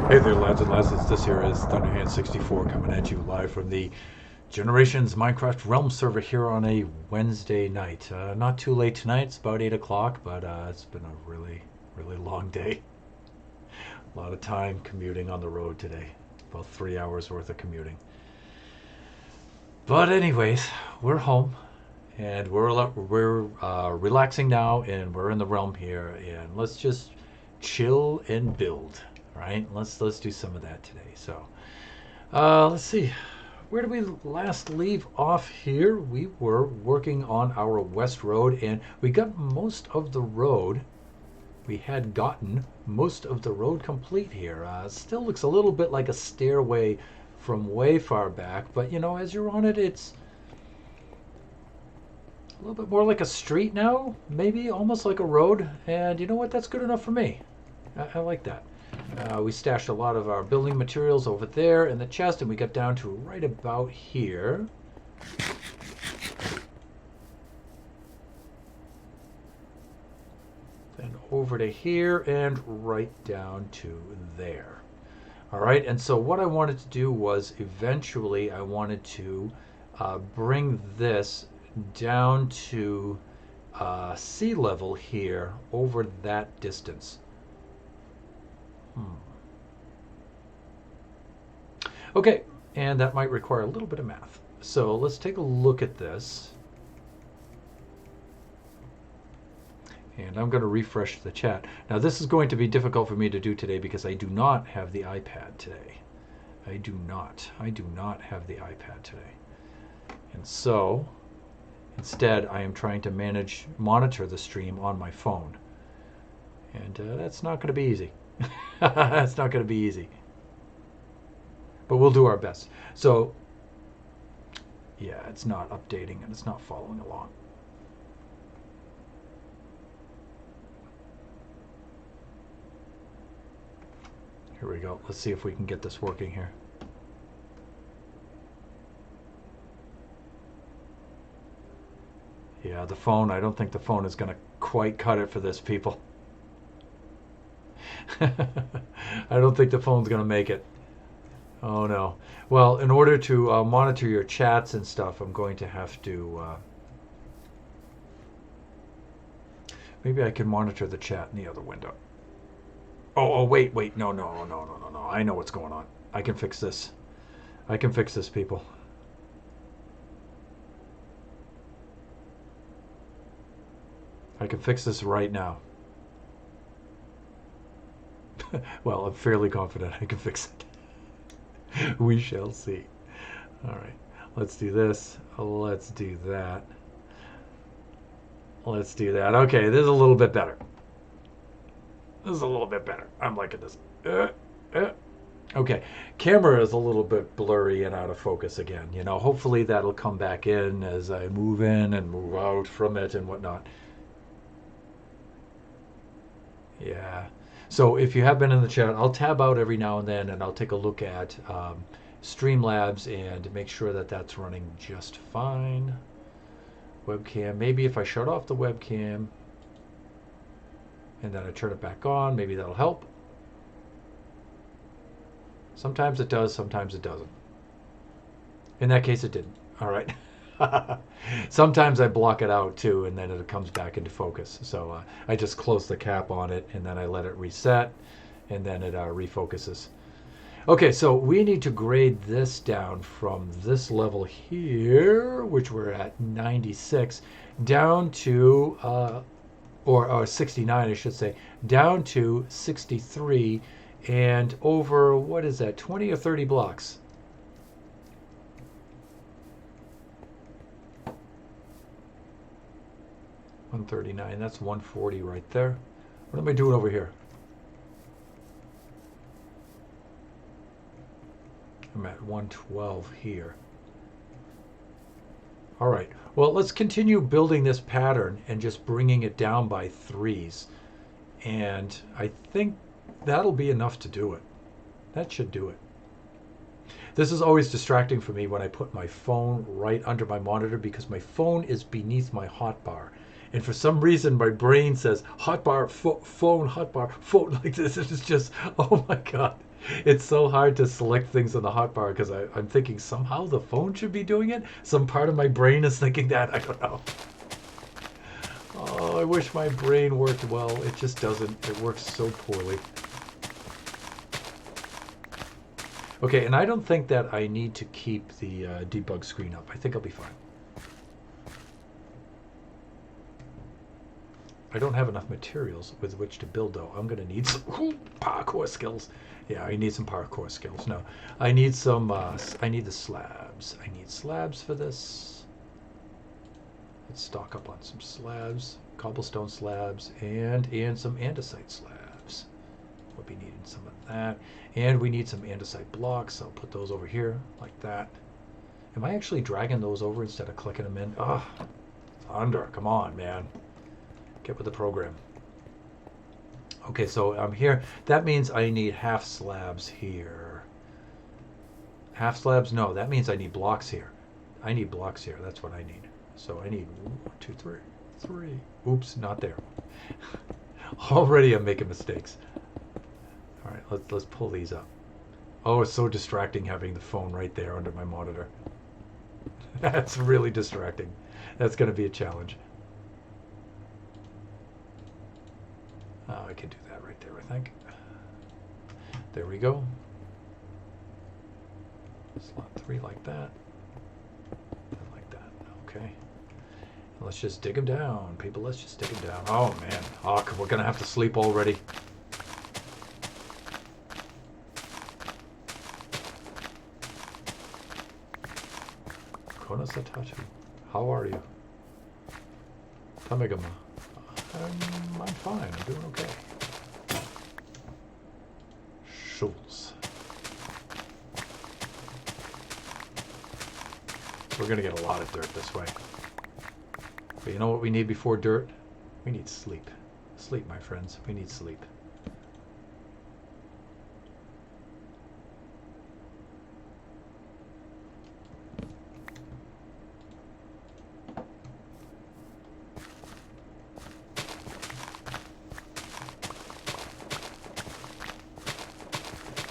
Hey there, lads and lasses. This here is thunderhand64 coming at you live from the Generations Minecraft Realm server here on a Wednesday night. Not too late tonight. It's about 8 o'clock, but it's been a really long day. A lot of time commuting on the road today. About 3 hours worth of commuting. But anyways, we're home and we're relaxing now, and we're in the realm here, and let's just chill and build. Right? Let's do some of that today. So let's see. Where did we last leave off here? We were working on our west road, and we got most of the road. We had gotten most of the road complete here. Still looks a little bit like a stairway from way far back, but you know, as you're on it, it's a little bit more like a street now, maybe almost like a road. And you know what? That's good enough for me. I like that. We stashed a lot of our building materials over there in the chest, and we got down to right about here. Then over to here and right down to there. All right, and so what I wanted to do was eventually I wanted to bring this down to sea level here over that distance. Okay, and that might require a little bit of math. So let's take a look at this. And I'm going to refresh the chat. Now this is going to be difficult for me to do today because I do not have the iPad today. I do not have the iPad today. And so instead I am trying to monitor the stream on my phone. And that's not going to be easy. That's not going to be easy. But we'll do our best. So, yeah, it's not updating and it's not following along. Here we go. Let's see if we can get this working here. Yeah, the phone, I don't think the phone is going to quite cut it for this, people. I don't think the phone's going to make it. Oh no. Well, in order to monitor your chats and stuff, I'm going to have to... maybe I can monitor the chat in the other window. Oh, wait. No. I know what's going on. I can fix this. I can fix this, people. I can fix this right now. Well, I'm fairly confident I can fix it. We shall see. All right, let's do this. Let's do that. Let's do that. Okay, this is a little bit better. This is a little bit better. I'm liking this. Okay, camera is a little bit blurry and out of focus again. You know, hopefully that'll come back in as I move in and move out from it and whatnot. Yeah. So if you have been in the chat, I'll tab out every now and then, and I'll take a look at Streamlabs and make sure that that's running just fine. Webcam, maybe if I shut off the webcam and then I turn it back on, maybe that'll help. Sometimes it does, sometimes it doesn't. In that case, it didn't. All right. Sometimes I block it out too, and then it comes back into focus. So I just close the cap on it, and then I let it reset, and then it refocuses. Okay, so we need to grade this down from this level here, which we're at 96, down to, or 69, I should say, down to 63, and over, what is that, 20 or 30 blocks? $139, that's 140 right there. What am I doing over here? I'm at 112 here. All right, well, let's continue building this pattern and just bringing it down by threes. And I think that'll be enough to do it. That should do it. This is always distracting for me when I put my phone right under my monitor because my phone is beneath my hotbar. And for some reason, my brain says, hotbar, phone, hotbar, phone, like this. It's just, oh my God. It's so hard to select things on the hotbar because I'm thinking somehow the phone should be doing it. Some part of my brain is thinking that. I don't know. Oh, I wish my brain worked well. It just doesn't. It works so poorly. Okay, and I don't think that I need to keep the debug screen up. I think I'll be fine. I don't have enough materials with which to build, though. I'm going to need some parkour skills. Yeah, I need some parkour skills. No, I need some, I need the slabs. I need slabs for this. Let's stock up on some slabs, cobblestone slabs, and some andesite slabs. We'll be needing some of that. And we need some andesite blocks. I'll put those over here like that. Am I actually dragging those over instead of clicking them in? Oh, thunder, come on, man. Get with the program. Okay, so I'm here. That means I need half slabs here. Half slabs? No, that means I need blocks here. I need blocks here. That's what I need. So I need 1, 2, 3. Oops, not there. Already I'm making mistakes. All right, let's pull these up. Oh, it's so distracting having the phone right there under my monitor. That's really distracting. That's going to be a challenge. I can do that right there, I think. There we go. Slot 3 like that. And like that. Okay. Let's just dig them down, people. Let's just dig them down. Oh, man. Oh, we're going to have to sleep already. Konosatatu. How are you? Tamegama. I'm fine. I'm doing okay. Schultz. We're going to get a lot of dirt this way. But you know what we need before dirt? We need sleep. Sleep, my friends. We need sleep.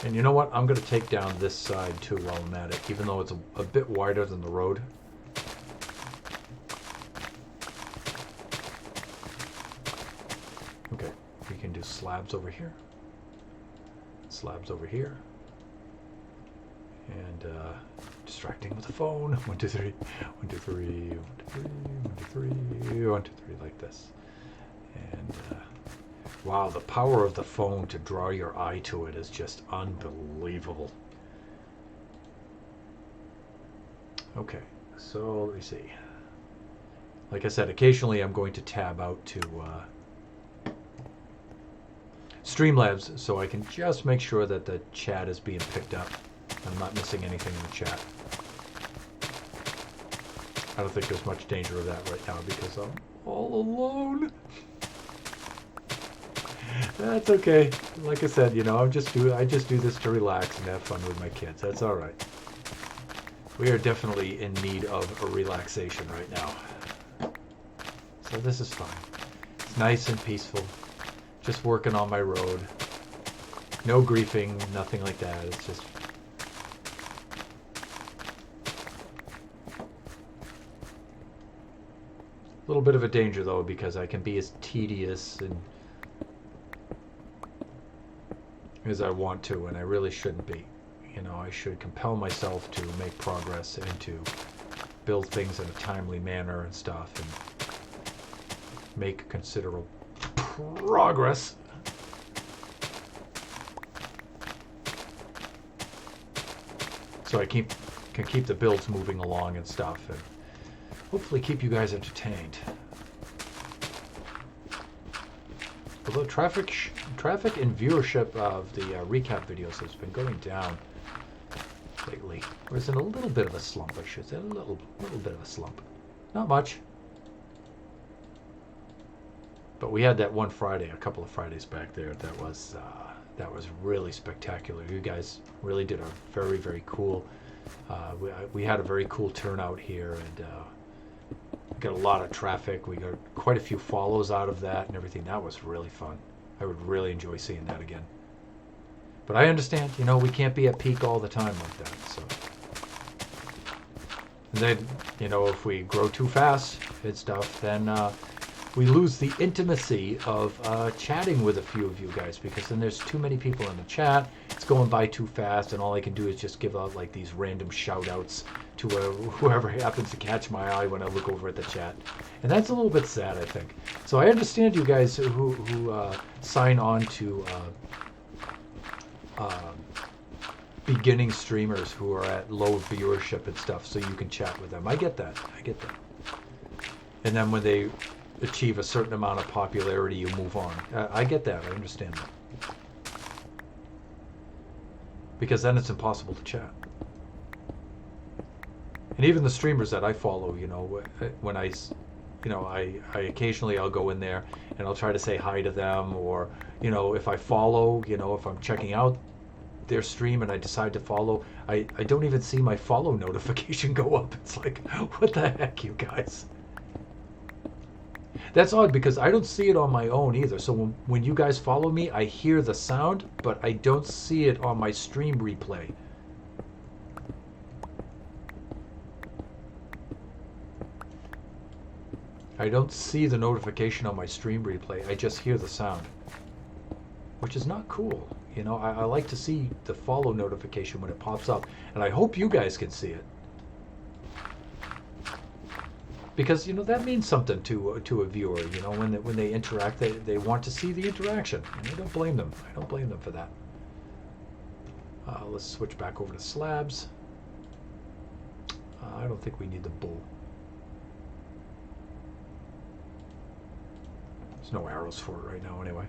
And you know what? I'm going to take down this side too while I'm at it, even though it's a bit wider than the road. Okay, we can do slabs over here. Slabs over here. And distracting with the phone. 1, 2, 3. 1, 2, 3. 1, 2, 3. 1, 2, 3. 1, 2, 3, like this. And wow, the power of the phone to draw your eye to it is just unbelievable. Okay, so let me see. Like I said, occasionally I'm going to tab out to Streamlabs so I can just make sure that the chat is being picked up. I'm not missing anything in the chat. I don't think there's much danger of that right now because I'm all alone. That's okay. Like I said, you know, I just do this to relax and have fun with my kids. That's all right. We are definitely in need of a relaxation right now. So this is fine. It's nice and peaceful. Just working on my road. No griefing, nothing like that. It's just a little bit of a danger though, because I can be as tedious and as I want to, and I really shouldn't be. You know, I should compel myself to make progress and to build things in a timely manner and stuff, and make considerable progress. So I can keep the builds moving along and stuff, and hopefully keep you guys entertained. Although traffic and viewership of the recap videos has been going down lately. We're in a little bit of a slump, I should say. A little bit of a slump. Not much. But we had that one Friday, a couple of Fridays back there, that was really spectacular. You guys really did a very, very cool. We had a very cool turnout here, and we got a lot of traffic. We got quite a few follows out of that and everything. That was really fun. I would really enjoy seeing that again. But I understand, you know, we can't be at peak all the time like that. So, and then, you know, if we grow too fast and stuff, then we lose the intimacy of chatting with a few of you guys, because then there's too many people in the chat. It's going by too fast, and all I can do is just give out like these random shout outs to whoever happens to catch my eye when I look over at the chat. And that's a little bit sad, I think. So I understand you guys who sign on to beginning streamers who are at low viewership and stuff, so you can chat with them. I get that. I get that. And then when they achieve a certain amount of popularity, you move on. I get that. I understand that. Because then it's impossible to chat. And even the streamers that I follow, you know, when I occasionally I'll go in there and I'll try to say hi to them, or, you know, if I follow, you know, if I'm checking out their stream and I decide to follow, I don't even see my follow notification go up. It's like, what the heck, you guys? That's odd, because I don't see it on my own either. So when you guys follow me, I hear the sound, but I don't see it on my stream replay. I don't see the notification on my stream replay. I just hear the sound, which is not cool. You know, I like to see the follow notification when it pops up, and I hope you guys can see it. Because, you know, that means something to a viewer. You know, when they interact, they want to see the interaction, and I don't blame them. I don't blame them for that. Let's switch back over to slabs. I don't think we need the bull. There's no arrows for it right now anyway.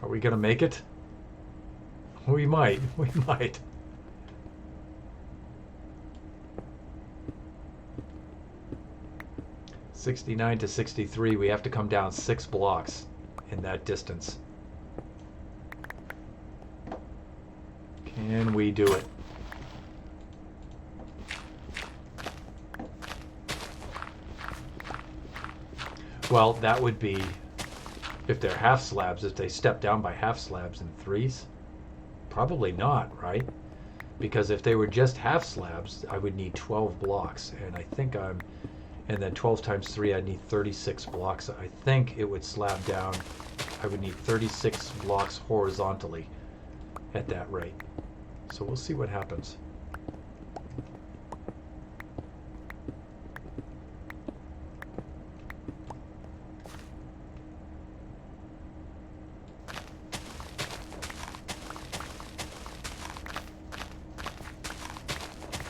Are we gonna make it? We might. We might. (69 to 63). We have to come down 6 blocks in that distance. Can we do it? Well, that would be if they're half slabs. If they step down by half slabs in 3s, probably not, right? Because if they were just half slabs, I would need 12 blocks, and I think and then 12 times 3, I'd need 36 blocks. I think it would slab down. I would need 36 blocks horizontally at that rate. So we'll see what happens.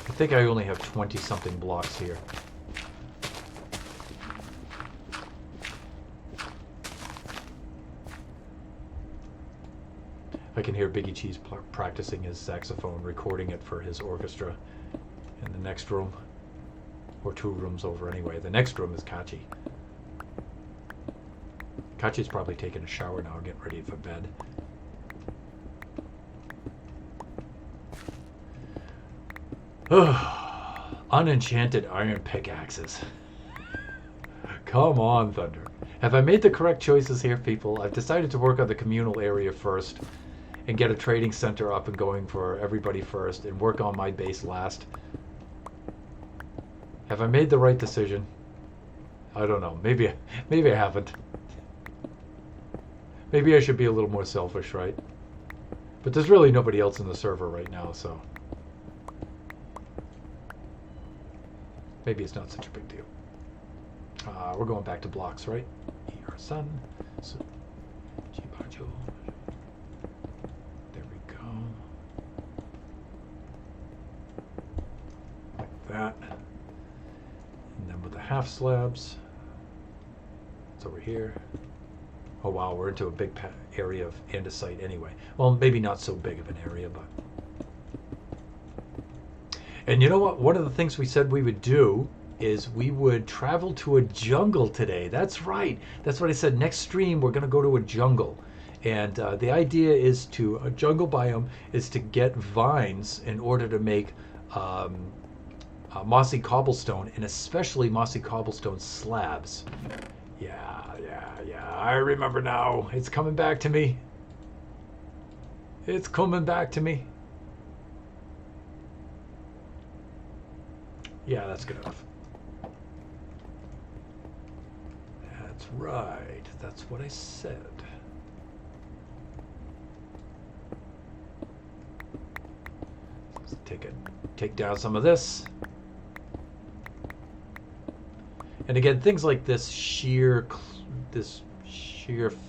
I think I only have 20-something blocks here. I can hear Biggie Cheese practicing his saxophone, recording it for his orchestra in the next room, or 2 rooms over anyway. The next room is Kachi. Kachi's probably taking a shower now, getting ready for bed. Unenchanted iron pickaxes. Come on, Thunder. Have I made the correct choices here, people? I've decided to work on the communal area first and get a trading center up and going for everybody first and work on my base last. Have I made the right decision? I don't know. Maybe I haven't. Maybe I should be a little more selfish, right? But there's really nobody else in the server right now, so maybe it's not such a big deal. We're going back to blocks, right? Here, sun. So, Jibajo. There we go. Like that. And then with the half slabs, it's over here. Oh wow, we're into a big area of andesite anyway. Well, maybe not so big of an area, but. And you know what? One of the things we said we would do is we would travel to a jungle today. That's right. That's what I said. Next stream, we're going to go to a jungle. And the idea is to, a jungle biome is to get vines in order to make um, mossy cobblestone, and especially mossy cobblestone slabs. Yeah, yeah, yeah. I remember now. It's coming back to me. It's coming back to me. Yeah, that's good enough. That's right. That's what I said. Let's take down some of this. And again, things like this sheer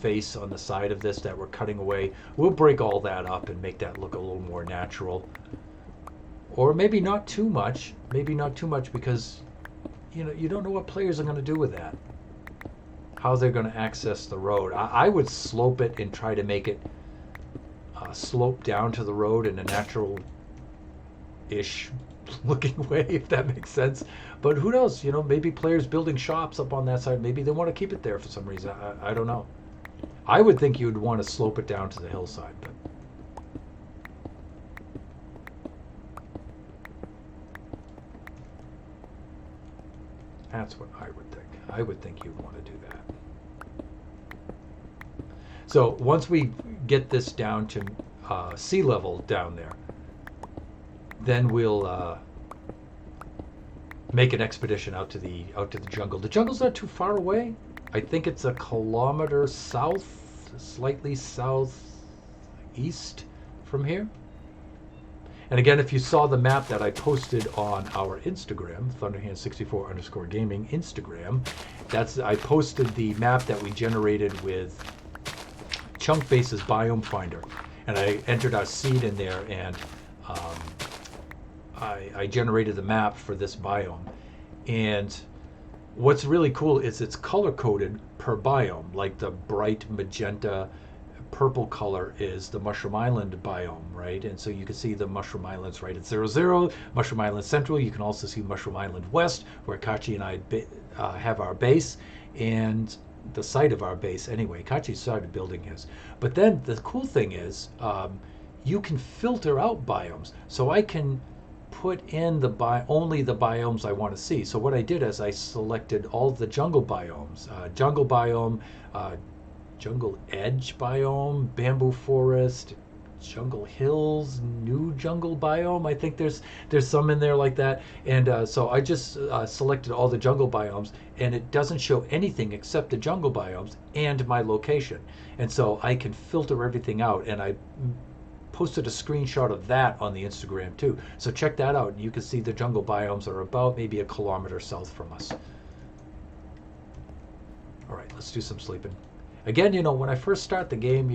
face on the side of this that we're cutting away, we'll break all that up and make that look a little more natural. Or maybe not too much. Maybe not too much, because you don't know what players are going to do with that. How they're going to access the road. I would slope it and try to make it slope down to the road in a natural-ish looking way, if that makes sense. But who knows? Maybe players building shops up on that side, maybe they want to keep it there for some reason. I don't know. I would think you would want to slope it down to the hillside, but that's what I would think. I would think you'd want to do that. So once we get this down to sea level down there, then we'll make an expedition out to the jungle. The jungle's not too far away. I think it's a kilometer south, slightly southeast from here. And again, if you saw the map that I posted on our Instagram, thunderhand64_gaming Instagram, I posted the map that we generated with Chunkbase's Biome Finder, and I entered our seed in there, and I generated the map for this biome. And what's really cool is it's color coded per biome. Like the bright magenta purple color is the Mushroom Island biome, right? And so you can see the Mushroom Islands right at 00, Mushroom Island Central. You can also see Mushroom Island West, where Kachi and I have our base, and the site of our base anyway. Kachi started building his. But then the cool thing is you can filter out biomes. So I can put in only the biomes I want to see. So what I did is I selected all the jungle biomes, jungle biome, jungle edge biome, bamboo forest, jungle hills, new jungle biome. I think there's some in there like that. And so I just selected all the jungle biomes, and it doesn't show anything except the jungle biomes and my location. And so I can filter everything out, and I posted a screenshot of that on the Instagram too. So check that out. You can see the jungle biomes are about maybe a kilometer south from us. All right, let's do some sleeping. Again, when I first start the game,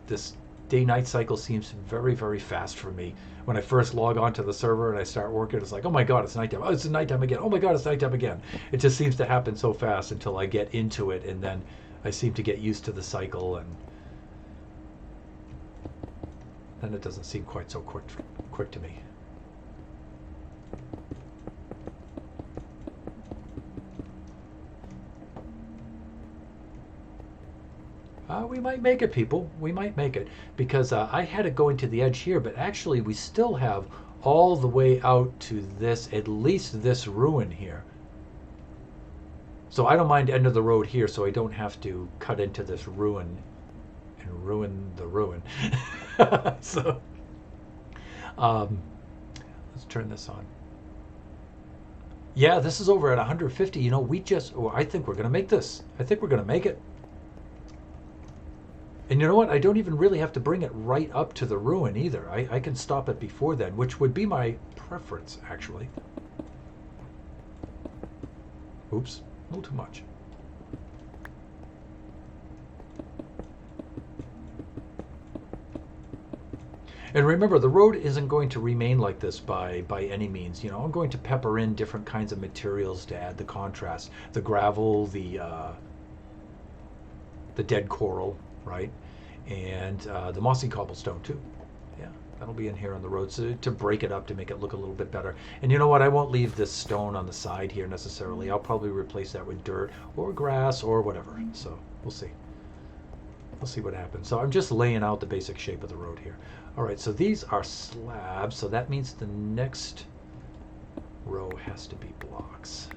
this day-night cycle seems very, very fast for me. When I first log onto the server and I start working, it's like, oh my God, it's nighttime. Oh, it's nighttime again. Oh my God, it's nighttime again. It just seems to happen so fast until I get into it, and then I seem to get used to the cycle, and then it doesn't seem quite so quick to me. We might make it, people. We might make it, because I had it going to the edge here, but actually we still have all the way out to this, at least this ruin here. So I don't mind end of the road here, so I don't have to cut into this ruin and ruin the ruin. So let's turn this on. Yeah, this is over at 150. I think we're going to make this. I think we're going to make it. And you know what? I don't even really have to bring it right up to the ruin either. I can stop it before then, which would be my preference, actually. Oops, a little too much. And remember, the road isn't going to remain like this by any means. I'm going to pepper in different kinds of materials to add the contrast. The gravel, the dead coral, right? And the mossy cobblestone too. Yeah, that'll be in here on the road, so to break it up, to make it look a little bit better. And you know what? I won't leave this stone on the side here necessarily. I'll probably replace that with dirt or grass or whatever. So we'll see. We'll see what happens. So I'm just laying out the basic shape of the road here. All right, so these are slabs, so that means the next row has to be blocks.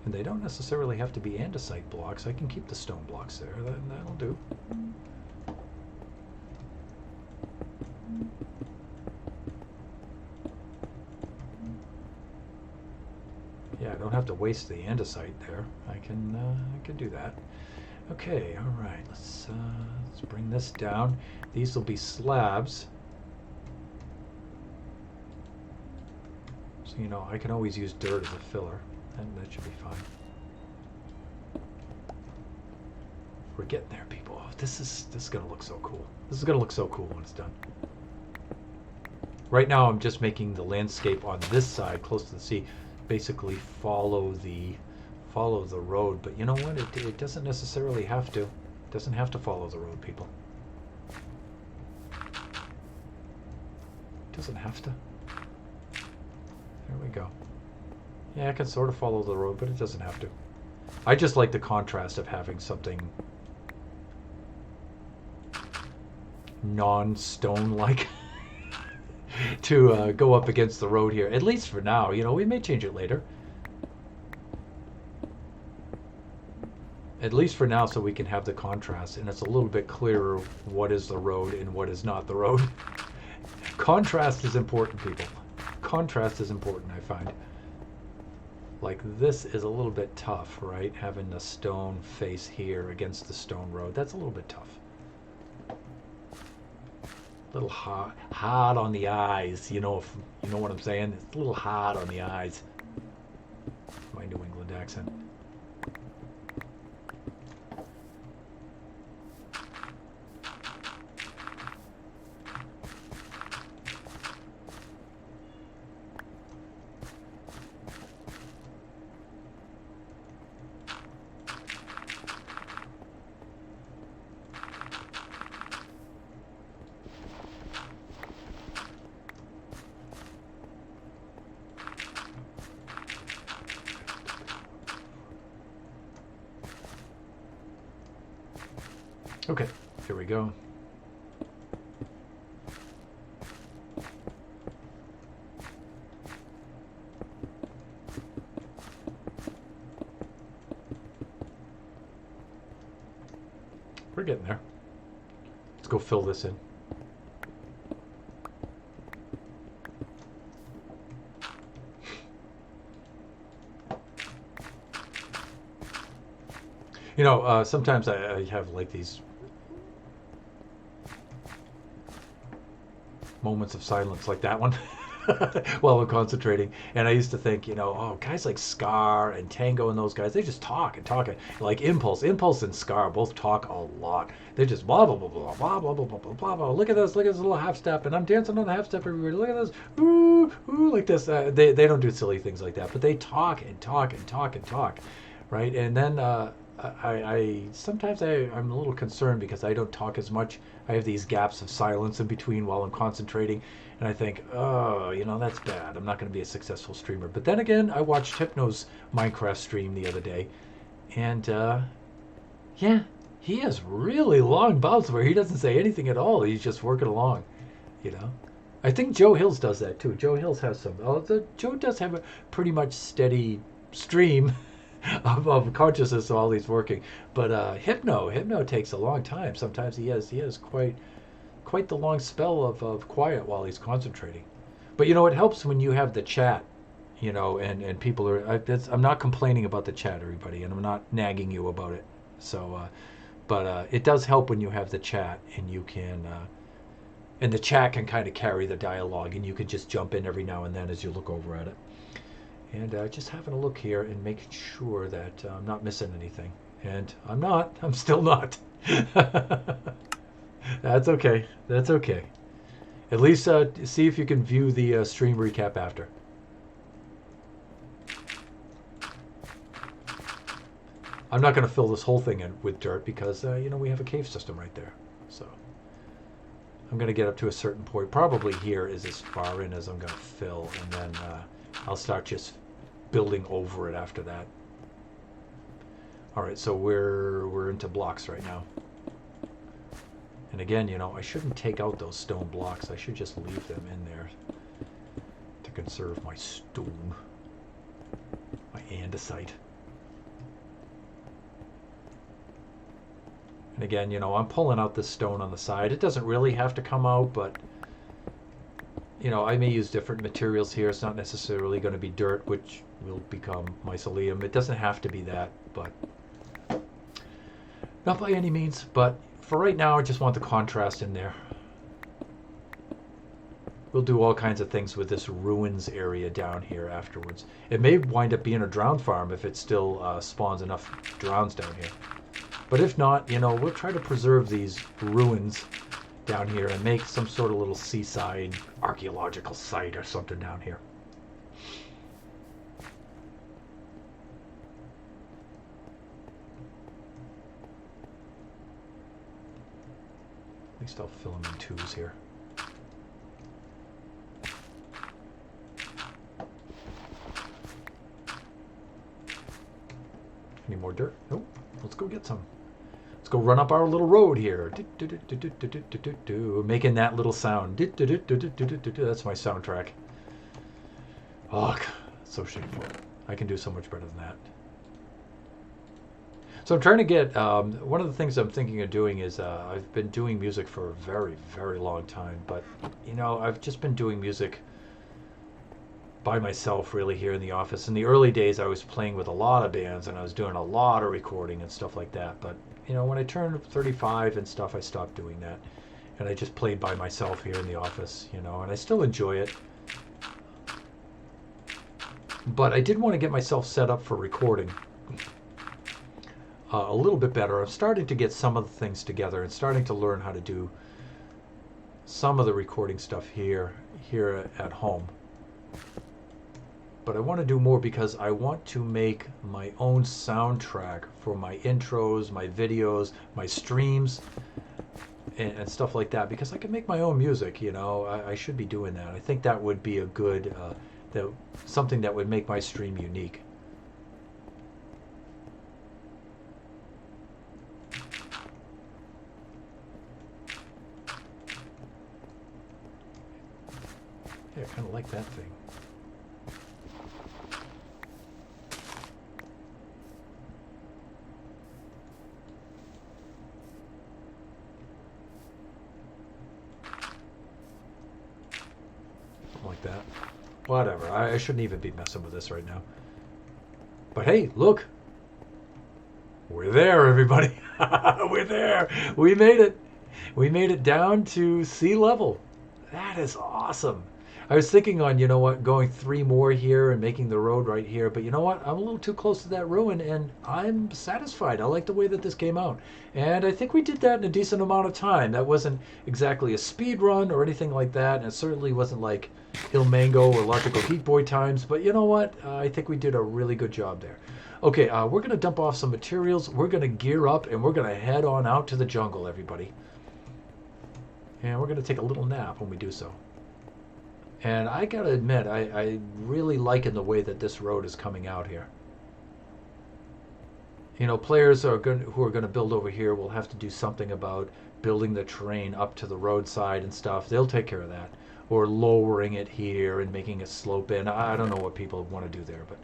And they don't necessarily have to be andesite blocks. I can keep the stone blocks there. That'll do. Yeah, I don't have to waste the andesite there. I can do that. Okay, all right. Let's bring this down. These will be slabs. So you know, I can always use dirt as a filler, and that should be fine. We're getting there, people. Oh, this is gonna look so cool. This is gonna look so cool when it's done. Right now, I'm just making the landscape on this side, close to the sea, basically follow the road. But you know what? It doesn't necessarily have to. It doesn't have to follow the road, people. It doesn't have to. There we go. Yeah, I can sort of follow the road, but it doesn't have to. I just like the contrast of having something non-stone-like to go up against the road here, at least for now. You know, we may change it later. At least for now, so we can have the contrast, and it's a little bit clearer what is the road and what is not the road. Contrast is important, people. Contrast is important, I find. Like, this is a little bit tough, right? Having the stone face here against the stone road. That's a little bit tough. A little hard on the eyes, you know, if you know what I'm saying. It's a little hard on the eyes. My New England accent. Okay, here we go. We're getting there. Let's go fill this in. You know, sometimes I have like these moments of silence like that one while I'm concentrating, and I used to think, you know, oh, guys like Scar and Tango and those guys, they just talk and talk. Like Impulse and Scar both talk a lot. They just blah blah blah blah blah blah blah blah blah blah blah. Look at this little half step, and I'm dancing on the half step. Everybody, look at this, ooh ooh, like this. They don't do silly things like that, but they talk and talk and talk and talk, right? And then I sometimes I'm a little concerned because I don't talk as much. I have these gaps of silence in between while I'm concentrating, and I think, oh, you know, that's bad. I'm not going to be a successful streamer. But then again, I watched Hypno's Minecraft stream the other day, and yeah, he has really long bouts where he doesn't say anything at all. He's just working along, you know. I think Joe Hills does that too. Joe Hills has some. Joe does have a pretty much steady stream of consciousness while he's working, but Hypno takes a long time. Sometimes he has quite the long spell of quiet while he's concentrating. But you know, it helps when you have the chat, you know, and people are. I'm not complaining about the chat, everybody, and I'm not nagging you about it. So, but it does help when you have the chat, and you can. And the chat can kind of carry the dialogue, and you can just jump in every now and then as you look over at it. And just having a look here and making sure that I'm not missing anything. And I'm not. I'm still not. That's okay. That's okay. At least see if you can view the stream recap after. I'm not going to fill this whole thing in with dirt because, you know, we have a cave system right there. So I'm going to get up to a certain point. Probably here is as far in as I'm going to fill, and then I'll start just building over it after that. All right, so we're into blocks right now. And again, you know, I shouldn't take out those stone blocks. I should just leave them in there to conserve my stone, my andesite. And again, you know, I'm pulling out this stone on the side. It doesn't really have to come out, but, you know, I may use different materials here. It's not necessarily going to be dirt, which will become mycelium. It doesn't have to be that, but not by any means. But for right now, I just want the contrast in there. We'll do all kinds of things with this ruins area down here afterwards. It may wind up being a drowned farm if it still spawns enough drowns down here. But if not, you know, we'll try to preserve these ruins down here and make some sort of little seaside archaeological site or something down here. At least I'll fill them in twos here. Any more dirt? Nope. Let's go get some. Let's go run up our little road here. Making that little sound. That's my soundtrack. Oh, so shameful. I can do so much better than that. So I'm trying to get, one of the things I'm thinking of doing is, I've been doing music for a very, very long time, but, you know, I've just been doing music by myself really here in the office. In the early days, I was playing with a lot of bands and I was doing a lot of recording and stuff like that. But, you know, when I turned 35 and stuff, I stopped doing that. And I just played by myself here in the office, you know, and I still enjoy it. But I did want to get myself set up for recording a little bit better. I'm starting to get some of the things together and starting to learn how to do some of the recording stuff here at home. But I want to do more because I want to make my own soundtrack for my intros, my videos, my streams, and stuff like that. Because I can make my own music, you know. I should be doing that. I think that would be a good, something that would make my stream unique. Yeah, I kind of like that thing. Like that. Whatever. I shouldn't even be messing with this right now. But hey, look. We're there, everybody. We're there. We made it. We made it down to sea level. That is awesome. I was thinking on, you know what, going 3 more here and making the road right here. But you know what? I'm a little too close to that ruin, and I'm satisfied. I like the way that this came out. And I think we did that in a decent amount of time. That wasn't exactly a speed run or anything like that. And it certainly wasn't like Il Mango or Logical Geek Boy times. But you know what? I think we did a really good job there. Okay, we're going to dump off some materials. We're going to gear up, and we're going to head on out to the jungle, everybody. And we're going to take a little nap when we do so. And I gotta admit, I really liking the way that this road is coming out here. You know, players who are going to build over here will have to do something about building the terrain up to the roadside and stuff. They'll take care of that. Or lowering it here and making it slope in. I don't know what people want to do there, but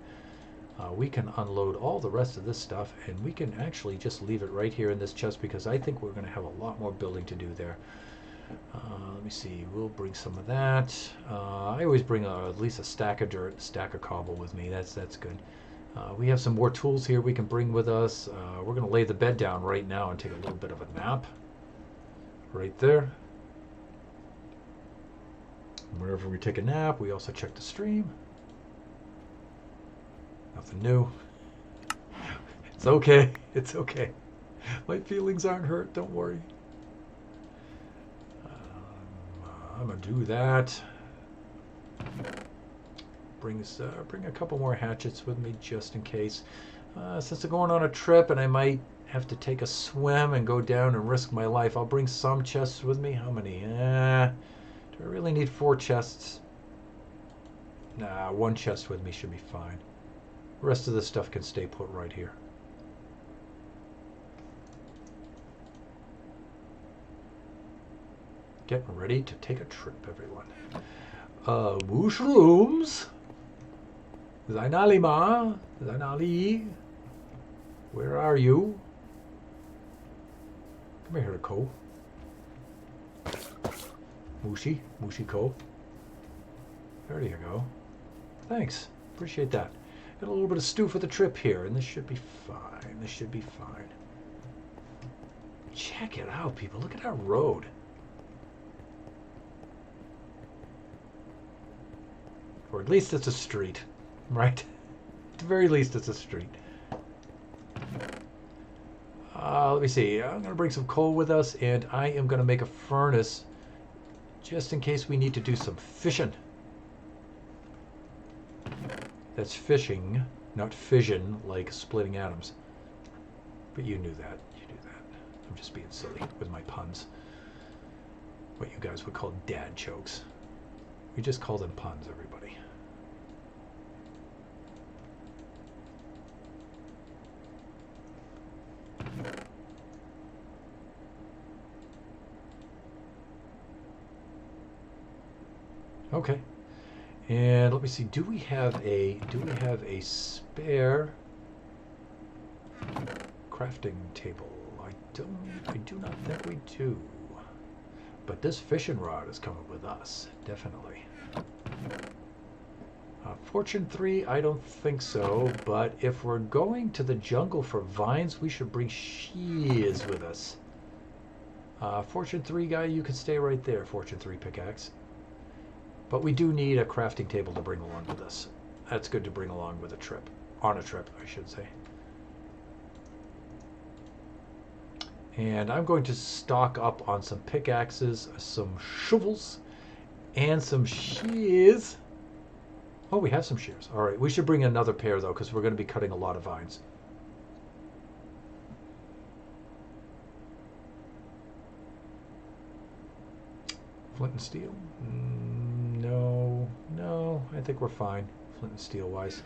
we can unload all the rest of this stuff, and we can actually just leave it right here in this chest because I think we're going to have a lot more building to do there. Let me see, we'll bring some of that. I always bring at least a stack of dirt, a stack of cobble with me. That's good. We have some more tools here we can bring with us. We're going to lay the bed down right now and take a little bit of a nap. Right there. Whenever we take a nap, we also check the stream. Nothing new. It's okay. It's okay. My feelings aren't hurt. Don't worry. I'm gonna do that. Bring a couple more hatchets with me just in case. Since I'm going on a trip and I might have to take a swim and go down and risk my life. I'll bring some chests with me. How many? Do I really need 4 chests? Nah, 1 chest with me should be fine. The rest of the stuff can stay put right here. Getting ready to take a trip, everyone. Mushrooms. Zainalima. Zainali. Where are you? Come here, Ko. Mushi Ko. There you go. Thanks. Appreciate that. Got a little bit of stew for the trip here, and this should be fine. This should be fine. Check it out, people. Look at that road. Or at least it's a street, right? At the very least, it's a street. Let me see. I'm going to bring some coal with us, and I am going to make a furnace just in case we need to do some fishing. That's fishing, not fission like splitting atoms. But you knew that. You knew that. I'm just being silly with my puns. What you guys would call dad jokes. We just call them puns, everybody. Okay. And let me see, do we have a spare crafting table? I do not think we do. But this fishing rod is coming with us, definitely. Fortune 3, I don't think so, but if we're going to the jungle for vines, we should bring shears with us. Fortune 3 guy, you can stay right there, Fortune 3 pickaxe. But we do need a crafting table to bring along with us. That's good to bring along with a trip. On a trip, I should say. And I'm going to stock up on some pickaxes, some shovels, and some shears. Oh, we have some shears. All right, we should bring another pair, though, because we're going to be cutting a lot of vines. Flint and steel? No, I think we're fine, flint and steel wise.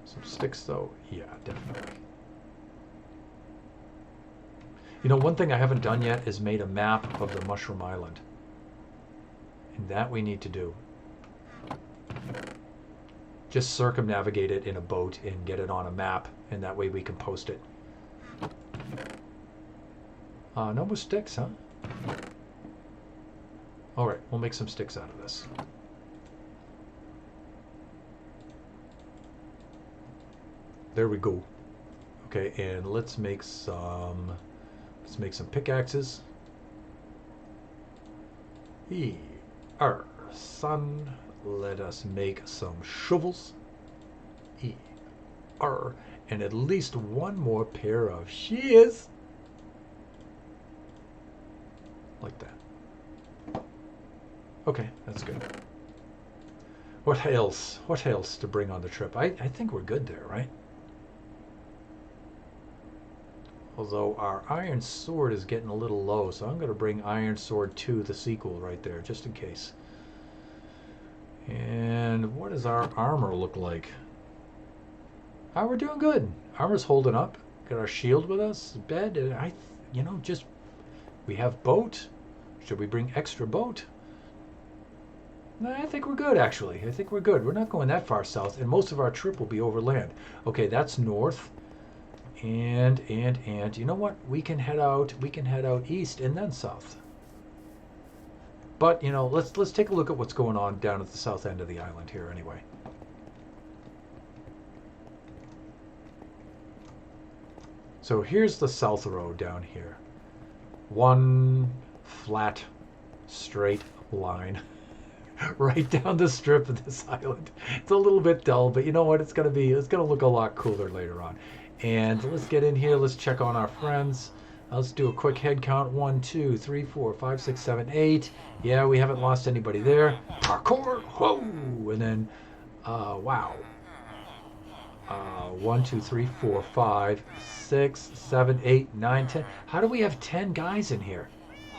Some sticks though? Yeah, definitely. You know, one thing I haven't done yet is made a map of the Mushroom Island. And that we need to do. Just circumnavigate it in a boat and get it on a map, and that way we can post it. No more sticks, huh? Alright, we'll make some sticks out of this. There we go. Okay, and let's make some pickaxes. Son, let us make some shovels. And at least one more pair of shears. Like that. Okay, that's good. What else? What else to bring on the trip? I think we're good there, right? Although our iron sword is getting a little low, so I'm going to bring Iron Sword 2, the sequel, right there, just in case. And what does our armor look like? We're doing good. Armor's holding up. Got our shield with us, bed, and we have boat. Should we bring extra boat? I think we're good, actually. I think we're good. We're not going that far south, and most of our trip will be over land. Okay, that's north. And you know what? We can head out east and then south. But, let's take a look at what's going on down at the south end of the island here anyway. So here's the south road down here. One flat, straight line right down the strip of this island. It's a little bit dull, but you know what? It's gonna look a lot cooler later on. And let's get in here. Let's check on our friends. Let's do a quick head count. 1, 2, 3, 4, 5, 6, 7, 8. Yeah, we haven't lost anybody there. Parkour! Whoa! And then, wow. 1, 2, 3, 4, 5, 6, 7, 8, 9, 10. How do we have 10 guys in here?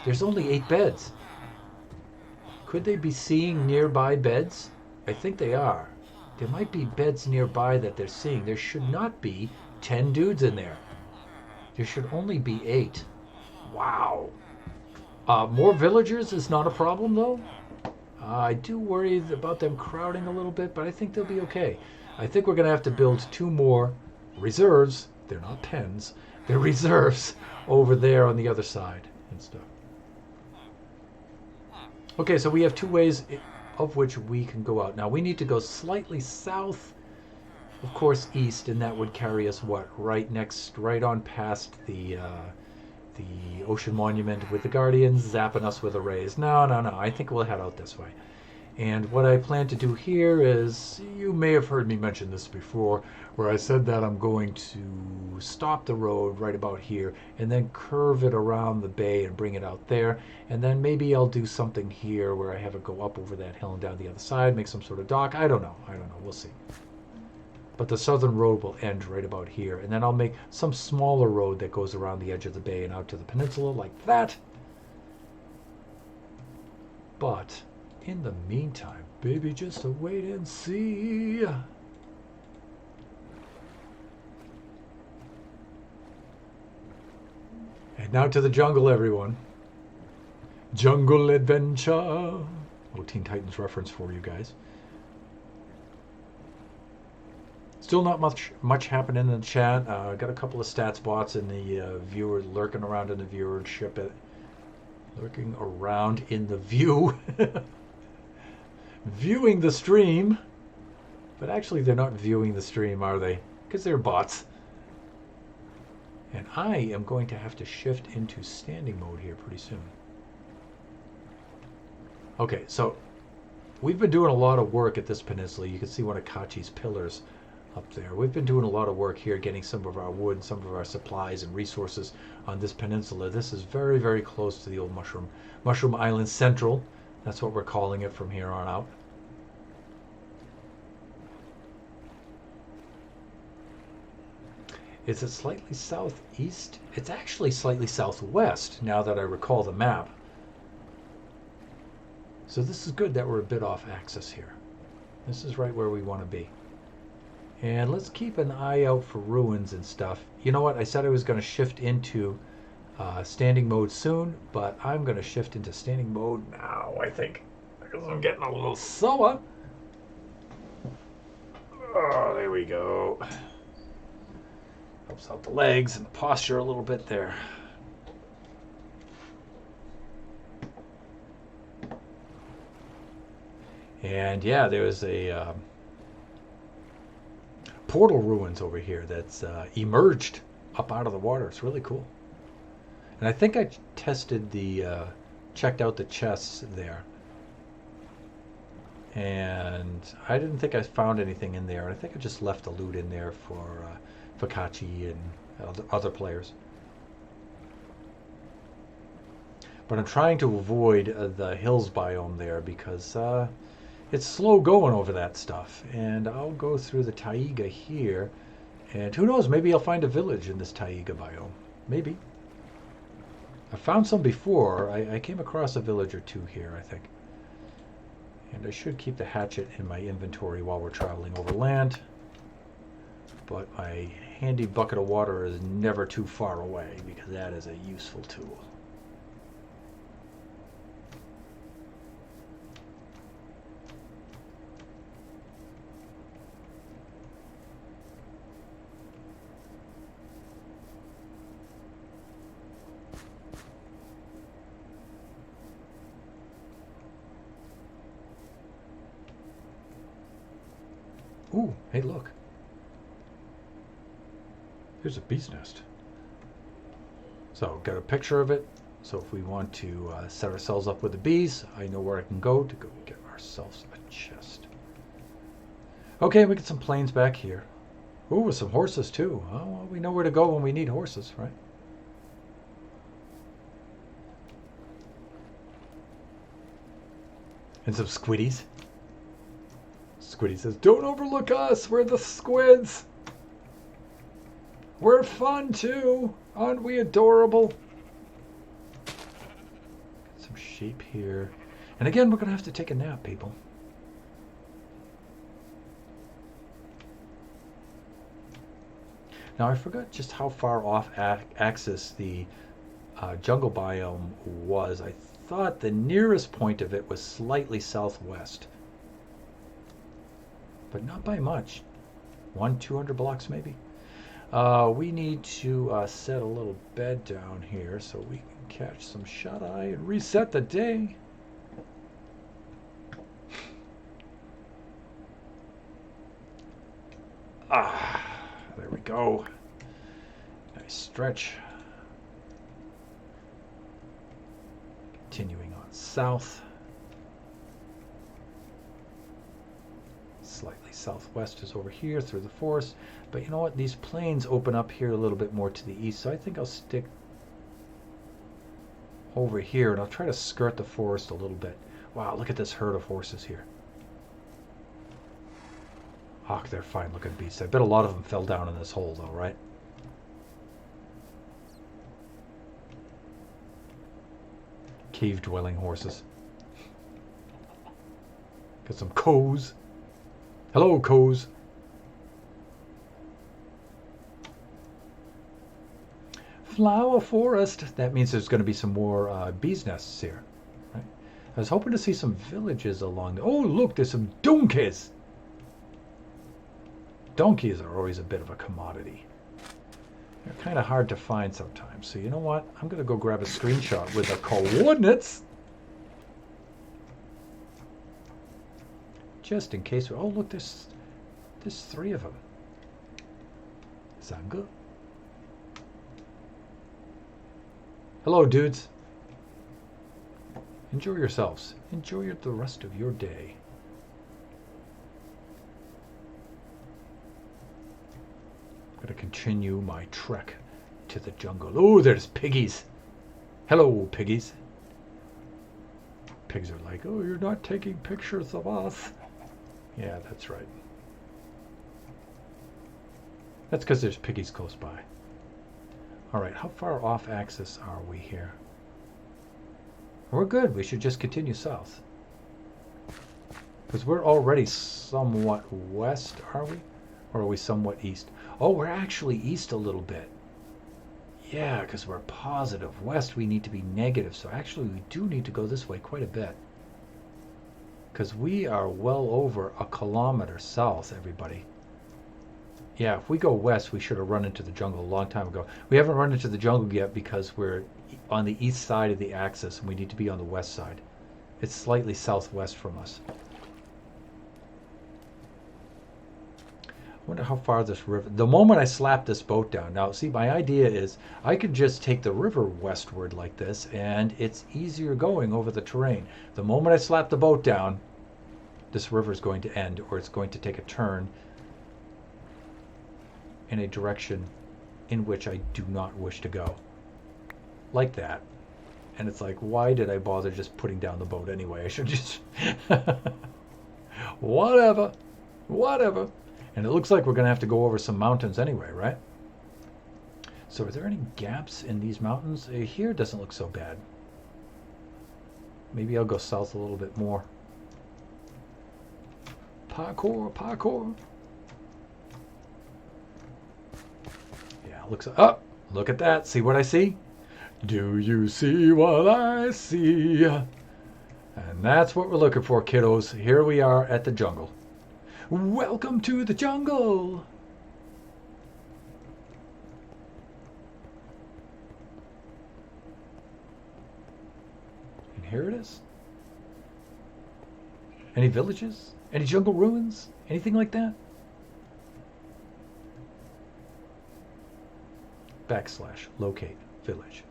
There's only 8 beds. Could they be seeing nearby beds? I think they are. There might be beds nearby that they're seeing. There should not be 10 dudes in there. There should only be 8. Wow. More villagers is not a problem, though. I do worry about them crowding a little bit, but I think they'll be okay. I think we're going to have to build 2 more reserves. They're not pens. They're reserves over there on the other side and stuff. Okay, so we have 2 ways of which we can go out. Now, we need to go slightly south, of course, east, and that would carry us, what, right on past the ocean monument with the guardians, zapping us with arrays. No, I think we'll head out this way. And what I plan to do here is, you may have heard me mention this before, where I said that I'm going to stop the road right about here and then curve it around the bay and bring it out there. And then maybe I'll do something here where I have it go up over that hill and down the other side, make some sort of dock. I don't know. We'll see. But the southern road will end right about here. And then I'll make some smaller road that goes around the edge of the bay and out to the peninsula like that. But in the meantime, baby, just a wait and see. And now to the jungle, everyone. Jungle adventure. Oh, Teen Titans reference for you guys. Still not much happening in the chat. Got a couple of stats bots in the viewer lurking around in the viewership. Lurking around in the view. Viewing the stream. But actually they're not viewing the stream, are they? Because they're bots. And I am going to have to shift into standing mode here pretty soon. Okay, so we've been doing a lot of work at this peninsula. You can see one of Kachi's pillars up there. We've been doing a lot of work here, getting some of our wood, some of our supplies and resources on this peninsula. This is very, very close to the old Mushroom Island Central. That's what we're calling it from here on out. Is it slightly southeast? It's actually slightly southwest, now that I recall the map. So this is good that we're a bit off axis here. This is right where we want to be. And let's keep an eye out for ruins and stuff. You know what? I said I was going to shift into standing mode soon, but I'm going to shift into standing mode now, I think. Because I'm getting a little sore. Oh, there we go. Helps out the legs and the posture a little bit there. And yeah, there's a portal ruins over here that's emerged up out of the water. It's really cool. And I think I tested checked out the chests there. And I didn't think I found anything in there. I think I just left the loot in there for Kachi and other players. But I'm trying to avoid the hills biome there because it's slow going over that stuff. And I'll go through the taiga here. And who knows, maybe I'll find a village in this taiga biome. Maybe. I found some before. I came across a village or two here, I think. And I should keep the hatchet in my inventory while we're traveling over land. But my handy bucket of water is never too far away because that is a useful tool. Ooh, hey, look. There's a bee's nest. So, got a picture of it. So if we want to set ourselves up with the bees, I know where I can go to go get ourselves a chest. Okay, we get some plains back here. Ooh, with some horses too. Oh, well, we know where to go when we need horses, right? And some squiddies. Squiddy says, "Don't overlook us. We're the squids." We're fun too. Aren't we adorable? Get some sheep here. And again, we're going to have to take a nap, people. Now, I forgot just how far off axis the jungle biome was. I thought the nearest point of it was slightly southwest. But not by much. 200 blocks maybe. We need to set a little bed down here so we can catch some shut-eye and reset the day. There we go. Nice stretch. Continuing on south. Slightly southwest is over here through the forest. But you know what? These plains open up here a little bit more to the east. So I think I'll stick over here and I'll try to skirt the forest a little bit. Wow, look at this herd of horses here. Oh, they're fine looking beasts. I bet a lot of them fell down in this hole though, right? Cave dwelling horses. Got some cows. Hello, cows. Flower forest. That means there's going to be some more bees' nests here. Right? I was hoping to see some villages along the... Oh, look, there's some donkeys. Donkeys are always a bit of a commodity. They're kind of hard to find sometimes. So you know what? I'm going to go grab a screenshot with the coordinates. Just in case. Oh, look, there's 3 of them. Sound good? Hello, dudes. Enjoy yourselves. Enjoy the rest of your day. I'm going to continue my trek to the jungle. Oh, there's piggies. Hello, piggies. Pigs are like, oh, you're not taking pictures of us. Yeah, that's right. That's because there's piggies close by. All right, how far off axis are we here? We're good. We should just continue south. Because we're already somewhat west, are we? Or are we somewhat east? Oh, we're actually east a little bit. Yeah, because we're positive. West, we need to be negative. So actually, we do need to go this way quite a bit. Because we are well over a kilometer south, everybody. Yeah, if we go west, we should have run into the jungle a long time ago. We haven't run into the jungle yet because we're on the east side of the axis and we need to be on the west side. It's slightly southwest from us. I wonder how far this river... The moment I slap this boat down... Now, see, my idea is I could just take the river westward like this and it's easier going over the terrain. The moment I slap the boat down, this river is going to end or it's going to take a turn in a direction in which I do not wish to go. Like that. And it's like, why did I bother just putting down the boat anyway? I should just... Whatever. Whatever. And it looks like we're going to have to go over some mountains anyway, right? So are there any gaps in these mountains? Here doesn't look so bad. Maybe I'll go south a little bit more. Parkour, parkour. Yeah, looks... Oh, look at that. See what I see? Do you see what I see? And that's what we're looking for, kiddos. Here we are at the jungle. Welcome to the jungle. And here it is. Any villages? Any jungle ruins? Anything like that? / locate village.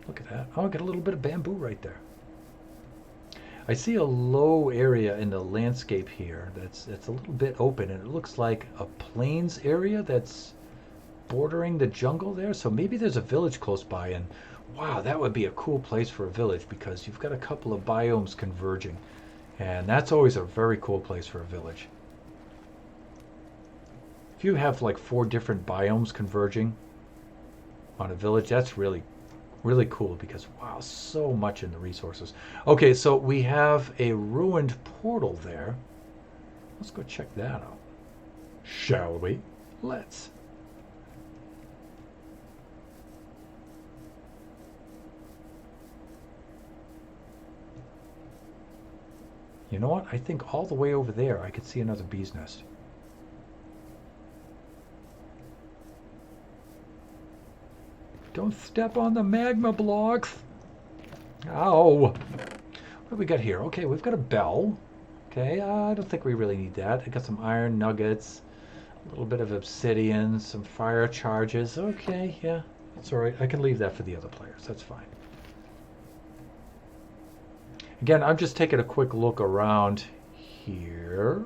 Look at that. Oh, I got a little bit of bamboo right there. I see a low area in the landscape here that's a little bit open, and it looks like a plains area that's bordering the jungle there. So maybe there's a village close by, and wow, that would be a cool place for a village because you've got a couple of biomes converging, and that's always a very cool place for a village. If you have like 4 different biomes converging on a village, that's really, really cool because, wow, so much in the resources. Okay, so we have a ruined portal there. Let's go check that out. Shall we? Let's. You know what? I think all the way over there I could see another bee's nest. Don't step on the magma blocks. Ow. What do we got here? Okay, we've got a bell. Okay, I don't think we really need that. I got some iron nuggets, a little bit of obsidian, some fire charges. Okay, yeah, that's all right. I can leave that for the other players. That's fine. Again, I'm just taking a quick look around here.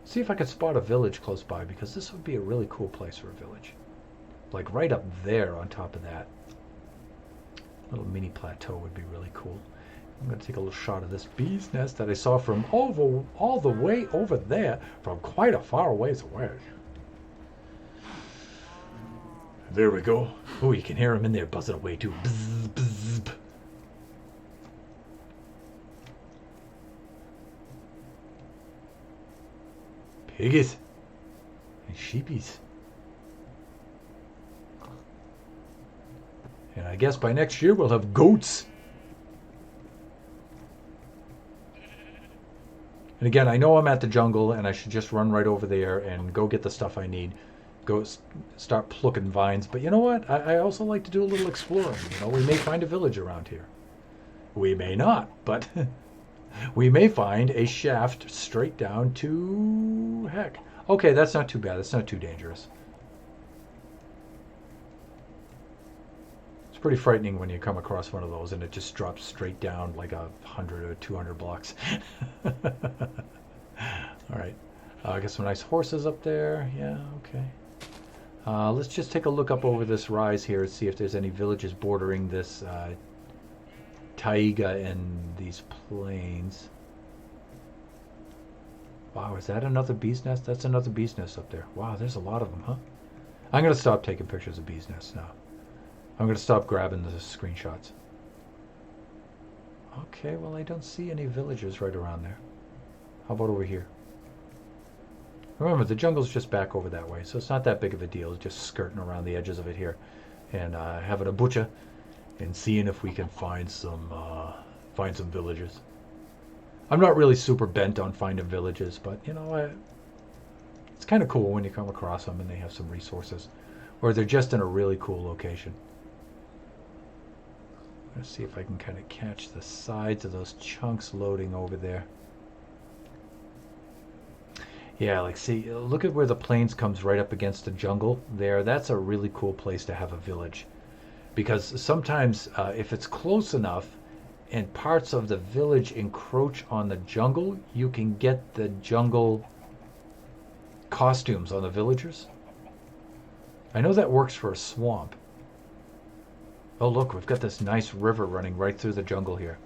See if I can spot a village close by, because this would be a really cool place for a village. Like right up there on top of that. Little mini plateau would be really cool. I'm going to take a little shot of this bee's nest that I saw from all the way over there, from quite a far ways away. There we go. Oh, you can hear him in there buzzing away too. Bzz, bzz. Piggies and sheepies. And I guess by next year we'll have goats. And again, I know I'm at the jungle and I should just run right over there and go get the stuff I need. Go start plucking vines. But you know what? I also like to do a little exploring. You know, we may find a village around here. We may not, but we may find a shaft straight down to heck. Okay, that's not too bad. That's not too dangerous. It's pretty frightening when you come across one of those and it just drops straight down like 100 or 200 blocks. All right. I got some nice horses up there. Yeah, okay. Let's just take a look up over this rise here and see if there's any villages bordering this taiga and these plains. Wow, is that another bee's nest? That's another bee's nest up there. Wow, there's a lot of them, huh? I'm going to stop taking pictures of bee's nests now. I'm going to stop grabbing the screenshots. Okay, well, I don't see any villages right around there. How about over here? Remember, the jungle's just back over that way, so it's not that big of a deal. Just skirting around the edges of it here and having a butcher and seeing if we can find some villages. I'm not really super bent on finding villages, but you know, it's kind of cool when you come across them and they have some resources, or they're just in a really cool location. Let's see if I can kind of catch the sides of those chunks loading over there. Yeah, like see, look at where the plains comes right up against the jungle there. That's a really cool place to have a village. Because sometimes if it's close enough and parts of the village encroach on the jungle, you can get the jungle costumes on the villagers. I know that works for a swamp. Oh look, we've got this nice river running right through the jungle here.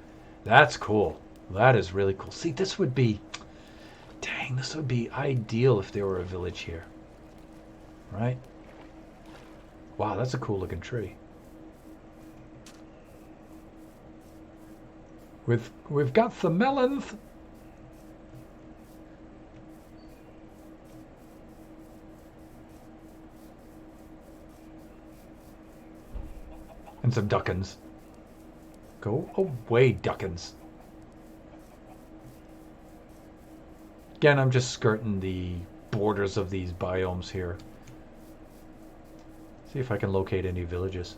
That's cool. That is really cool. See, this would be... Dang, this would be ideal if there were a village here. Right? Wow, that's a cool looking tree. We've got the melons. And some duckins. Go away, duckins. Again, I'm just skirting the borders of these biomes here. See if I can locate any villages.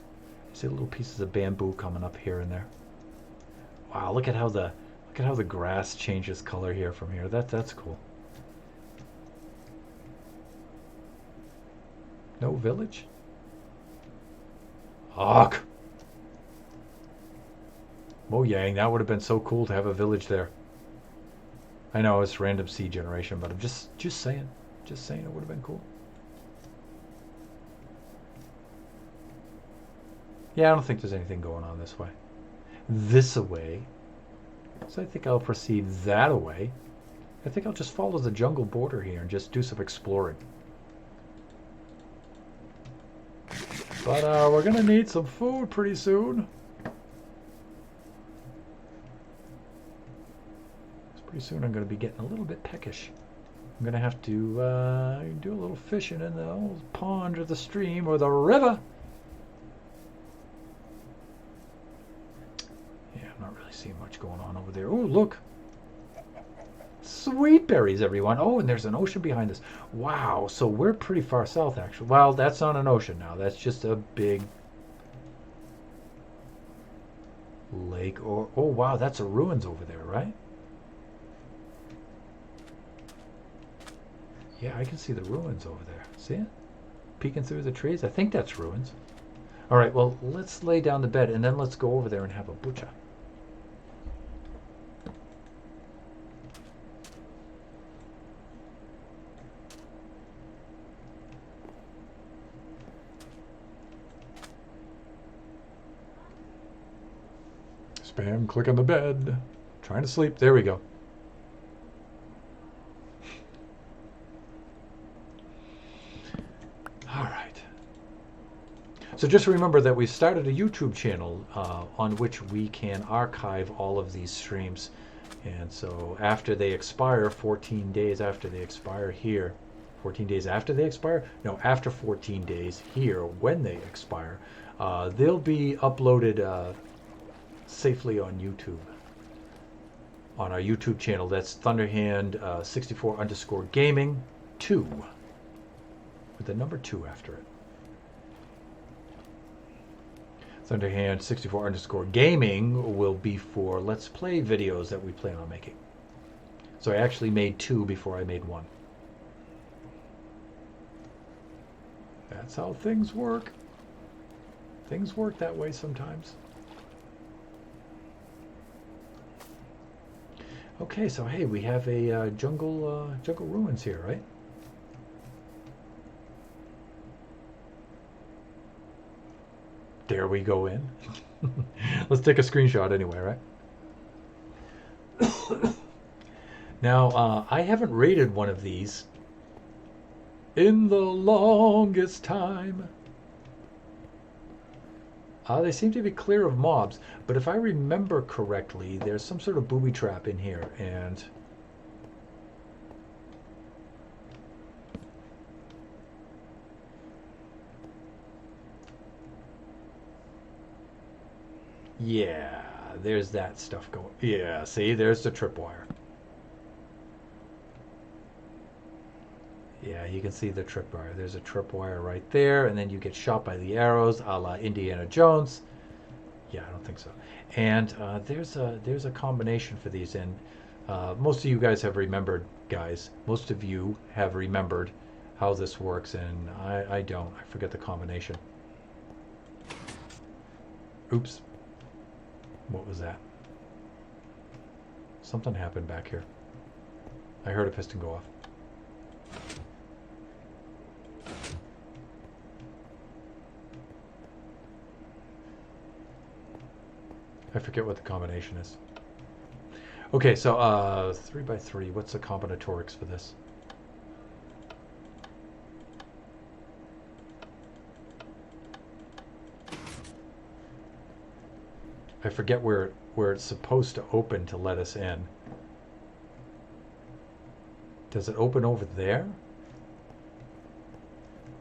I see little pieces of bamboo coming up here and there. Wow, look at how the grass changes color here from here. That's cool. No village? Ugh. Mojang, that would have been so cool to have a village there. I know it's random seed generation, but I'm just saying. Just saying it would have been cool. Yeah, I don't think there's anything going on this way. This away. So I think I'll proceed that away. I think I'll just follow the jungle border here and just do some exploring. But we're going to need some food pretty soon. Pretty soon I'm going to be getting a little bit peckish. I'm going to have to do a little fishing in the old pond or the stream or the river. Yeah, I'm not really seeing much going on over there. Oh, look. Sweet berries, everyone. Oh, and there's an ocean behind us. Wow, so we're pretty far south, actually. Well, that's not an ocean now. That's just a big lake. Or oh, wow, that's a ruins over there, right? Yeah, I can see the ruins over there. See it? Peeking through the trees. I think that's ruins. All right, well, let's lay down the bed, and then let's go over there and have a butcher. Spam, click on the bed. Trying to sleep. There we go. All right. So just remember that we started a YouTube channel on which we can archive all of these streams. And so after they expire, 14 days after they expire here, 14 days after they expire? No, after 14 days here, when they expire, they'll be uploaded safely on YouTube. On our YouTube channel, that's thunderhand64_gaming 2. With the number 2 after it. thunderhand64_gaming will be for Let's Play videos that we plan on making. So I actually made 2 before I made 1. That's how things work. Things work that way sometimes. Okay, so hey, we have a jungle ruins here, right? There we go in. Let's take a screenshot anyway, right? Now, I haven't raided one of these in the longest time. They seem to be clear of mobs, but if I remember correctly, there's some sort of booby trap in here, and yeah, there's that stuff going. Yeah, see, there's the tripwire. Yeah, you can see the tripwire. There's a tripwire right there, and then you get shot by the arrows, a la Indiana Jones. Yeah, I don't think so. And there's a combination for these, and most of you guys have remembered, guys. Most of you have remembered how this works, and I don't. I forget the combination. Oops. What was that? Something happened back here. I heard a piston go off. I forget what the combination is. Okay, so 3x3. What's the combinatorics for this? I forget where it's supposed to open to let us in. Does it open over there?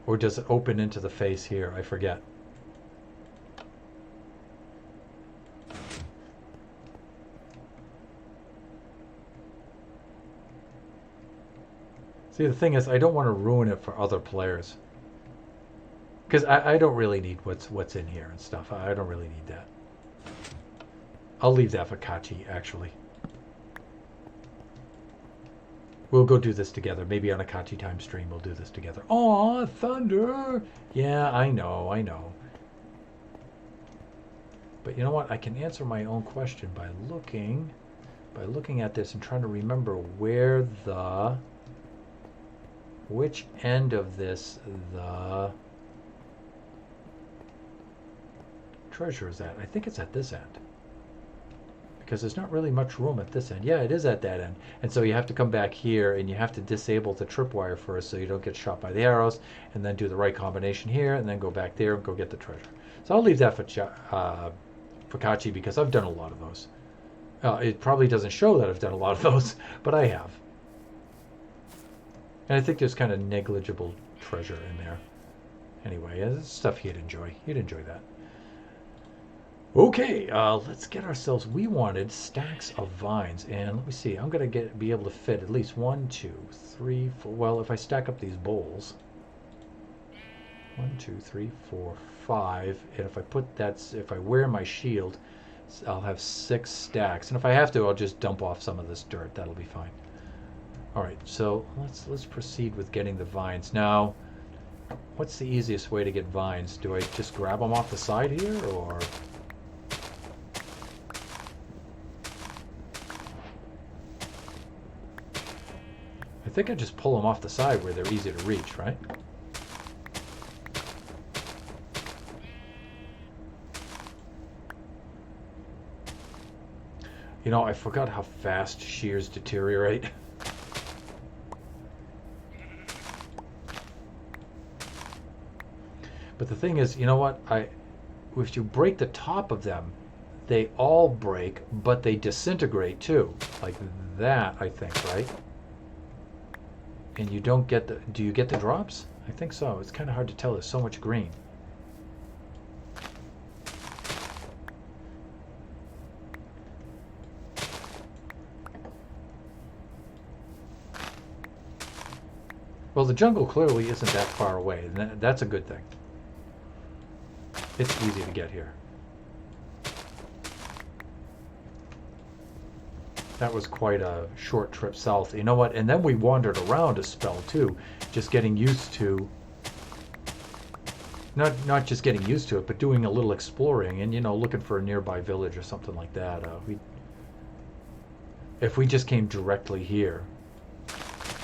Or does it open into the face here? I forget. See, the thing is, I don't want to ruin it for other players. Because I don't really need what's in here and stuff. I don't really need that. I'll leave that for Kachi, actually. We'll go do this together. Maybe on a Kachi time stream we'll do this together. Aw, thunder! Yeah, I know, I know. But you know what? I can answer my own question by looking at this and trying to remember where which end of this the treasure is at. I think it's at this end. because there's not really much room at this end. Yeah, it is at that end. And so you have to come back here and you have to disable the tripwire first so you don't get shot by the arrows, and then do the right combination here, and then go back there and go get the treasure. So I'll leave that for Kachi, because I've done a lot of those. It probably doesn't show that I've done a lot of those, but I have. And I think there's kind of negligible treasure in there. Anyway, it's stuff he'd enjoy. He'd enjoy that. Okay, let's get ourselves. We wanted stacks of vines, and let me see. I'm gonna be able to fit at least 1, 2, 3, 4. Well, if I stack up these bowls, 1, 2, 3, 4, 5, and if I wear my shield, I'll have 6 stacks. And if I have to, I'll just dump off some of this dirt. That'll be fine. All right, so let's proceed with getting the vines now. What's the easiest way to get vines? Do I just grab them off the side here, or? I think I just pull them off the side where they're easy to reach, right? You know, I forgot how fast shears deteriorate. But the thing is, you know what? If you break the top of them, they all break, but they disintegrate too. Like that, I think, right? And you don't get the... Do you get the drops? I think so. It's kind of hard to tell. There's so much green. Well, the jungle clearly isn't that far away. And that's a good thing. It's easy to get here. That was quite a short trip south. You know what? And then we wandered around a spell too, just getting used to, not just getting used to it, but doing a little exploring and, you know, looking for a nearby village or something like that. If we just came directly here,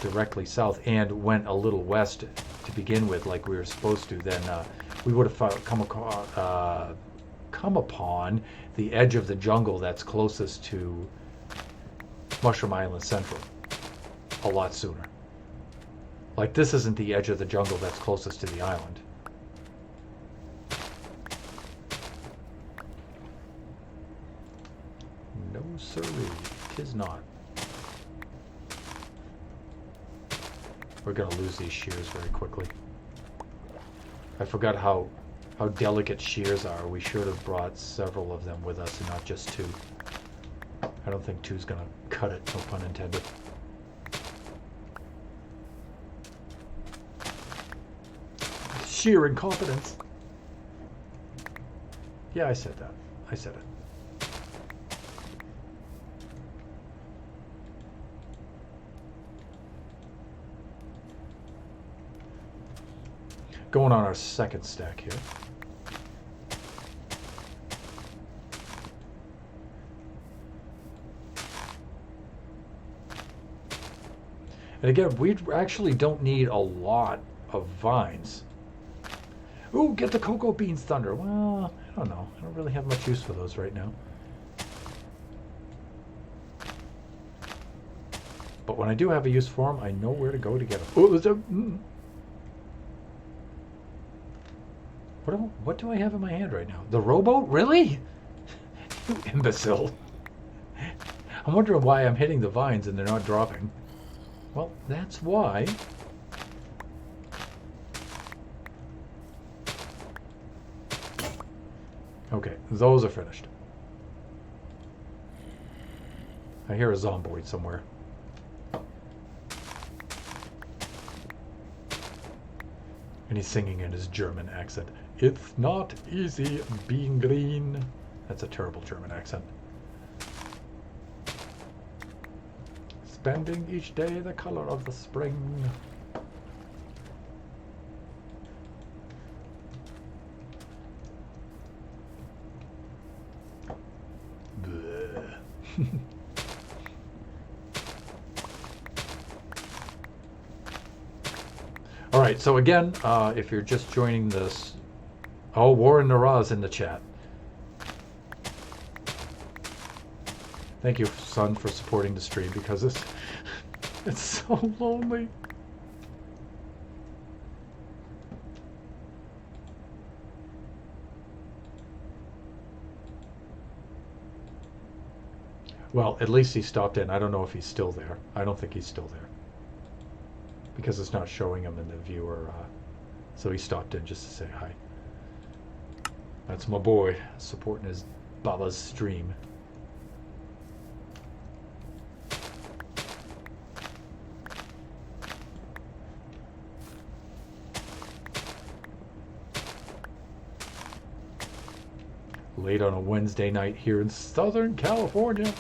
directly south, and went a little west to begin with, like we were supposed to, then we would have come upon the edge of the jungle that's closest to Mushroom Island Central a lot sooner. Like, this isn't the edge of the jungle that's closest to the island. No siree, 'tis not. We're gonna lose these shears very quickly. I forgot how delicate shears are. We should have brought several of them with us and not just 2. I don't think 2's gonna cut it, no pun intended. Sheer incompetence. Yeah, I said that. I said it. Going on our second stack here. And again, we actually don't need a lot of vines. Ooh, get the cocoa beans, Thunder. Well, I don't know. I don't really have much use for those right now. But when I do have a use for them, I know where to go to get them. Oh, there's a... What do I have in my hand right now? The rowboat? Really? You imbecile. I'm wondering why I'm hitting the vines and they're not dropping. Well, that's why. Okay, those are finished. I hear a zomboid somewhere. And he's singing in his German accent. It's not easy being green. That's a terrible German accent. Spending each day the color of the spring. All right, so again, if you're just joining this, oh, Warren Naraz in the chat. Thank you, son, for supporting the stream because it's so lonely. Well, at least he stopped in. I don't know if he's still there. I don't think he's still there because it's not showing him in the viewer. So he stopped in just to say hi. That's my boy supporting his Baba's stream. Late on a Wednesday night here in Southern California.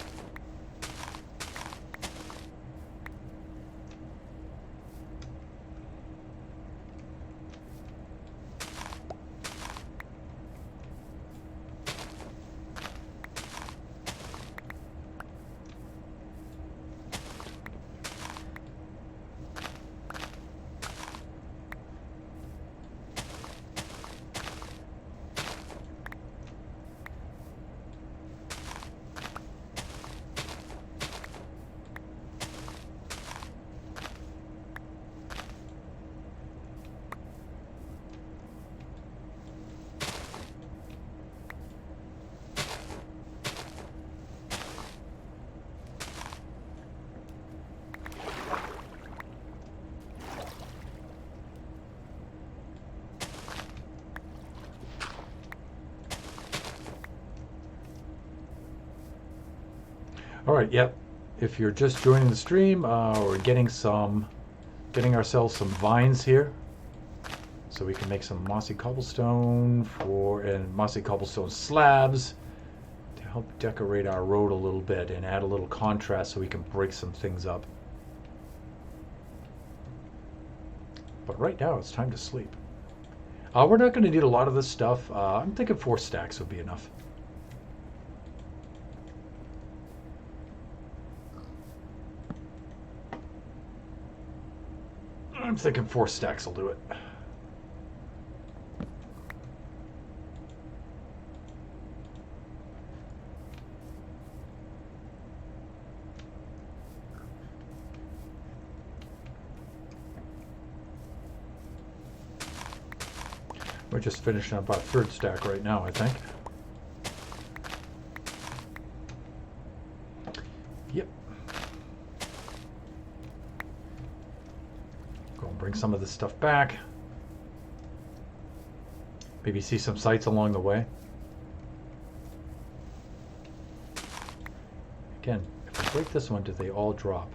All right, yep. If you're just joining the stream, we're getting ourselves some vines here, so we can make some mossy cobblestone and mossy cobblestone slabs to help decorate our road a little bit and add a little contrast, so we can break some things up. But right now, it's time to sleep. We're not going to need a lot of this stuff. I'm thinking 4 stacks would be enough. I'm thinking 4 stacks will do it. We're just finishing up our 3rd stack right now, I think. Yep. Go and bring some of this stuff back. Maybe see some sights along the way. Again, if I break this one, do they all drop?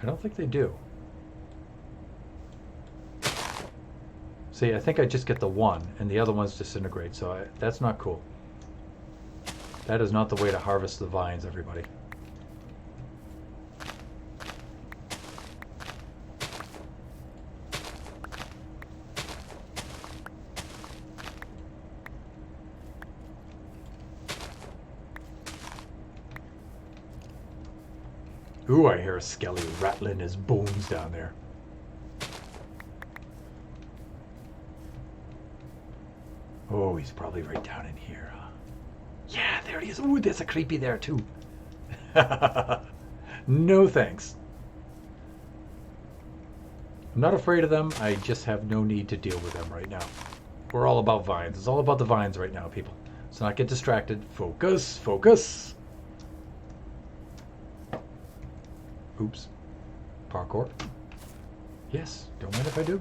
I don't think they do. See, I think I just get the one, and the other ones disintegrate, so that's not cool. That is not the way to harvest the vines, everybody. Ooh, I hear a skelly rattling his bones down there. Oh, he's probably right down in here. Yeah, there he is. Ooh, there's a creepy there too. No thanks. I'm not afraid of them. I just have no need to deal with them right now. We're all about vines. It's all about the vines right now, people. Let's not get distracted. Focus, focus. Oops. Parkour. Yes, don't mind if I do.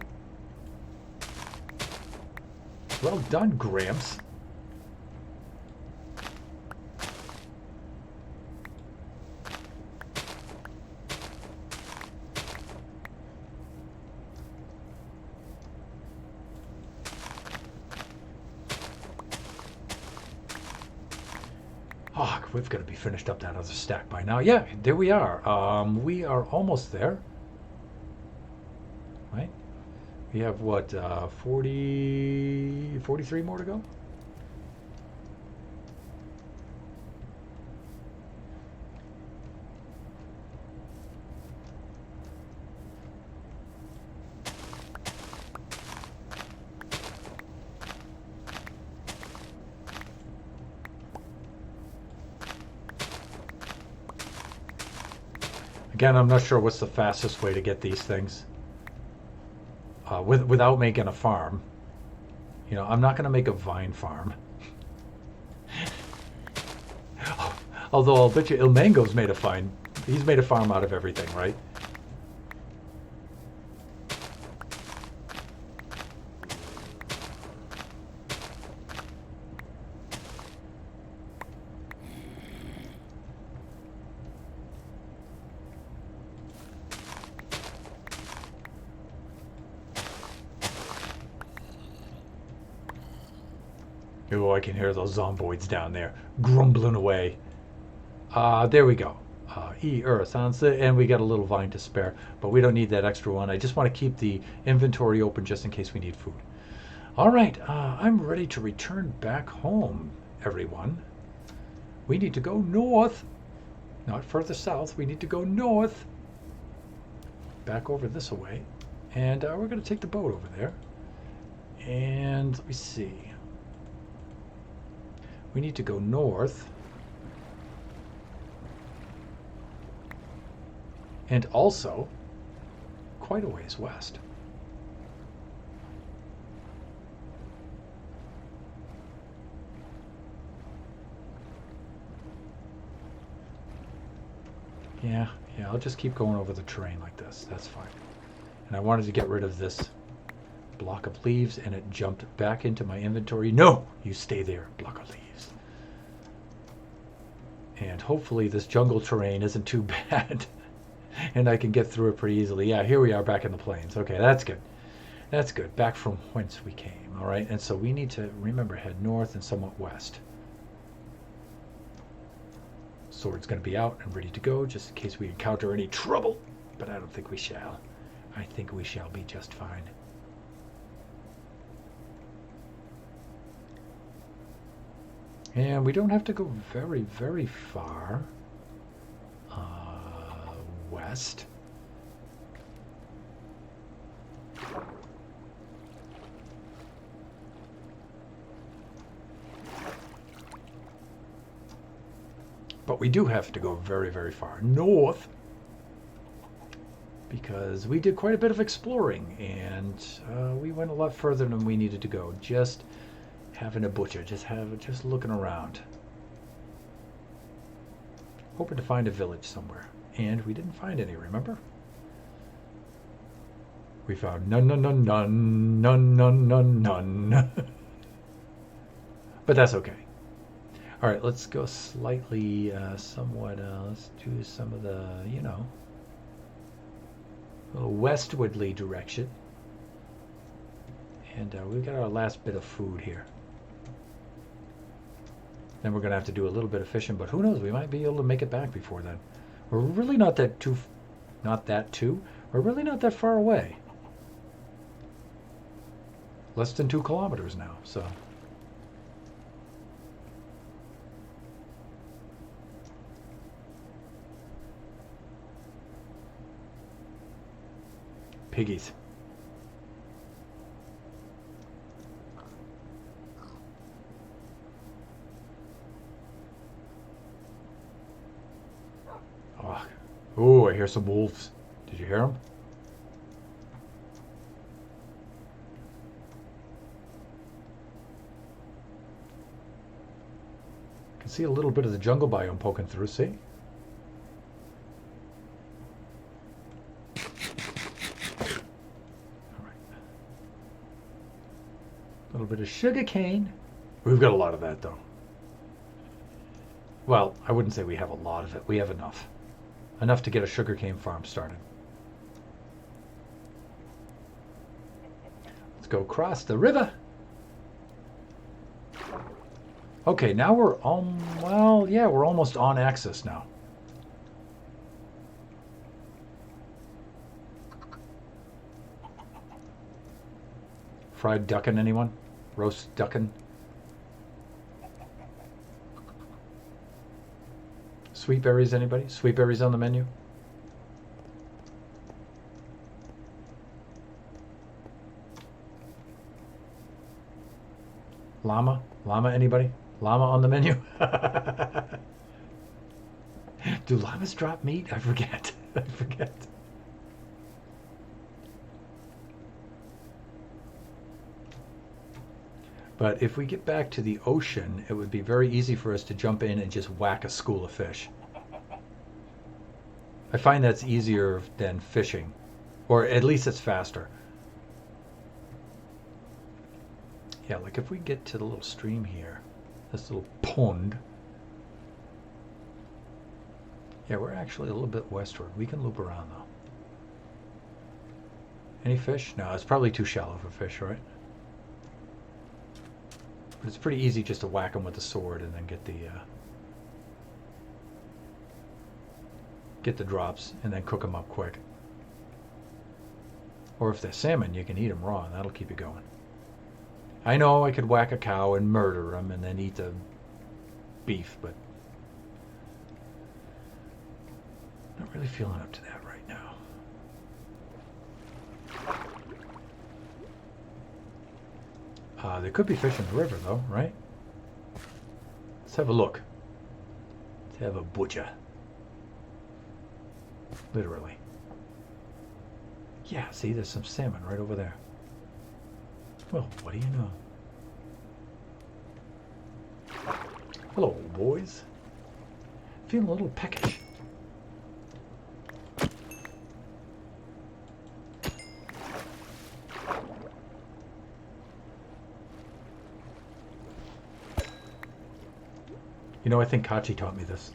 Well done, Gramps. Oh, we've got to be finished up that other stack by now. Yeah, there we are. We are almost there. Right? We have what, 43 more to go? Again, I'm not sure what's the fastest way to get these things without making a farm. You know, I'm not going to make a vine farm. Although I'll bet you Il Mango's made a fine. He's made a farm out of everything, right? Oh, I can hear those zomboids down there grumbling away. There we go. And we got a little vine to spare, but we don't need that extra one. I just want to keep the inventory open just in case we need food. All right, I'm ready to return back home, everyone. We need to go north, not further south. We need to go north, back over this way, and we're going to take the boat over there. And let me see. We need to go north. And also quite a ways west. Yeah, I'll just keep going over the terrain like this. That's fine. And I wanted to get rid of this block of leaves, and it jumped back into my inventory. No, you stay there, block of leaves. And hopefully this jungle terrain isn't too bad. And I can get through it pretty easily. Yeah, here we are back in the plains. Okay, that's good. That's good. Back from whence we came. All right, and so we need to, remember, head north and somewhat west. Sword's going to be out and ready to go just in case we encounter any trouble. But I don't think we shall. I think we shall be just fine. And we don't have to go very, very far west. But we do have to go very, very far north because we did quite a bit of exploring, and we went a lot further than we needed to go. Just having a butcher, just looking around, hoping to find a village somewhere, and we didn't find any. Remember, we found none. But that's okay. All right, let's go slightly, somewhat. Let's do some of the, westwardly direction. And we've got our last bit of food here. Then we're going to have to do a little bit of fishing, but who knows? We might be able to make it back before then. We're really not that we're really not that far away. Less than 2 kilometers now, so. Piggies. Oh, I hear some wolves. Did you hear them? I can see a little bit of the jungle biome poking through, see? All right. A little bit of sugar cane. We've got a lot of that, though. Well, I wouldn't say we have a lot of it. We have enough. Enough to get a sugarcane farm started. Let's go across the river. Okay, now we're we're almost on axis now. Fried duckin', anyone? Roast duckin'? Sweet berries, anybody? Sweet berries on the menu? Llama? Llama, anybody? Llama on the menu? Do llamas drop meat? I forget. I forget. But if we get back to the ocean, it would be very easy for us to jump in and just whack a school of fish. I find that's easier than fishing, or at least it's faster. Yeah, like if we get to the little stream here, this little pond. Yeah, we're actually a little bit westward. We can loop around though. Any fish? No, it's probably too shallow for fish, right? But it's pretty easy just to whack them with the sword and then get the drops and then cook them up quick. Or if they're salmon, you can eat them raw and that'll keep you going. I know I could whack a cow and murder them and then eat the beef, but not really feeling up to that right now. There could be fish in the river though, right? Let's have a look. Let's have a butcher. Literally. Yeah, see, there's some salmon right over there. Well, what do you know? Hello, boys. Feeling a little peckish. You know, I think Kachi taught me this.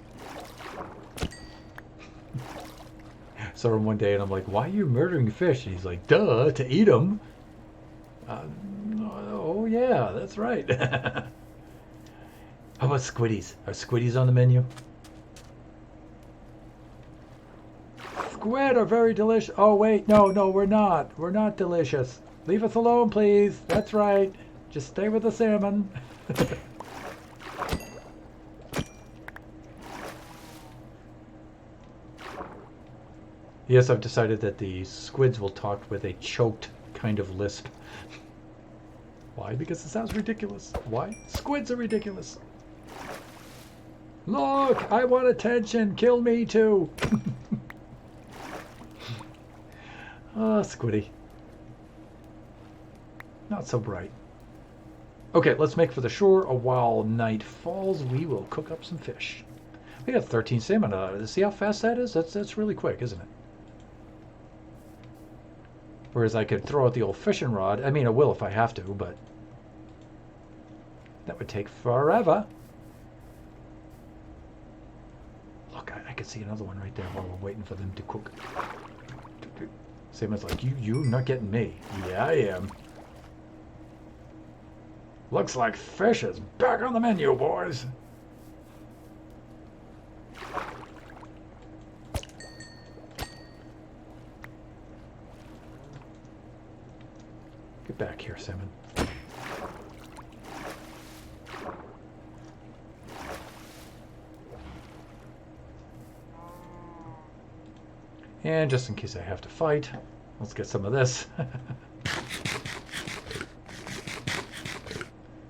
Saw him one day and I'm like, why are you murdering fish? And he's like, duh, to eat them. Oh, yeah, that's right. How about squiddies? Are squiddies on the menu? Squid are very delicious. Oh, wait, no, we're not. We're not delicious. Leave us alone, please. That's right. Just stay with the salmon. Yes, I've decided that the squids will talk with a choked kind of lisp. Why? Because it sounds ridiculous. Why? Squids are ridiculous. Look, I want attention. Kill me too. Ah, squiddy. Not so bright. Okay, let's make for the shore. A while night falls, we will cook up some fish. We got 13 salmon. See how fast that is? That's really quick, isn't it? Whereas I could throw out the old fishing rod. I mean, I will if I have to, but that would take forever. Look, I can see another one right there while we're waiting for them to cook. Salmon's like, you're not getting me. Yeah, I am. Looks like fish is back on the menu, boys. Get back here, salmon. And just in case I have to fight, let's get some of this.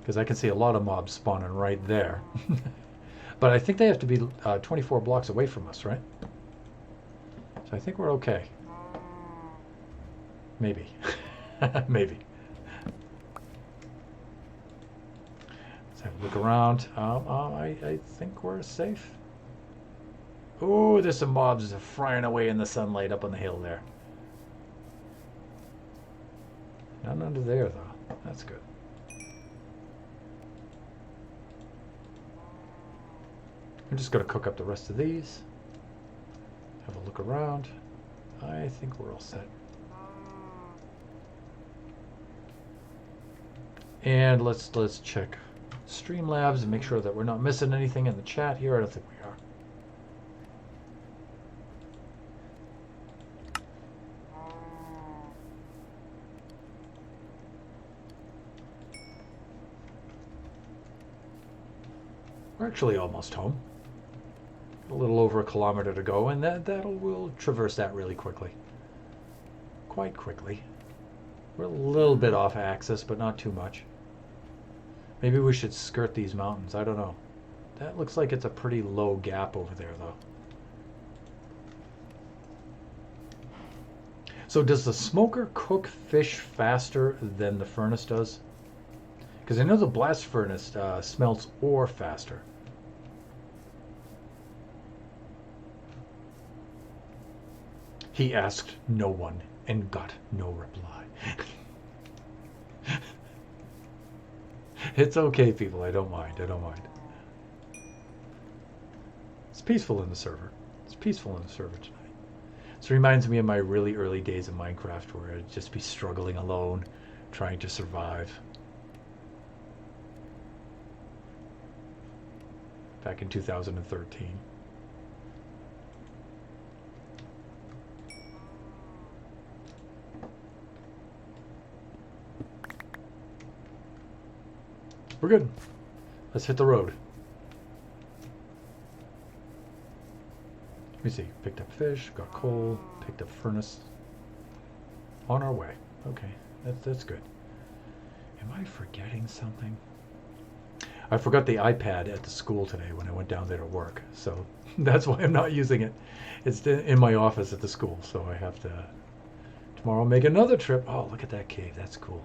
Because I can see a lot of mobs spawning right there. But I think they have to be 24 blocks away from us, right? So I think we're okay. Maybe. Maybe. Let's have a look around. I think we're safe. Ooh, there's some mobs frying away in the sunlight up on the hill there. None under there, though. That's good. I'm just going to cook up the rest of these. Have a look around. I think we're all set. And let's check Streamlabs and make sure that we're not missing anything in the chat here. I don't think we are. We're actually almost home. A little over 1 kilometer to go, and we'll traverse that really quickly. Quite quickly. We're a little bit off axis, but not too much. Maybe we should skirt these mountains. I don't know. That looks like it's a pretty low gap over there, though. So does the smoker cook fish faster than the furnace does? Because I know the blast furnace smelts ore faster. He asked no one and got no reply. It's okay, people. I don't mind. I don't mind. It's peaceful in the server. It's peaceful in the server tonight. This reminds me of my really early days of Minecraft where I'd just be struggling alone, trying to survive. Back in 2013. We're good. Let's hit the road. Let me see. Picked up fish, got coal, picked up furnace. On our way. Okay, that's good. Am I forgetting something? I forgot the iPad at the school today when I went down there to work. So that's why I'm not using it. It's in my office at the school. So I have to tomorrow make another trip. Oh, look at that cave. That's cool.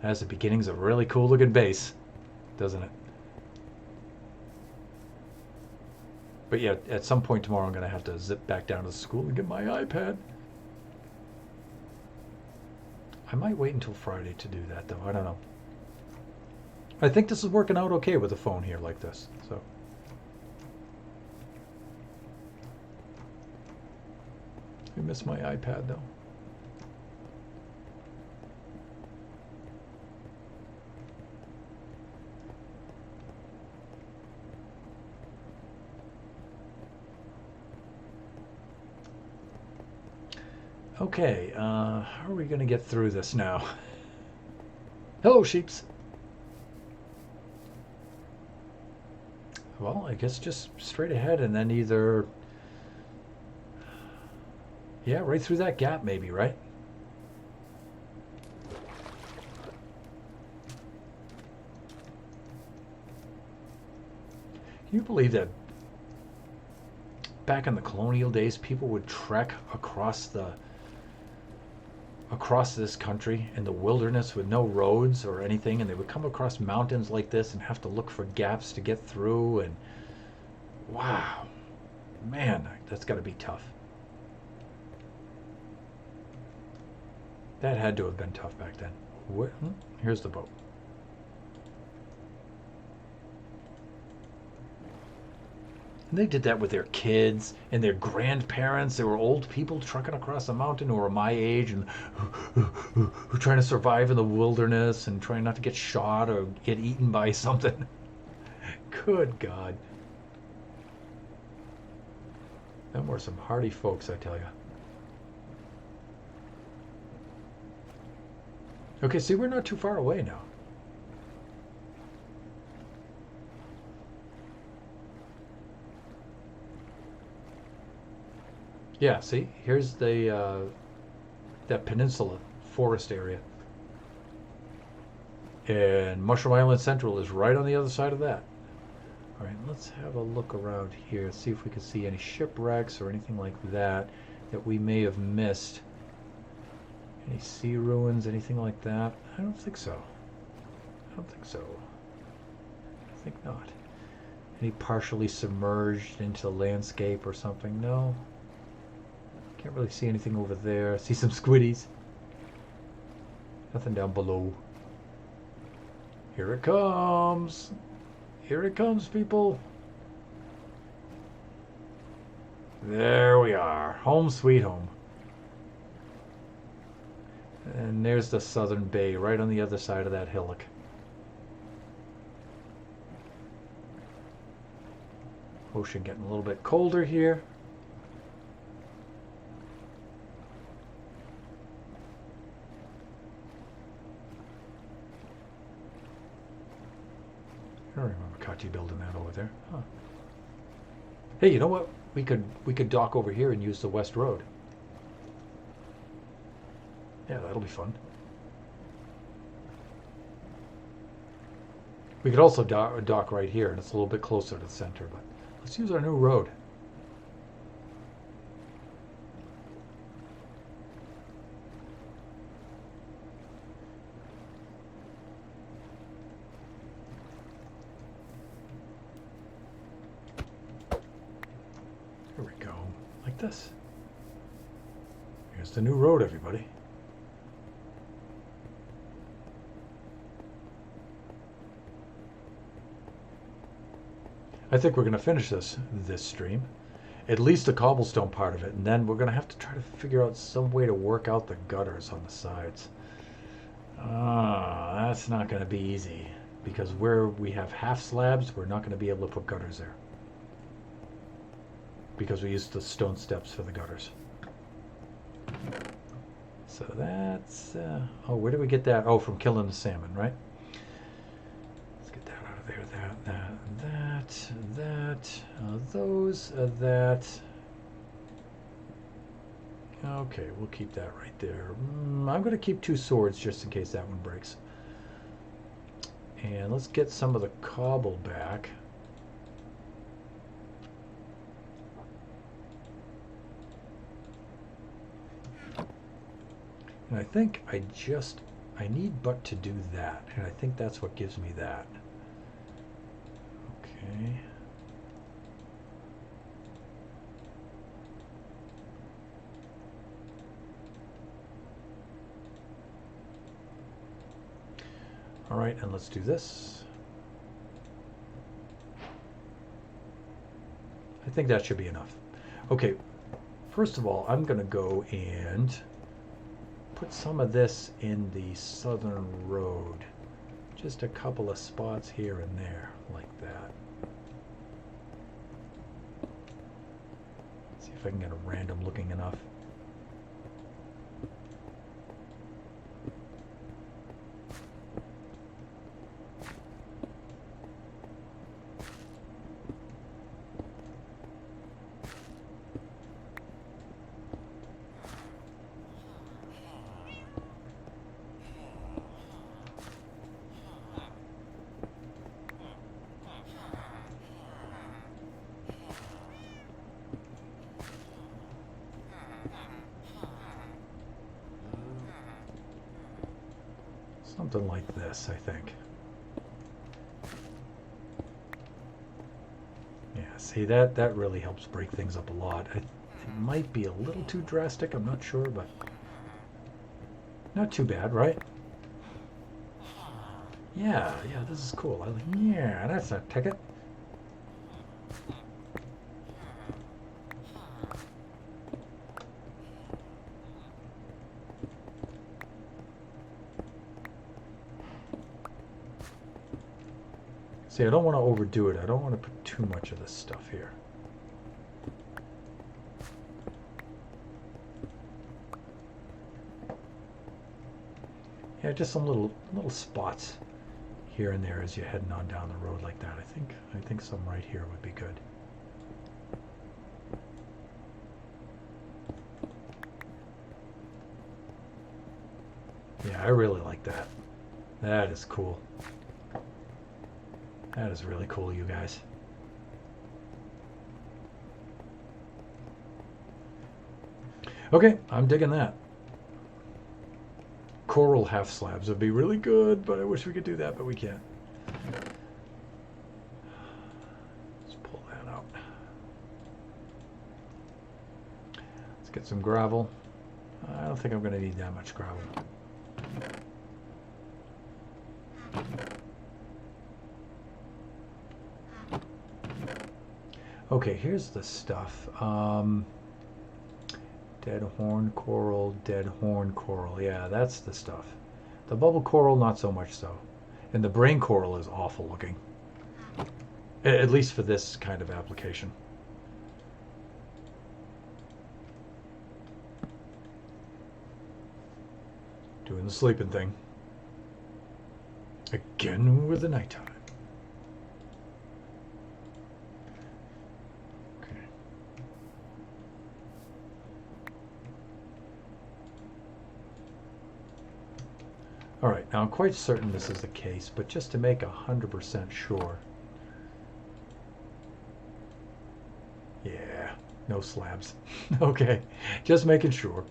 That's the beginnings of a really cool looking base, doesn't it? But yeah, at some point tomorrow I'm going to have to zip back down to the school and get my iPad. I might wait until Friday to do that, though. I don't know. I think this is working out okay with a phone here like this. So. I miss my iPad, though. Okay, how are we going to get through this now? Hello, sheeps. Well, I guess just straight ahead and then either... Yeah, right through that gap maybe, right? Can you believe that back in the colonial days people would trek across this country in the wilderness with no roads or anything, and they would come across mountains like this and have to look for gaps to get through? And wow, man, that's got to be tough. That had to have been tough back then. Here's the boat. And they did that with their kids and their grandparents. There were old people trucking across the mountain who were my age and who were trying to survive in the wilderness and trying not to get shot or get eaten by something. Good God. Them were some hardy folks, I tell you. Okay, see, we're not too far away now. Yeah, see, here's the that peninsula forest area. And Mushroom Island Central is right on the other side of that. All right, let's have a look around here, see if we can see any shipwrecks or anything like that that we may have missed. Any sea ruins, anything like that? I don't think so. I don't think so. I think not. Any partially submerged into the landscape or something? No. Can't really see anything over there. See some squiddies. Nothing down below. Here it comes. Here it comes, people. There we are. Home sweet home. And there's the southern bay right on the other side of that hillock. Ocean getting a little bit colder here. I don't remember Kachi building that over there. Huh. Hey, you know what? We could dock over here and use the West Road. Yeah, that'll be fun. We could also dock right here, and it's a little bit closer to the center, but let's use our new road. this. Here's the new road, everybody. I think we're going to finish this stream. At least the cobblestone part of it, and then we're going to have to try to figure out some way to work out the gutters on the sides. That's not going to be easy, because where we have half slabs, we're not going to be able to put gutters there, because we used the stone steps for the gutters. So that's, oh, where did we get that? Oh, from killing the salmon, right? Let's get that out of there. That. Okay, we'll keep that right there. I'm going to keep 2 swords just in case that one breaks. And let's get some of the cobble back. And I think I need but to do that. And I think that's what gives me that. Okay. All right, and let's do this. I think that should be enough. Okay, first of all, I'm going to go and put some of this in the southern road. Just a couple of spots here and there, like that. See if I can get a random looking enough. Something like this, I think. Yeah, see, that really helps break things up a lot. It might be a little too drastic, I'm not sure, but not too bad, right? Yeah, this is cool. Yeah, that's a ticket. See, I don't want to overdo it. I don't want to put too much of this stuff here. Yeah, just some little spots here and there as you're heading on down the road like that. I think some right here would be good. Yeah, I really like that. That is cool. That is really cool, you guys. Okay, I'm digging that. Coral half slabs would be really good, but I wish we could do that, but we can't. Let's pull that out. Let's get some gravel. I don't think I'm going to need that much gravel. Okay, here's the stuff. Dead horn coral, dead horn coral. Yeah, that's the stuff. The bubble coral, not so much so. And the brain coral is awful looking. At least for this kind of application. Doing the sleeping thing. Again with the nighttime. All right, now I'm quite certain this is the case, but just to make 100% sure. Yeah, no slabs. Okay, just making sure.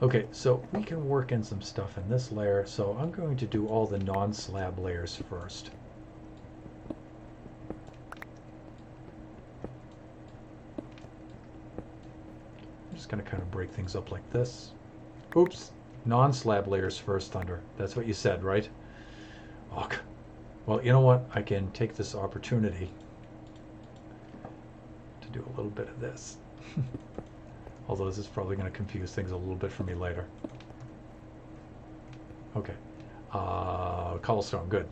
Okay, so we can work in some stuff in this layer. So I'm going to do all the non-slab layers first. I'm just going to kind of break things up like this. Oops, non-slab layers first, Thunder. That's what you said, right? Oh, well, you know what? I can take this opportunity to do a little bit of this. Although this is probably going to confuse things a little bit for me later. Okay. Cobblestone, good.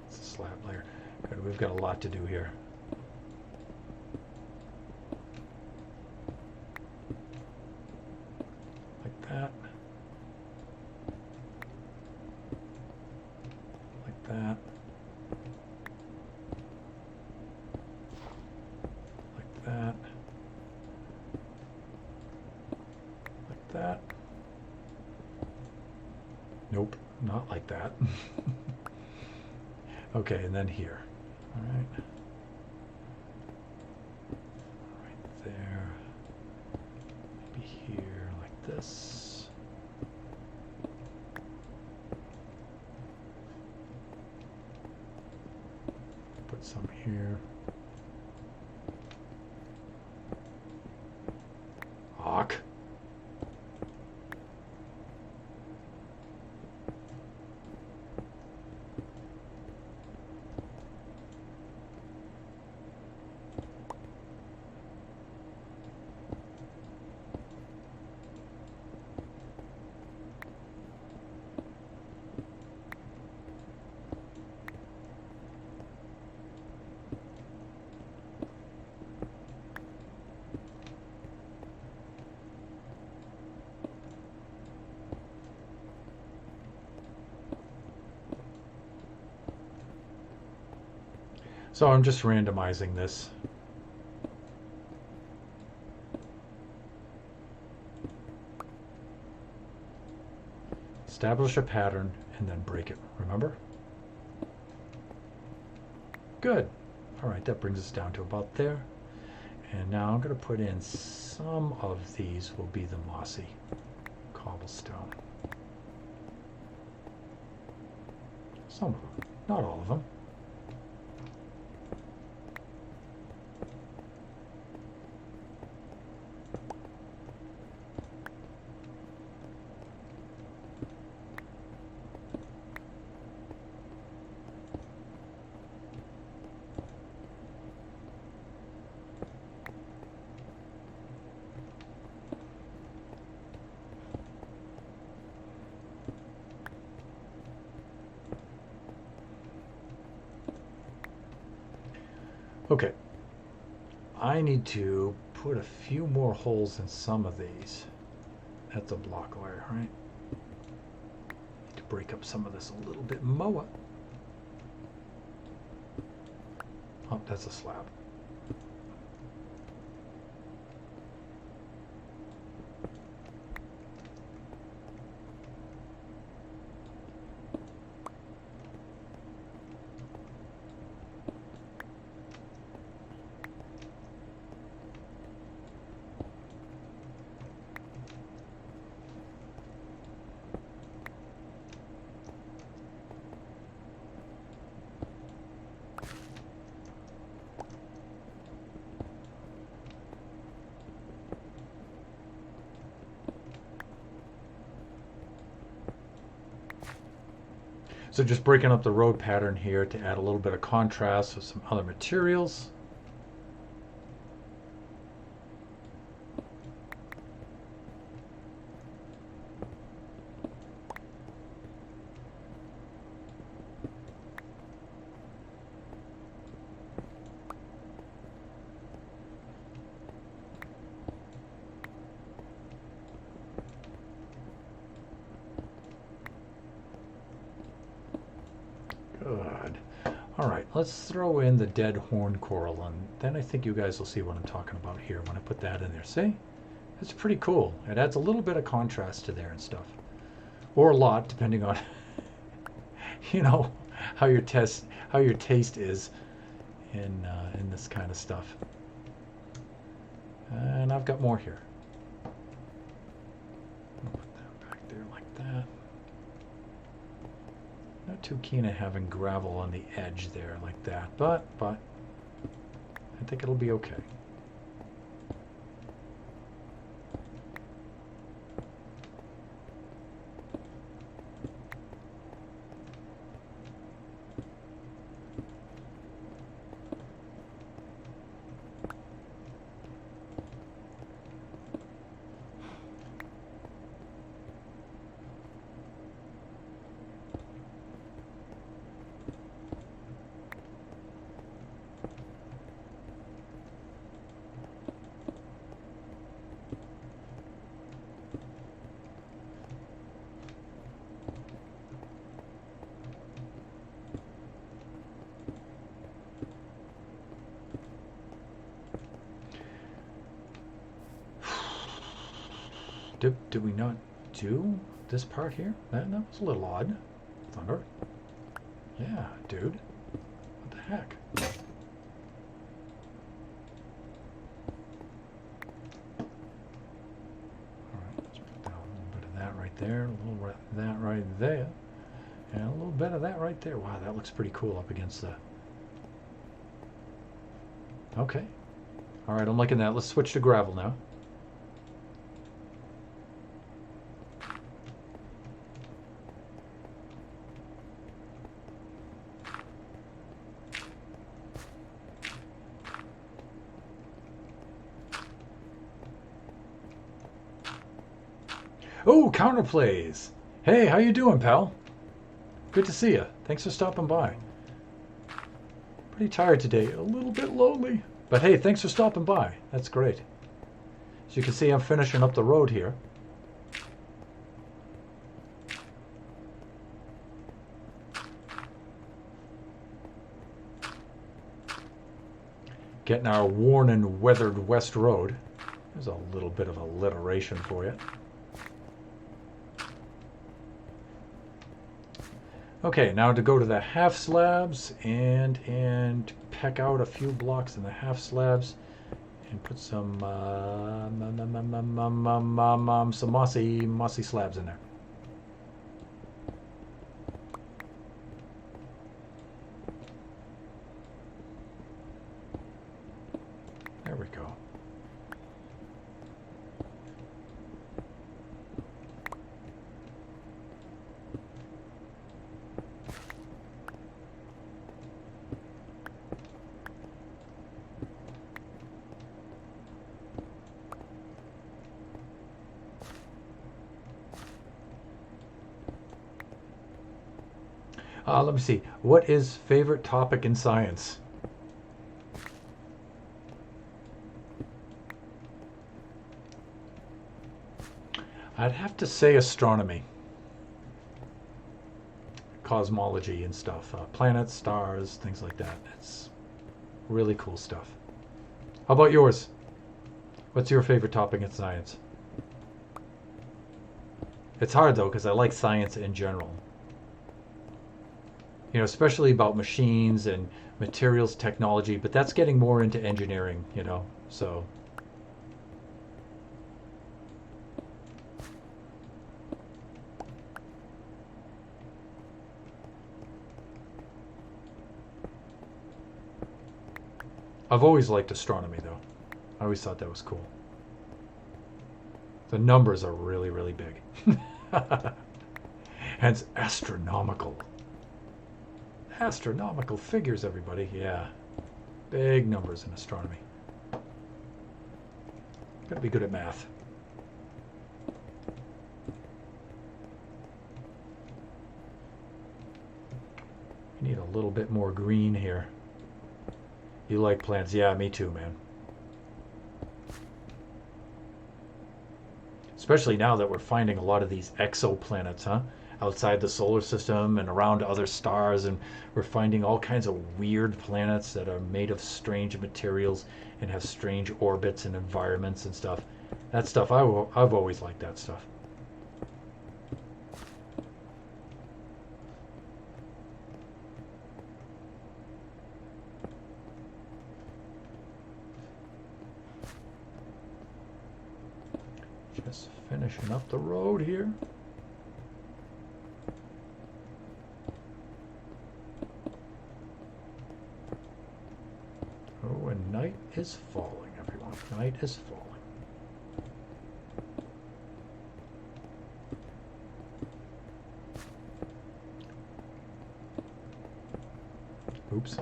It's a slab layer. Good, we've got a lot to do here. Like that. Like that. Like that. Like that. Nope, not like that. Okay, and then here. All right. Right there. Maybe here, like this. Put some here. Hawk. So I'm just randomizing this. Establish a pattern and then break it, remember? Good. All right, that brings us down to about there. And now I'm going to put in some of these will be the mossy cobblestone. Some of them, not all of them. Okay, I need to put a few more holes in some of these. That's a block layer, right? Need to break up some of this a little bit more. Oh, that's a slab. So just breaking up the road pattern here to add a little bit of contrast with some other materials. Good. All right, let's throw in the dead horn coral, and then I think you guys will see what I'm talking about here when I put that in there. See? It's pretty cool. It adds a little bit of contrast to there and stuff. Or a lot, depending on, you know, how your taste is in this kind of stuff. And I've got more here. I'll put that back there like that. Not too keen on having gravel on the edge there like that, but I think it'll be okay. Did we not do this part here? That was a little odd. Thunder. Yeah, dude. What the heck? Alright, let's put down a little bit of that right there, a little bit of that right there, and a little bit of that right there. Wow, that looks pretty cool up against the... Okay. Alright, I'm liking that. Let's switch to gravel now. Oh, Counterplays. Hey, how you doing, pal? Good to see you. Thanks for stopping by. Pretty tired today. A little bit lonely. But hey, thanks for stopping by. That's great. As you can see, I'm finishing up the road here. Getting our worn and weathered West Road. There's a little bit of alliteration for you. Okay, now to go to the half slabs and peck out a few blocks in the half slabs and put some mossy slabs in there. There we go. Let me see. What is favorite topic in science? I'd have to say astronomy. Cosmology and stuff. Planets, stars, things like that. It's really cool stuff. How about yours? What's your favorite topic in science? It's hard though, because I like science in general. You know, especially about machines and materials technology, but that's getting more into engineering, you know, so. I've always liked astronomy though. I always thought that was cool. The numbers are really, really big. And it's astronomical. Astronomical figures, everybody. Yeah. Big numbers in astronomy. Gotta be good at math. We need a little bit more green here. You like plants? Yeah, me too, man. Especially now that we're finding a lot of these exoplanets, huh? Outside the solar system and around other stars, and we're finding all kinds of weird planets that are made of strange materials and have strange orbits and environments and stuff. That stuff, I've always liked that stuff. Just finishing up the road here. Oh, and night is falling, everyone. Night is falling. Oops.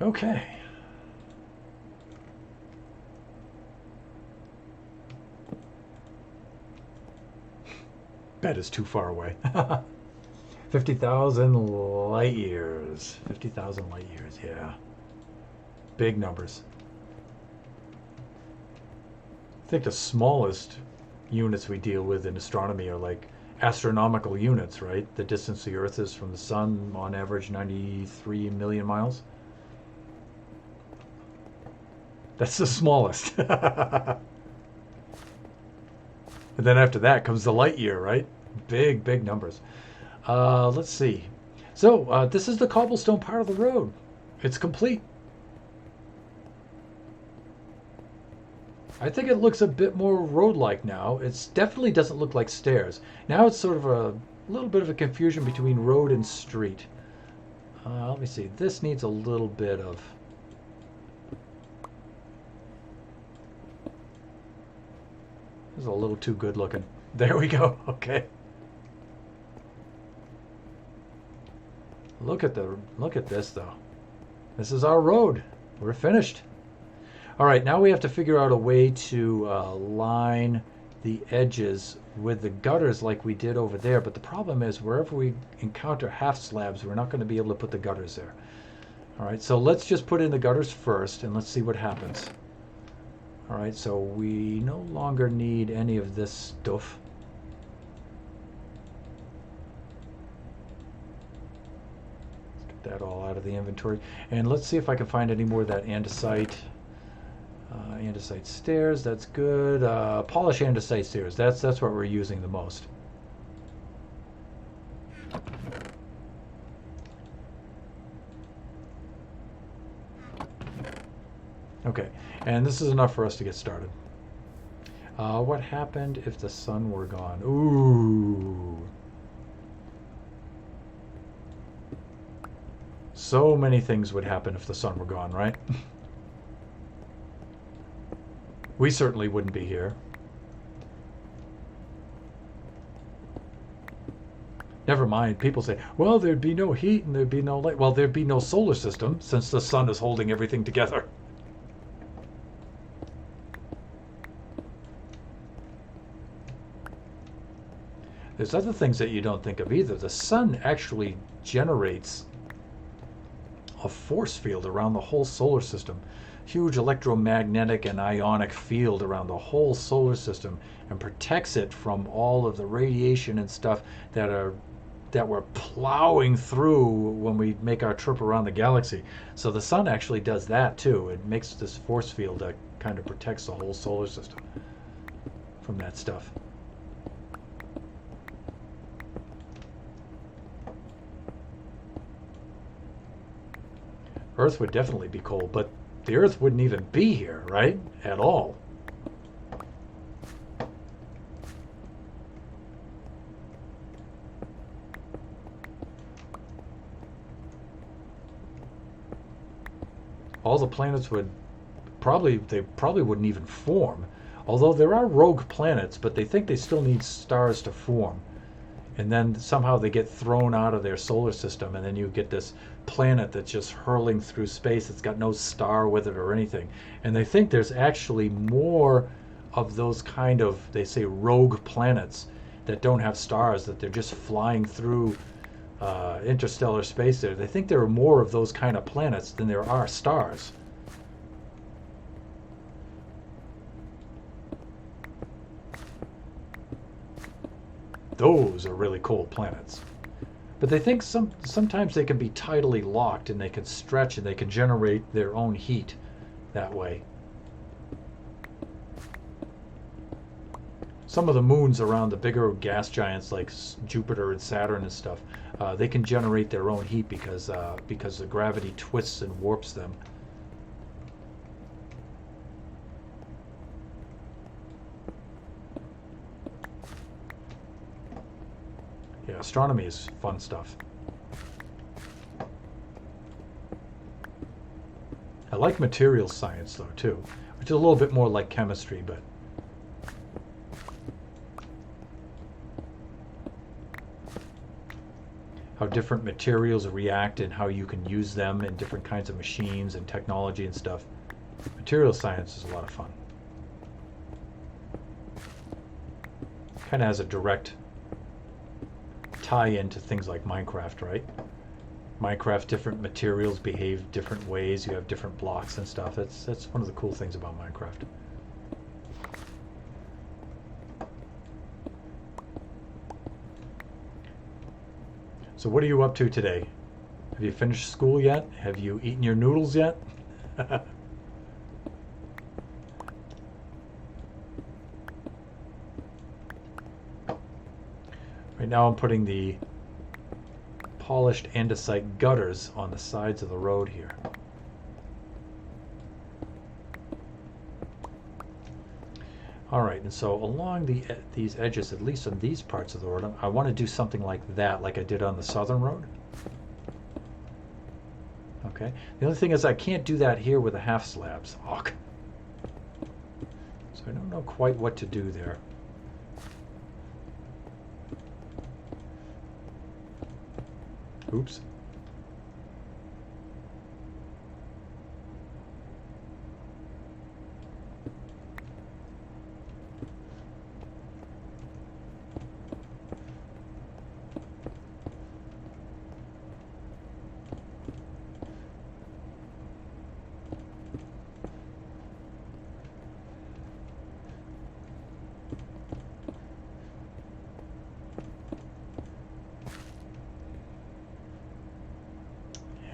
Okay. Bed is too far away. 50,000 light years. 50,000 light years, yeah. Big numbers. I think the smallest units we deal with in astronomy are like astronomical units, right? The distance the Earth is from the Sun, on average, 93 million miles. That's the smallest. And then after that comes the light year, right? Big, big numbers. Let's see. So this is the cobblestone part of the road. It's complete. I think it looks a bit more road-like now. It definitely doesn't look like stairs. Now it's sort of a little bit of a confusion between road and street. Let me see. This needs a little bit of... This is a little too good looking. There we go. Okay. Look at this though. This is our road. We're finished. All right, now we have to figure out a way to line the edges with the gutters like we did over there. But the problem is wherever we encounter half slabs, we're not going to be able to put the gutters there. All right, so let's just put in the gutters first and let's see what happens. All right, so we no longer need any of this stuff. Let's get that all out of the inventory. And let's see if I can find any more of that andesite. Andesite stairs, that's good. Polish andesite stairs, that's what we're using the most. Okay, and this is enough for us to get started. What happened if the sun were gone? Ooh. So many things would happen if the sun were gone, right? We certainly wouldn't be here. Never mind, people say, well, there'd be no heat and there'd be no light. Well, there'd be no solar system since the sun is holding everything together. There's other things that you don't think of either. The sun actually generates a force field around the whole solar system. Huge electromagnetic and ionic field around the whole solar system and protects it from all of the radiation and stuff that we're plowing through when we make our trip around the galaxy. So the sun actually does that too. It makes this force field that kind of protects the whole solar system from that stuff. Earth would definitely be cold, but the Earth wouldn't even be here, right? At all. All the planets would they probably wouldn't even form. Although there are rogue planets, but they think they still need stars to form. And then somehow they get thrown out of their solar system, and then you get this planet that's just hurling through space. It's got no star with it or anything. And they think there's actually more of those kind of, they say, rogue planets that don't have stars, that they're just flying through interstellar space there. They think there are more of those kind of planets than there are stars. Those are really cold planets. But they think sometimes they can be tidally locked and they can stretch and they can generate their own heat that way. Some of the moons around the bigger gas giants like Jupiter and Saturn and stuff, they can generate their own heat because the gravity twists and warps them. Yeah, astronomy is fun stuff. I like materials science though too, which is a little bit more like chemistry, but how different materials react and how you can use them in different kinds of machines and technology and stuff. Materials science is a lot of fun. Kind of has a direct tie into things like Minecraft, right? Minecraft, different materials behave different ways. You have different blocks and stuff. That's one of the cool things about Minecraft. So what are you up to today? Have you finished school yet? Have you eaten your noodles yet? Right now I'm putting the polished andesite gutters on the sides of the road here. All right, and so along these edges, at least on these parts of the road, I want to do something like that, like I did on the southern road. Okay. The only thing is I can't do that here with the half slabs. Oh. So I don't know quite what to do there. Oops.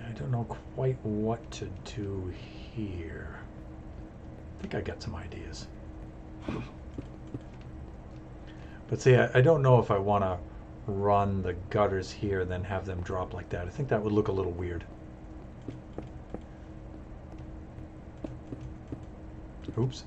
I don't know quite what to do here. I think I got some ideas. But see, I don't know if I want to run the gutters here and then have them drop like that. I think that would look a little weird. Oops.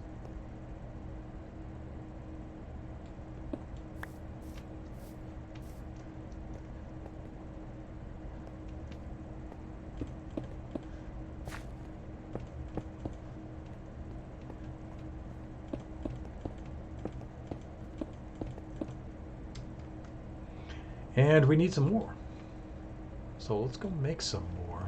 And we need some more. So let's go make some more.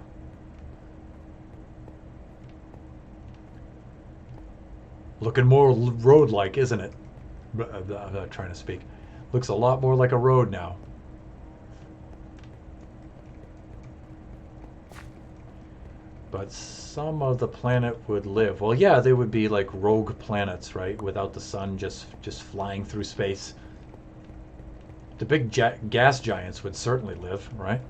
Looking more road-like, isn't it? I'm not trying to speak. Looks a lot more like a road now. But some of the planet would live. Well, yeah, they would be like rogue planets, right? Without the sun, just flying through space. The big gas giants would certainly live, right?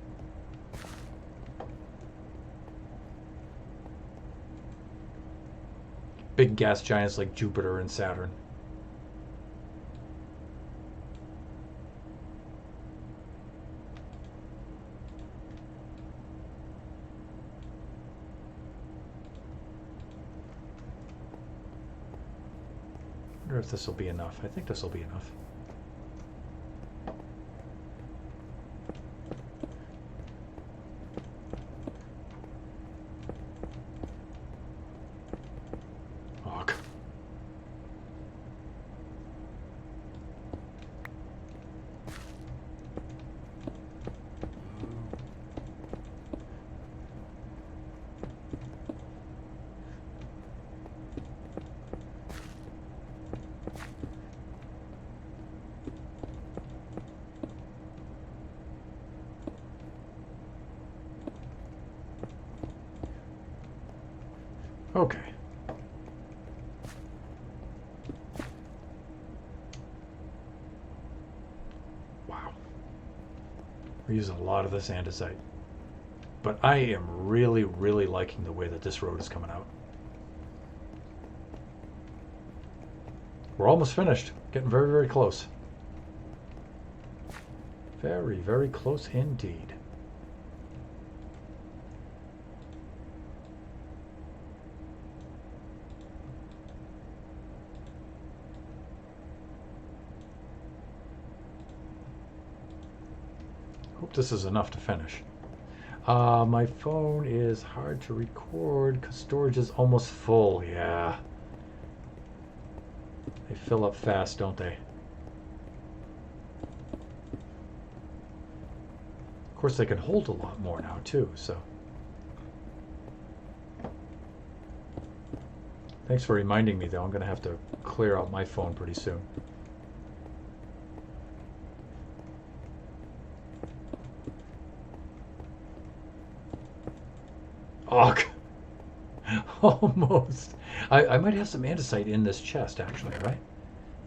Big gas giants like Jupiter and Saturn. I wonder if this will be enough. I think this will be enough. Okay. Wow. We're using a lot of this andesite. But I am really, really liking the way that this road is coming out. We're almost finished. Getting very, very close. Very, very close indeed. Hope this is enough to finish. My phone is hard to record because storage is almost full. Yeah. They fill up fast, don't they? Of course, they can hold a lot more now, too, so. Thanks for reminding me, though. I'm going to have to clear out my phone pretty soon. Oh, almost. I might have some andesite in this chest, actually, right?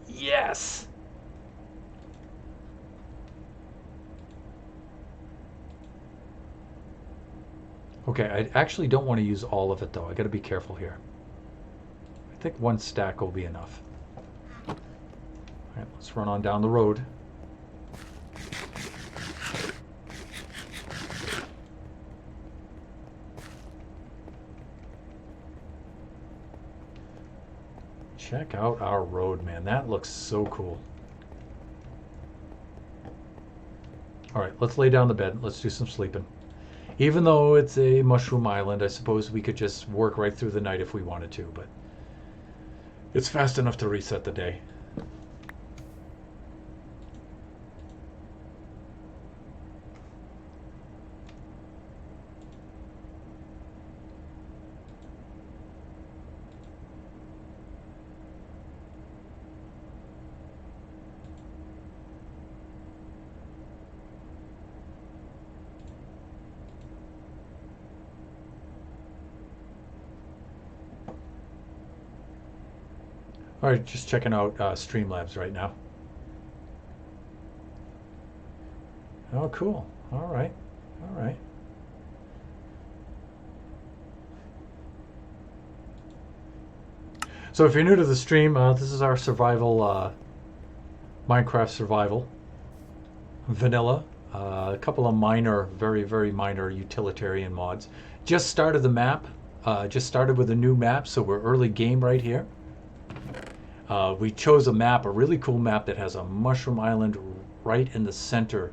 Yes! Okay, I actually don't want to use all of it, though. I got to be careful here. I think one stack will be enough. All right, let's run on down the road. Check out our road, man. That looks so cool. All right, let's lay down the bed. Let's do some sleeping. Even though it's a mushroom island, I suppose we could just work right through the night if we wanted to, but it's fast enough to reset the day. All right, just checking out Streamlabs right now. Oh, cool. All right. All right. So if you're new to the stream, this is our survival, Minecraft survival. Vanilla. A couple of minor, very, very minor utilitarian mods. Just started the map. Just started with a new map, so we're early game right here. We chose a map, a really cool map that has a mushroom island right in the center,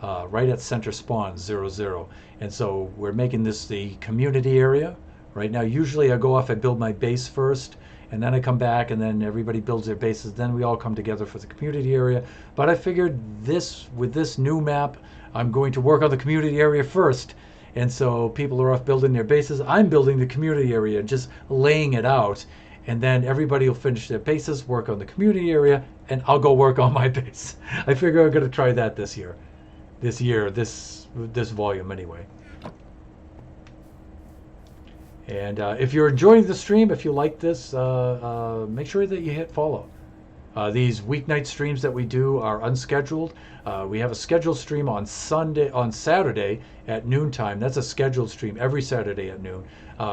right at center spawn, 0, 0. And so we're making this the community area. Right now, usually I go off, I build my base first, and then I come back, and then everybody builds their bases. Then we all come together for the community area. But I figured with this new map, I'm going to work on the community area first. And so people are off building their bases. I'm building the community area, just laying it out. And then everybody will finish their bases, work on the community area, and I'll go work on my base. I figure I'm going to try that this year. This volume anyway. And if you're enjoying the stream, if you like this, make sure that you hit follow. These weeknight streams that we do are unscheduled. We have a scheduled stream on Saturday at noontime. That's a scheduled stream every Saturday at noon.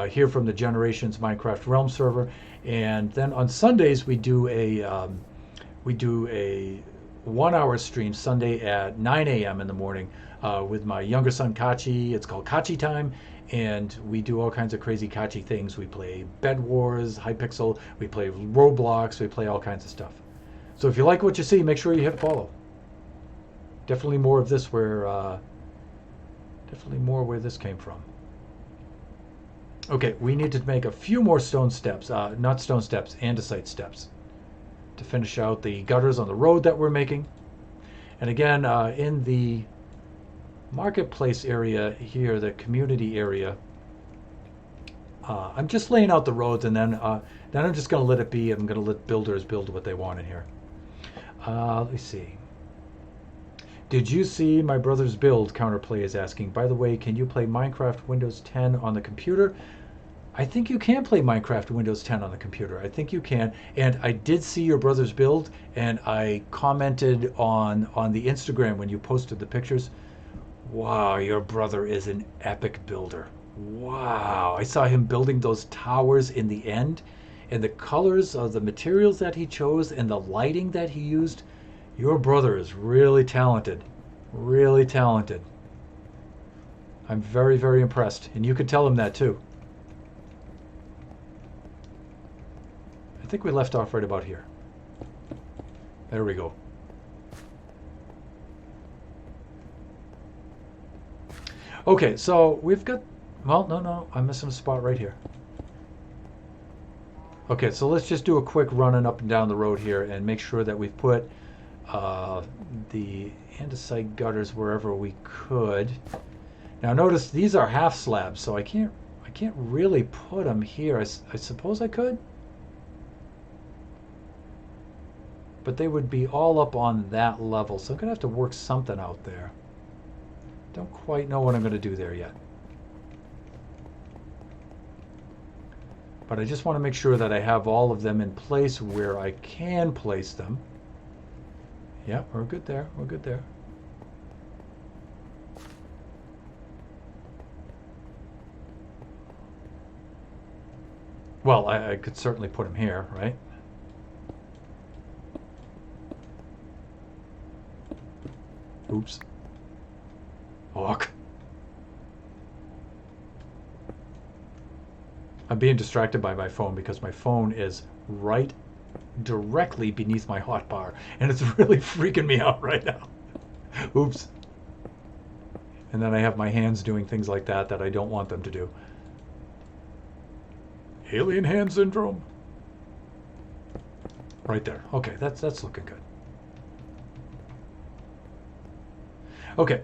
Here from the Generations Minecraft Realm server. And then on Sundays we do a 1-hour stream Sunday at 9 a.m. in the morning with my younger son Kachi. It's called Kachi Time, and we do all kinds of crazy Kachi things. We play Bed Wars, Hypixel, we play Roblox, we play all kinds of stuff. So if you like what you see, make sure you hit follow. Definitely more of this where this came from. Okay, we need to make a few more stone steps, not stone steps, andesite steps, to finish out the gutters on the road that we're making. And again, in the marketplace area here, the community area, I'm just laying out the roads, and then I'm just going to let it be. I'm going to let builders build what they want in here. Let me see. Did you see my brother's build? Counterplay is asking. By the way, can you play Minecraft Windows 10 on the computer? I think you can play Minecraft Windows 10 on the computer. I think you can. And I did see your brother's build, and I commented on the Instagram when you posted the pictures. Wow, your brother is an epic builder. Wow. I saw him building those towers in the end, and the colors of the materials that he chose and the lighting that he used. Your brother is really talented. Really talented. I'm very, very impressed. And you could tell him that too. I think we left off right about here. There we go. Okay, so we've got, well, no, I'm missing a spot right here. Okay, so let's just do a quick running up and down the road here and make sure that we've put uh, the andesite gutters wherever we could. Now notice these are half slabs, so I can't really put them here. I suppose I could, but they would be all up on that level, so I'm gonna have to work something out there. Don't quite know what I'm gonna do there yet. But I just want to make sure that I have all of them in place where I can place them. Yeah, we're good there. We're good there. Well, I could certainly put them here, right? Oops. Fuck. I'm being distracted by my phone because my phone is right directly beneath my hotbar, and it's really freaking me out right now. Oops. And then I have my hands doing things like that that I don't want them to do. Alien hand syndrome. Right there. Okay, that's looking good. Okay,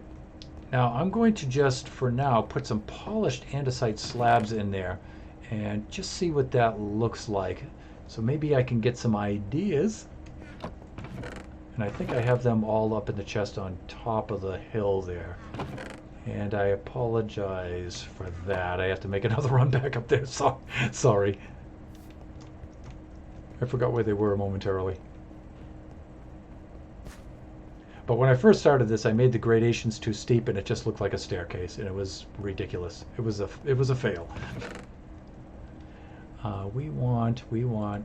now I'm going to just, for now, put some polished andesite slabs in there and just see what that looks like. So maybe I can get some ideas. And I think I have them all up in the chest on top of the hill there. And I apologize for that. I have to make another run back up there. So, sorry. I forgot where they were momentarily. But when I first started this, I made the gradations too steep, and it just looked like a staircase, and it was ridiculous. It was a fail. We want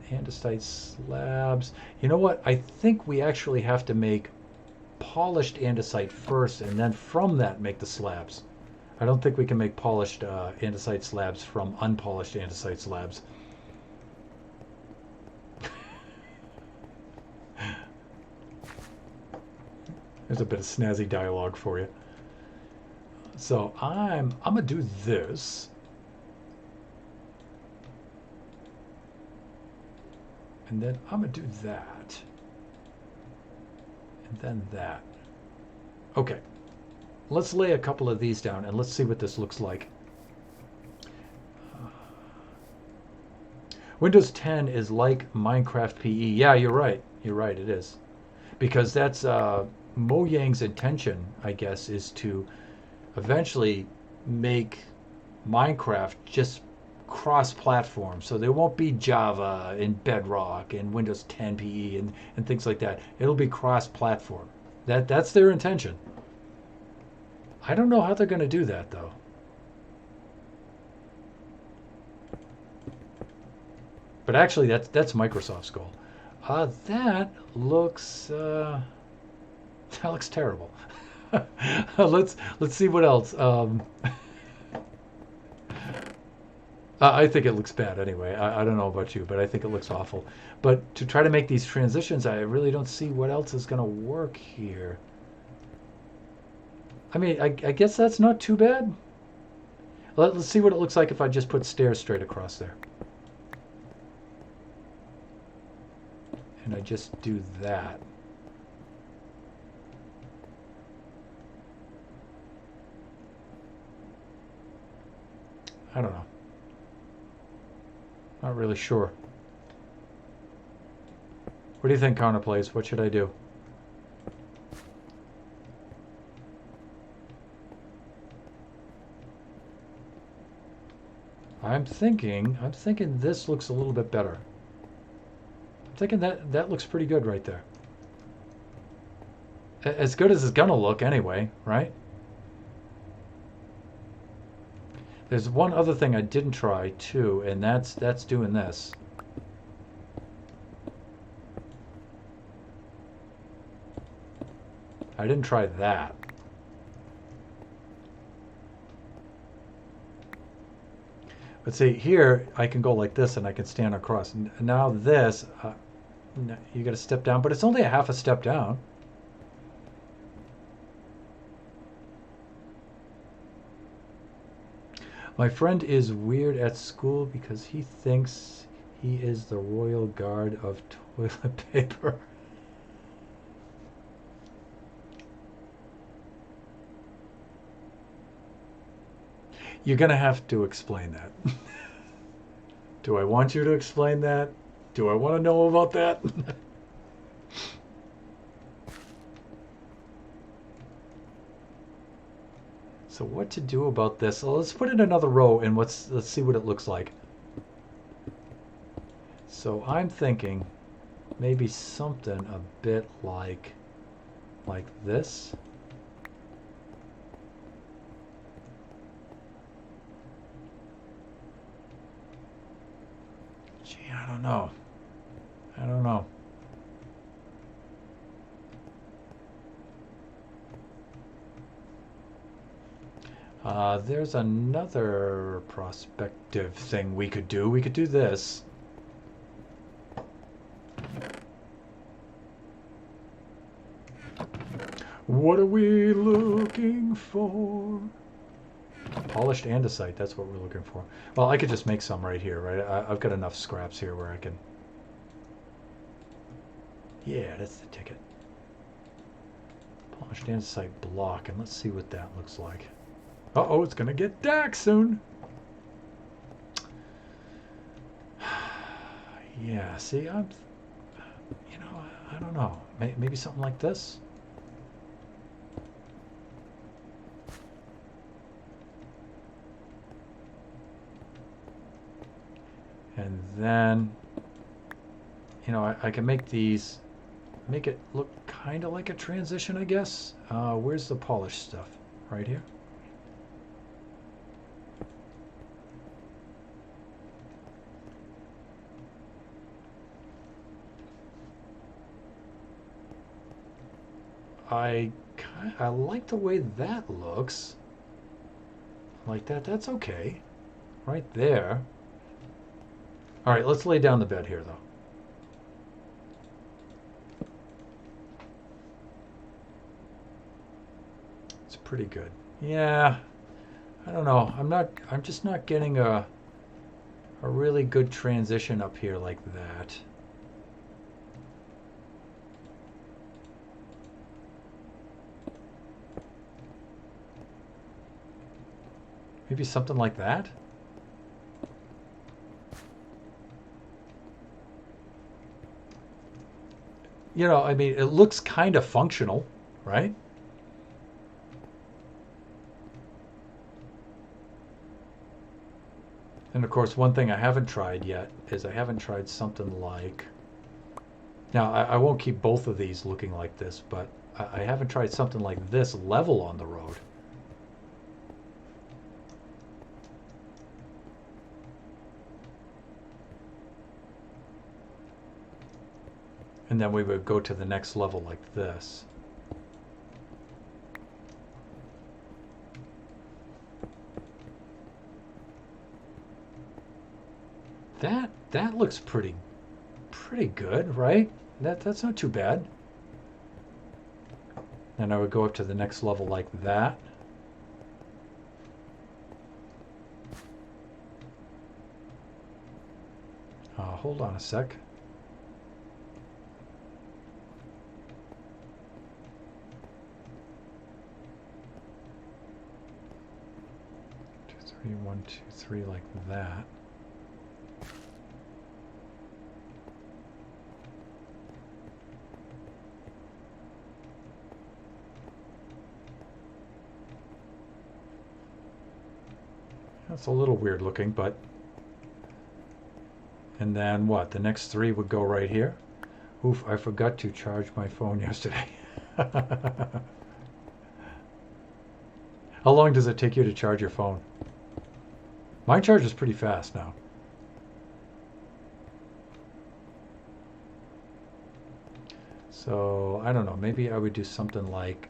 andesite slabs. You know what? I think we actually have to make polished andesite first, and then from that make the slabs. I don't think we can make polished andesite slabs from unpolished andesite slabs. There's a bit of snazzy dialogue for you. So I'm gonna do this. And then I'm gonna do that. And then that. Okay. Let's lay a couple of these down and let's see what this looks like. Windows 10 is like Minecraft PE. Yeah, you're right. You're right, it is. Because that's Mojang's intention, I guess, is to eventually make Minecraft just cross-platform. So there won't be Java and Bedrock and Windows 10 PE and things like that. It'll be cross-platform. That's their intention. I don't know how they're going to do that, though. But actually, that's Microsoft's goal. That looks terrible. let's see what else. I think it looks bad anyway. I don't know about you, but I think it looks awful. But to try to make these transitions, I really don't see what else is going to work here. I mean, I guess that's not too bad. Let's see what it looks like if I just put stairs straight across there. And I just do that. I don't know. Not really sure. What do you think, Counterplays? What should I do? I'm thinking this looks a little bit better. I'm thinking that looks pretty good right there. As good as it's gonna look anyway, right? There's one other thing I didn't try too, and that's doing this. I didn't try that. But see, here I can go like this and I can stand across. Now this, you got to step down, but it's only a half a step down. My friend is weird at school because he thinks he is the royal guard of toilet paper. You're going to have to explain that. Do I want you to explain that? Do I want to know about that? So what to do about this? Well, let's put in another row and let's see what it looks like. So I'm thinking maybe something a bit like this. Gee, I don't know. I don't know. There's another prospective thing we could do. We could do this. What are we looking for? Polished andesite, that's what we're looking for. Well, I could just make some right here, right? I've got enough scraps here where I can... Yeah, that's the ticket. Polished andesite block, and let's see what that looks like. Uh-oh, it's going to get dark soon. Yeah, see, I don't know. Maybe something like this? And then, I can make these, make it look kind of like a transition, I guess. Where's the polished stuff? Right here? I like the way that looks. Like that, that's okay. Right there. All right, let's lay down the bed here, though. It's pretty good. Yeah, I don't know. I'm just not getting a really good transition up here like that. Maybe something like that? I mean, it looks kind of functional, right? And of course, one thing I haven't tried yet is I haven't tried something like... Now, I won't keep both of these looking like this, but I haven't tried something like this level on the road. And then we would go to the next level like this. That looks pretty good, right? That's not too bad. Then I would go up to the next level like that. Hold on a sec. Three, 1, 2, 3, like that. That's a little weird looking, but... And then what? The next 3 would go right here. Oof, I forgot to charge my phone yesterday. How long does it take you to charge your phone? Mine charges pretty fast now. So, I don't know, maybe I would do something like...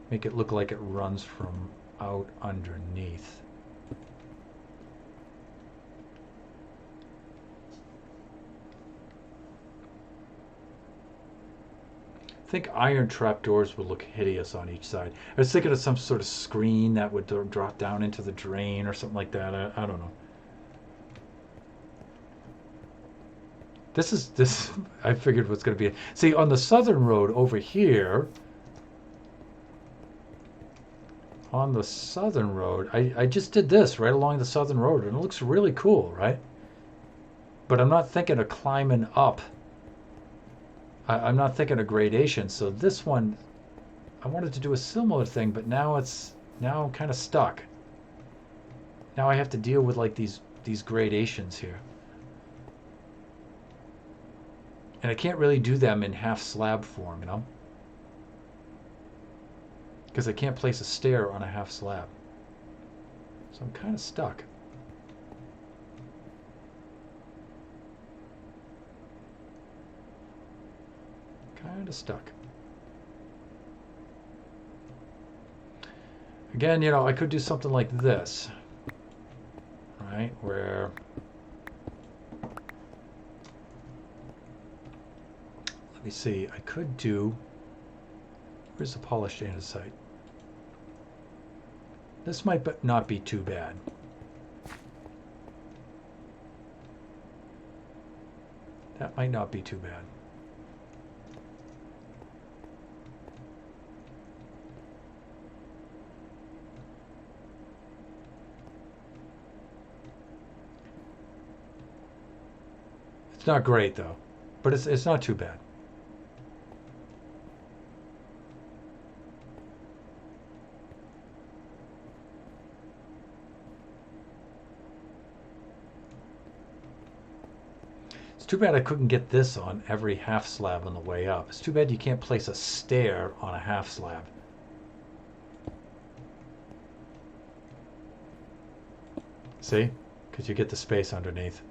Make it look like it runs from out underneath. think iron trapdoors would look hideous on each side. I was thinking of some sort of screen that would drop down into the drain or something like that. I don't know. This I figured was going to be. See, on the southern road over here, on the southern road, I just did this right along the southern road, and it looks really cool, right? But I'm not thinking of climbing up. I'm not thinking of gradation. So this one, I wanted to do a similar thing, but now I'm kind of stuck. Now I have to deal with like these gradations here. And I can't really do them in half slab form, you know? Because I can't place a stair on a half slab. So I'm kind of stuck. Kind of stuck. Again, you know, I could do something like this, right? Where let me see, I could do, where's the polished andesite? This might not be too bad. That might not be too bad. It's not great though, but it's not too bad. It's too bad I couldn't get this on every half slab on the way up. It's too bad you can't place a stair on a half slab. See? Because you get the space underneath.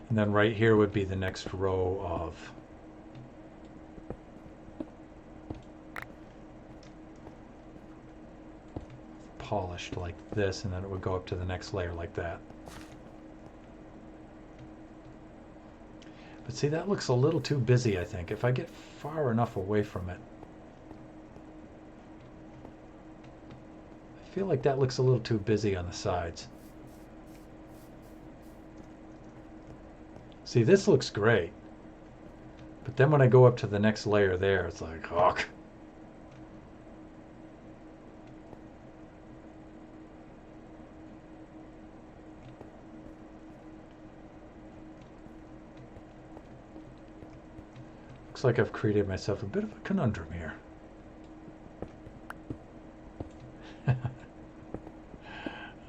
And then right here would be the next row of polished like this, and then it would go up to the next layer like that. But see, that looks a little too busy, I think. If I get far enough away from it, I feel like that looks a little too busy on the sides. See, this looks great. But then when I go up to the next layer there, it's like, oh. Looks like I've created myself a bit of a conundrum here.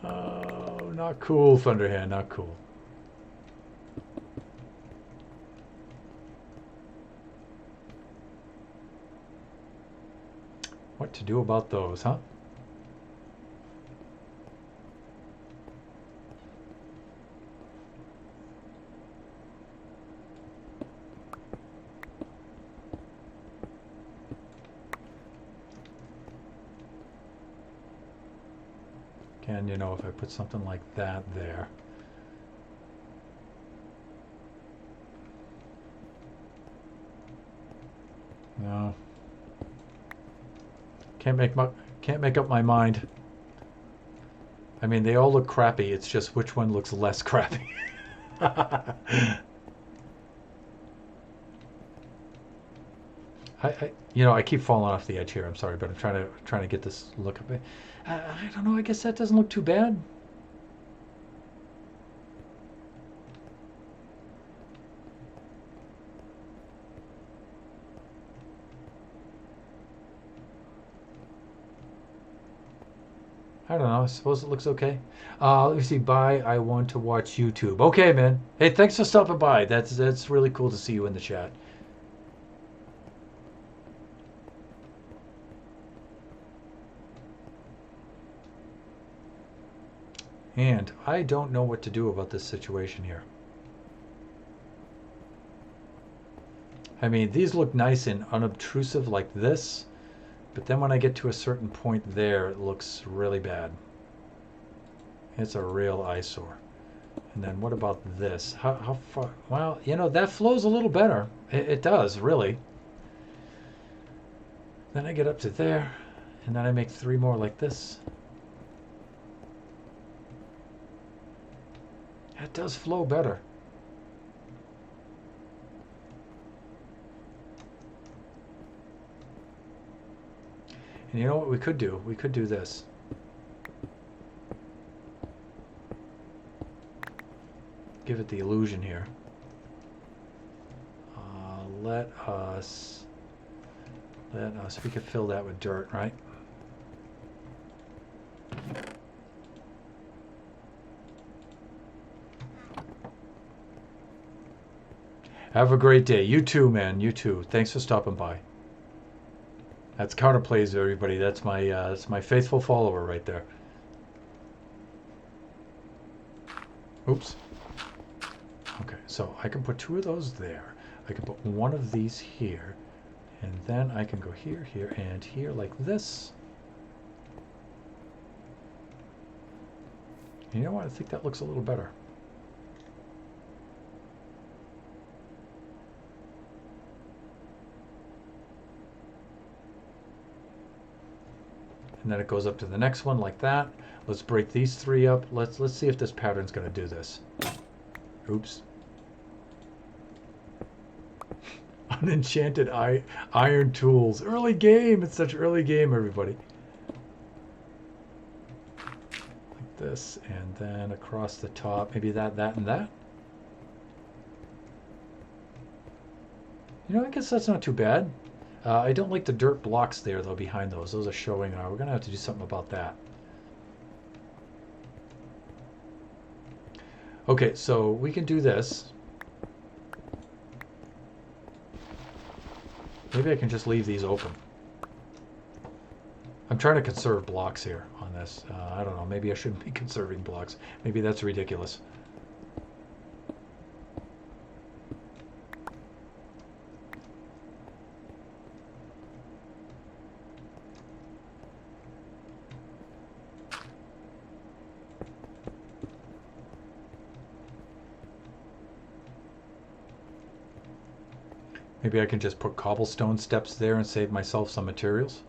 Oh, not cool, Thunderhand, not cool. What to do about those, huh? Again, you know, if I put something like that there. No. Can't make up my mind. I mean, they all look crappy. It's just which one looks less crappy. You know, I keep falling off the edge here. I'm sorry, but I'm trying to get this look of it. I don't know. I guess that doesn't look too bad. I don't know. I suppose it looks okay. Let me see. Bye. I want to watch YouTube. Okay, man. Hey, thanks for stopping by. That's really cool to see you in the chat. And I don't know what to do about this situation here. I mean, these look nice and unobtrusive like this, but then when I get to a certain point there, it looks really bad. It's a real eyesore. And then what about this? How far? Well, you know, that flows a little better. It does, really. Then I get up to there, and then I make 3 more like this. That does flow better. And you know what we could do? We could do this. Give it the illusion here. Let us, we could fill that with dirt, right? Have a great day. You too, man. You too. Thanks for stopping by. That's Counterplays, everybody. That's my faithful follower right there. Oops. Okay, so I can put 2 of those there. I can put 1 of these here, and then I can go here, here, and here like this. And you know what? I think that looks a little better. And then it goes up to the next one like that. Let's break these 3 up. Let's see if this pattern's going to do this. Oops. Unenchanted iron tools. Early game. It's such early game, everybody. Like this, and then across the top, maybe that, and that. You know, I guess that's not too bad. I don't like the dirt blocks there, though, behind those. Those are showing. We're going to have to do something about that. Okay, so we can do this. Maybe I can just leave these open. I'm trying to conserve blocks here on this. I don't know. Maybe I shouldn't be conserving blocks. Maybe that's ridiculous. Maybe I can just put cobblestone steps there and save myself some materials.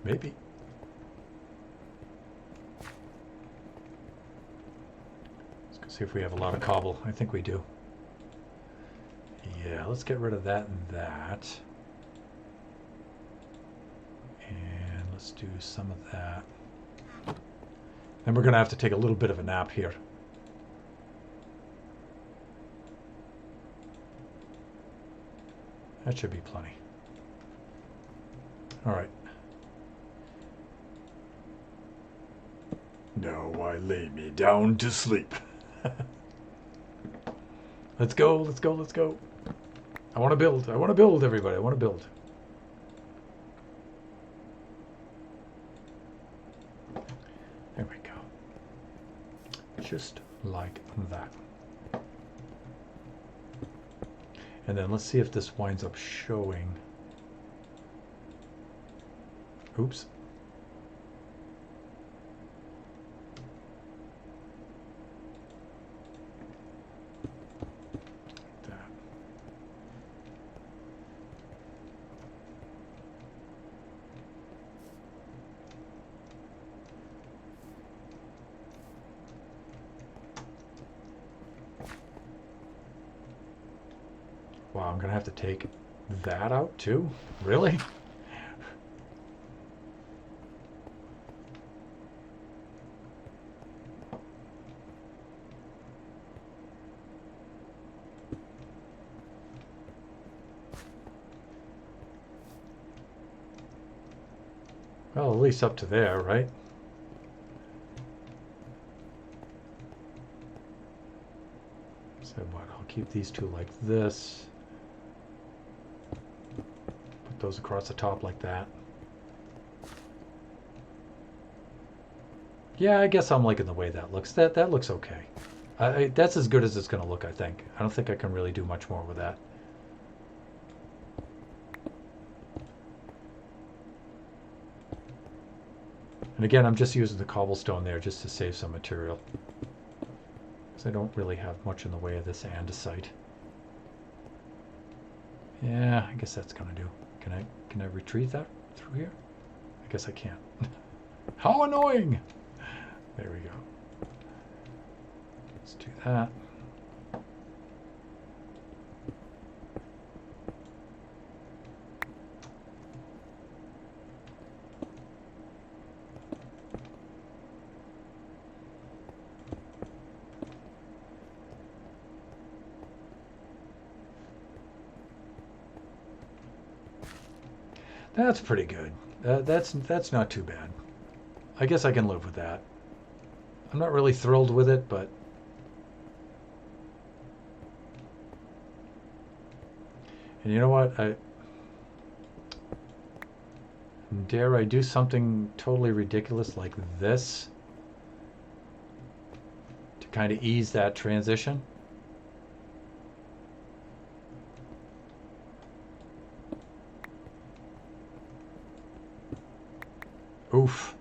Maybe. Let's go see if we have a lot of cobble. I think we do. Yeah, let's get rid of that and that. And let's do some of that. And we're going to have to take a little bit of a nap here. That should be plenty. All right. Now I lay me down to sleep. Let's go, let's go, let's go. I want to build. I want to build, everybody. I want to build. There we go. Just like that. And then let's see if this winds up showing. Oops. Like that. Wow, I'm going to have to take that out too? Really? Well, at least up to there, right? So what? I'll keep these 2 like this. Put those across the top like that. Yeah, I guess I'm liking the way that looks. That looks okay. That's as good as it's going to look, I think. I don't think I can really do much more with that. And again, I'm just using the cobblestone there just to save some material, because I don't really have much in the way of this andesite. Yeah, I guess that's gonna do. Can I retrieve that through here? I guess I can't. How annoying! There we go. Let's do that. That's pretty good. That's not too bad. I guess I can live with that. I'm not really thrilled with it, but and you know what? Dare I do something totally ridiculous like this to kind of ease that transition? Oof.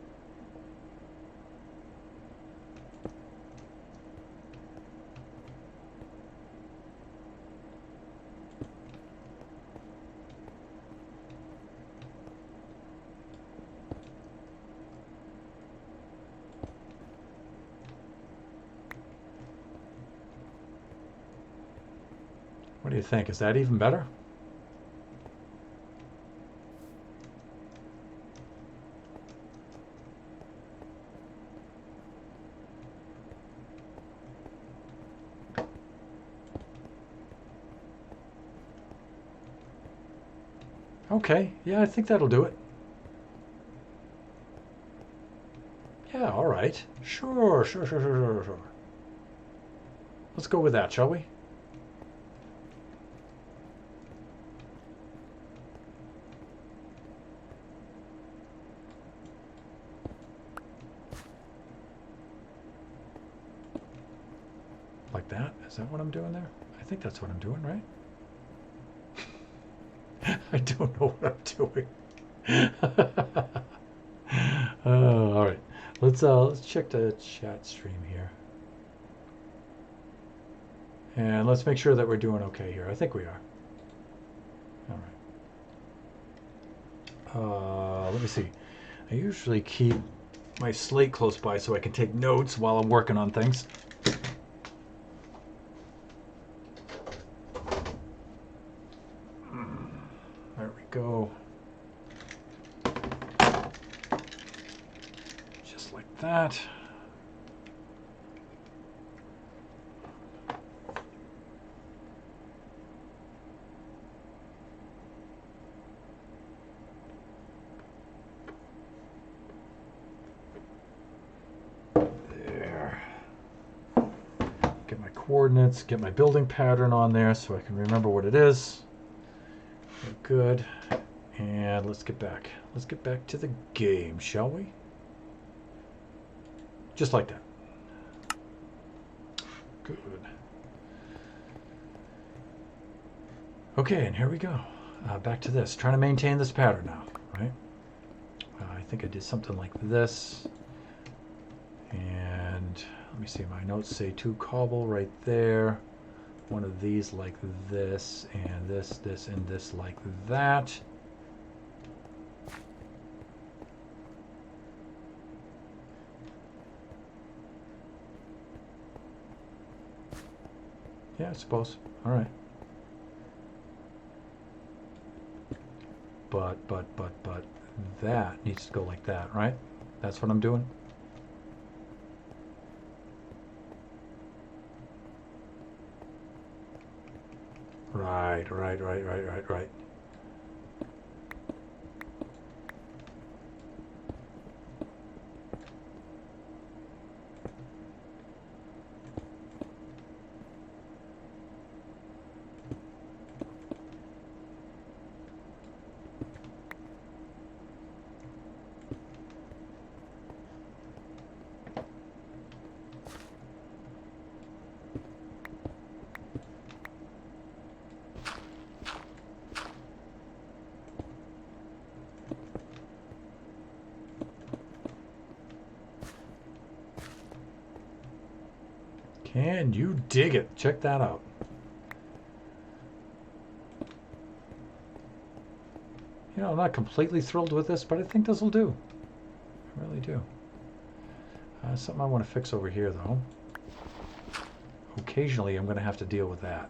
What do you think? Is that even better? Okay, yeah, I think that'll do it. Yeah, all right. Sure. Let's go with that, shall we? Like that? Is that what I'm doing there? I think that's what I'm doing, right? I don't know what I'm doing. All right. Let's check the chat stream here. And let's make sure that we're doing okay here. I think we are. All right. Let me see. I usually keep my slate close by so I can take notes while I'm working on things. There we go. Just like that. Get my coordinates, get my building pattern on there so I can remember what it is. Good. And let's get back. Let's get back to the game, shall we? Just like that. Good. Okay, and here we go. Back to this. Trying to maintain this pattern now, right? I think I did something like this. And let me see, my notes say 2 cobble right there. One of these like this, and this, and this like that. Yeah, I suppose. All right. But that needs to go like that, right? That's what I'm doing. Right. Can you dig it? Check that out. You know, I'm not completely thrilled with this, but I think this will do. I really do. Something I want to fix over here, though. Occasionally, I'm going to have to deal with that.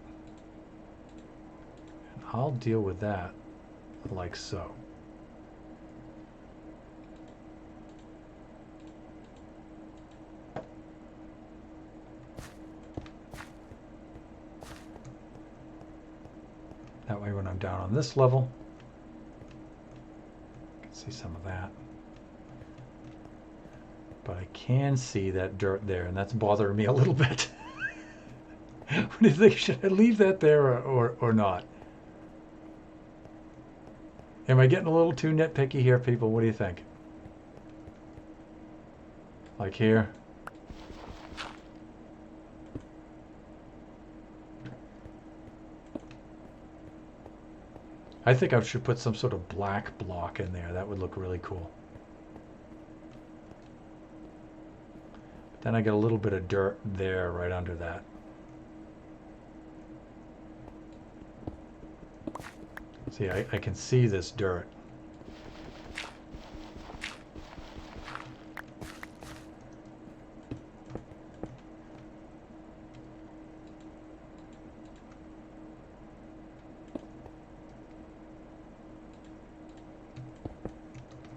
And I'll deal with that like so. That way, when I'm down on this level, I can see some of that. But I can see that dirt there, and that's bothering me a little bit. What do you think? Should I leave that there or not? Am I getting a little too nitpicky here, people? What do you think? Like here? I think I should put some sort of black block in there. That would look really cool. But then I get a little bit of dirt there right under that. See, I can see this dirt.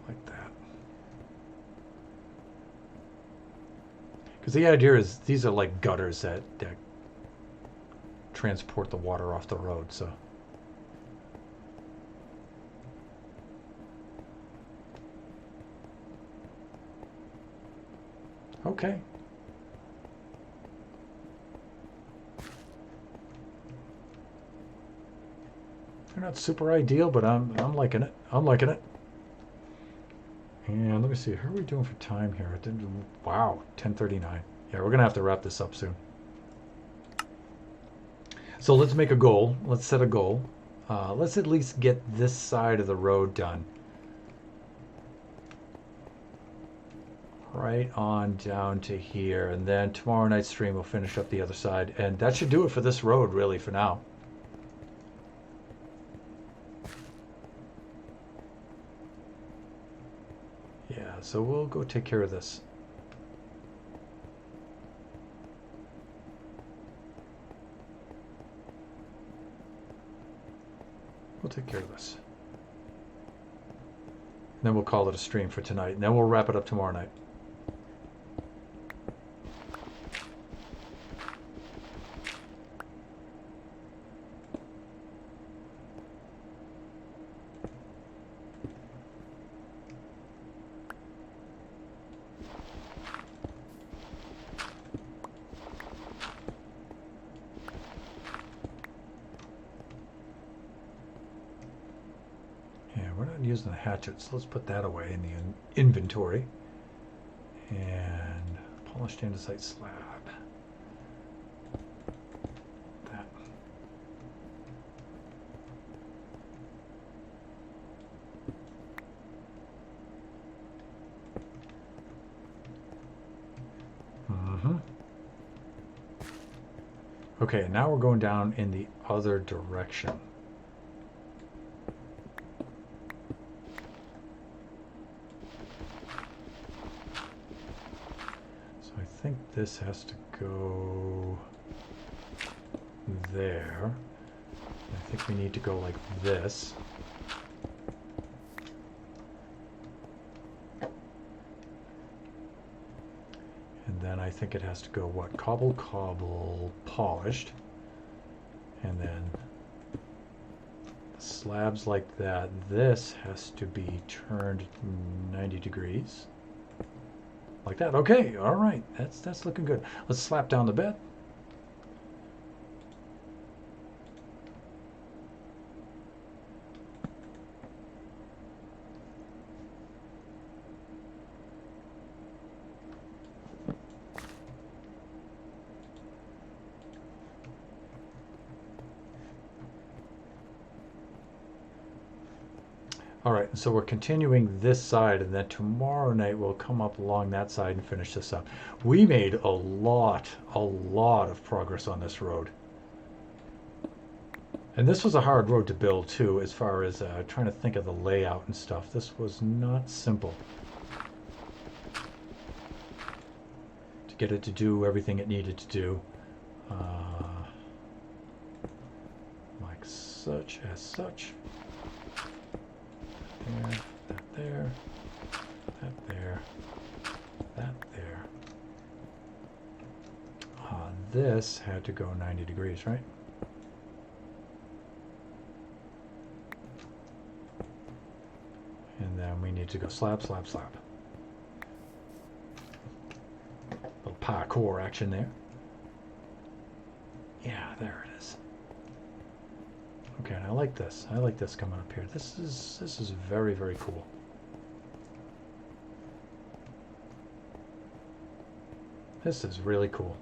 Like that. Because the idea is these are like gutters that transport the water off the road, so. Okay. They're not super ideal, but I'm liking it. I'm liking it. And let me see, how are we doing for time here? Wow, 10:39. Yeah, we're gonna have to wrap this up soon. So let's make a goal. Let's set a goal. Let's at least get this side of the road done. Right on down to here, and then tomorrow night's stream we'll finish up the other side, and that should do it for this road really for now. Yeah, so we'll go take care of this. We'll take care of this. And then we'll call it a stream for tonight, and then we'll wrap it up tomorrow night. Using the hatchet, so let's put that away in the inventory. And polished andesite slab. That. Okay, now we're going down in the other direction. I think this has to go there. I think we need to go like this. And then I think it has to go what? Cobble, cobble, polished. And then slabs like that. This has to be turned 90 degrees. Like that. Okay, all right. That's looking good. Let's slap down the bed. All right, so we're continuing this side, and then tomorrow night we'll come up along that side and finish this up. We made a lot of progress on this road. And this was a hard road to build too, as far as trying to think of the layout and stuff. This was not simple to get it to do everything it needed to do. Like such, as such. There, that there, that there, that there. This had to go 90 degrees, right? And then we need to go slab, slab, slab. Little parkour action there. Yeah, there it is. Okay, and I like this. I like this coming up here. This is very, very cool. This is really cool.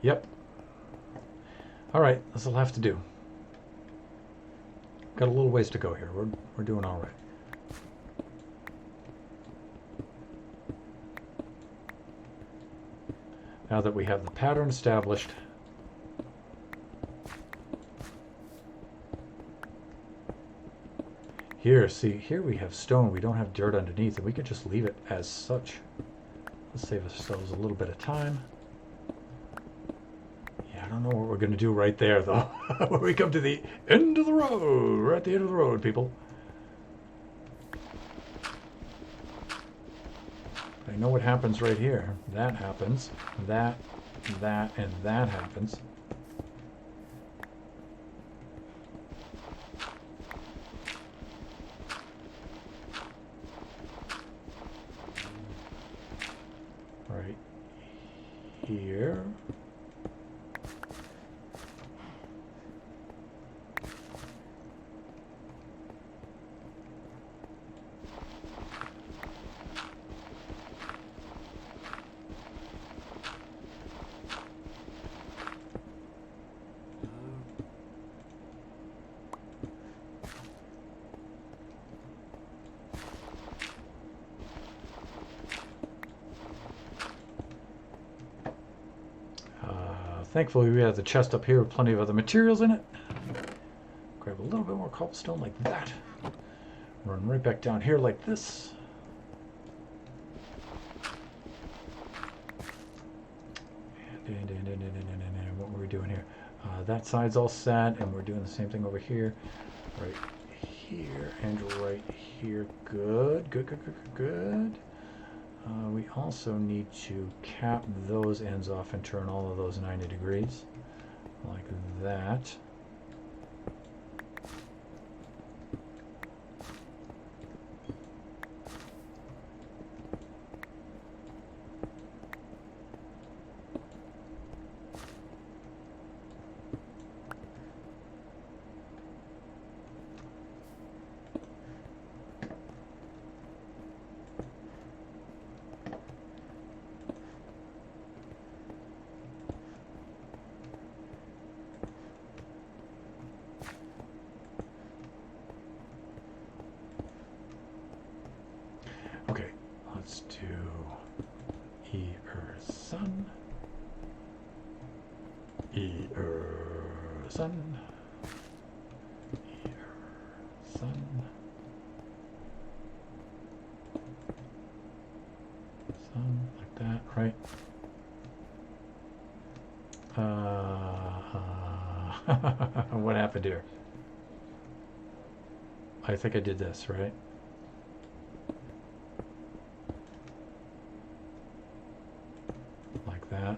Yep. All right, this will have to do. Got a little ways to go here. We're doing all right. Now that we have the pattern established, here, see, here we have stone. We don't have dirt underneath, and we could just leave it as such. Let's save ourselves a little bit of time. I don't know what we're going to do right there, though. When we come to the end of the road. We're at the end of the road, people. I know what happens right here. That happens. That, and that happens. Right here. Thankfully, we have the chest up here with plenty of other materials in it. Grab a little bit more cobblestone like that. Run right back down here like this. And what were we doing here? That side's all set, and we're doing the same thing over here. Right here and right here. Good, good, good, good, good, good. We also need to cap those ends off and turn all of those 90 degrees, like that. Okay, let's do sun, sun, sun, sun, like that, right? What happened here? I think I did this, right? Like that.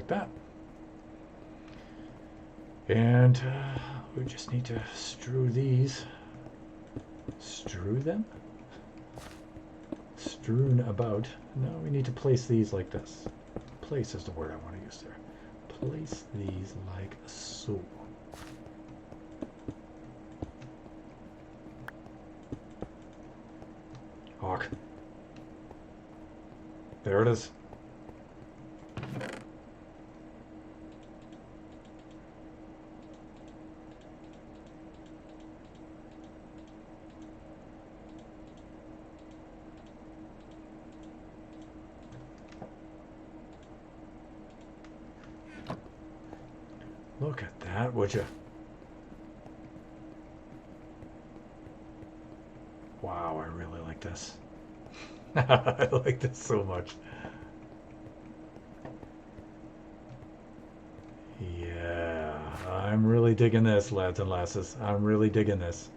that. And we just need to strew these. Strew them? Strewn about. No, we need to place these like this. Place is the word I want to use there. Place these like so. Hawk. There it is. Look at that, would you? Wow, I really like this. I like this so much. Yeah, I'm really digging this, lads and lasses. I'm really digging this.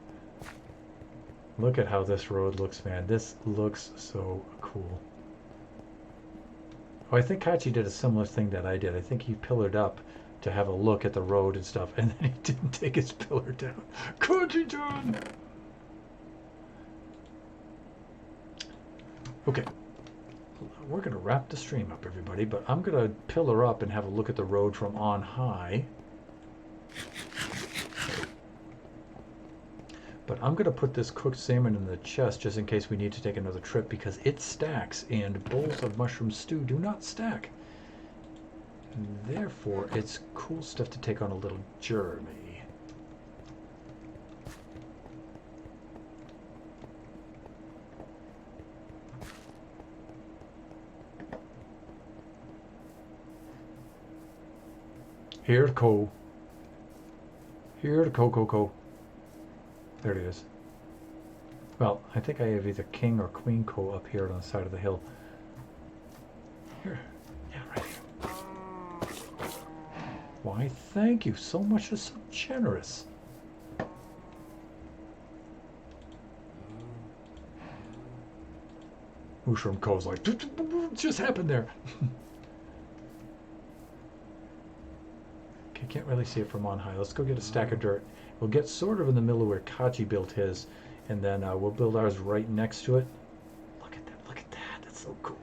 Look at how this road looks, man. This looks so cool. Oh, I think Kachi did a similar thing that I did. I think he pillared up to have a look at the road and stuff, and then he didn't take his pillar down. Kachi done! Okay, we're going to wrap the stream up, everybody, but I'm going to pillar up and have a look at the road from on high. But I'm going to put this cooked salmon in the chest just in case we need to take another trip, because it stacks, and bowls of mushroom stew do not stack. And therefore, it's cool stuff to take on a little journey. Here to go. Here to go. There it is. Well, I think I have either king or queen co up here on the side of the hill. Here. Yeah, right here. Why, thank you so much. You're so generous. Mushroom co's like, what just happened there? Can't really see it from on high. Let's go get a stack of dirt. We'll get sort of in the middle where Kachi built his, and then we'll build ours right next to it. Look at that. Look at that. That's so cool.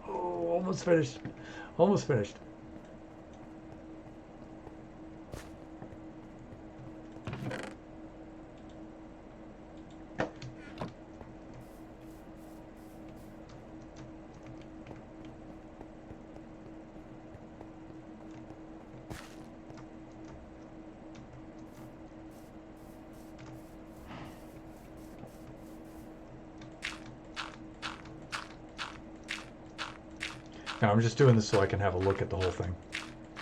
Oh, almost finished. Almost finished. Now I'm just doing this so I can have a look at the whole thing.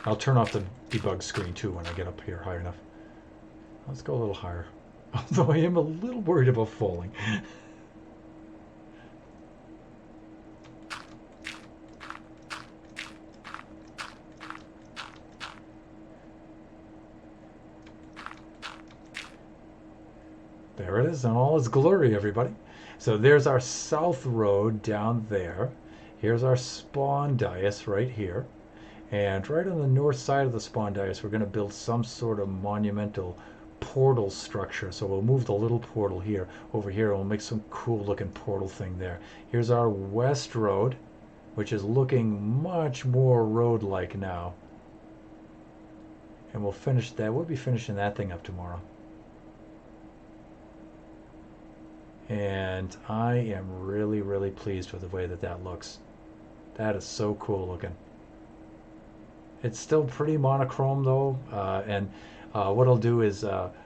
I'll turn off the debug screen too when I get up here high enough. Let's go a little higher. Although I am a little worried about falling. There it is in all its glory, everybody. So there's our south road down there. Here's our spawn dais right here. And right on the north side of the spawn dais, we're going to build some sort of monumental portal structure. So we'll move the little portal here over here, and we'll make some cool looking portal thing there. Here's our west road, which is looking much more road-like now. And we'll finish that. We'll be finishing that thing up tomorrow. And I am really, really pleased with the way that that looks. That is so cool looking. It's still pretty monochrome though, and what I'll do is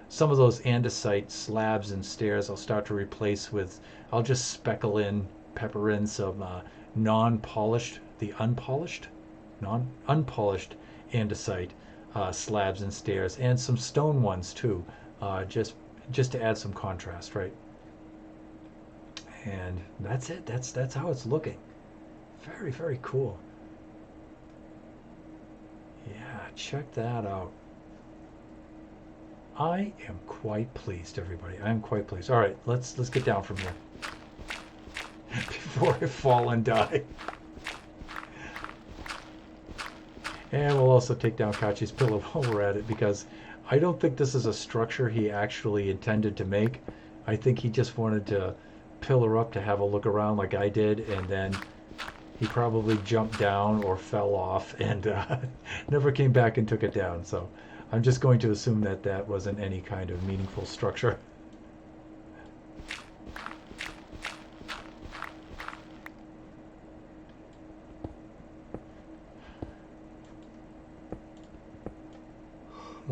some of those andesite slabs and stairs I'll start to replace with, I'll just speckle in, pepper in some non-polished, unpolished andesite slabs and stairs, and some stone ones too, just to add some contrast, right? And that's it. That's how it's looking. Very, very cool. Yeah, check that out. I am quite pleased, everybody. I am quite pleased. All right, let's get down from here before I fall and die. And we'll also take down Kachi's pillow while we're at it, because I don't think this is a structure he actually intended to make. I think he just wanted to pillar up to have a look around like I did, and then he probably jumped down or fell off and never came back and took it down. So I'm just going to assume that that wasn't any kind of meaningful structure.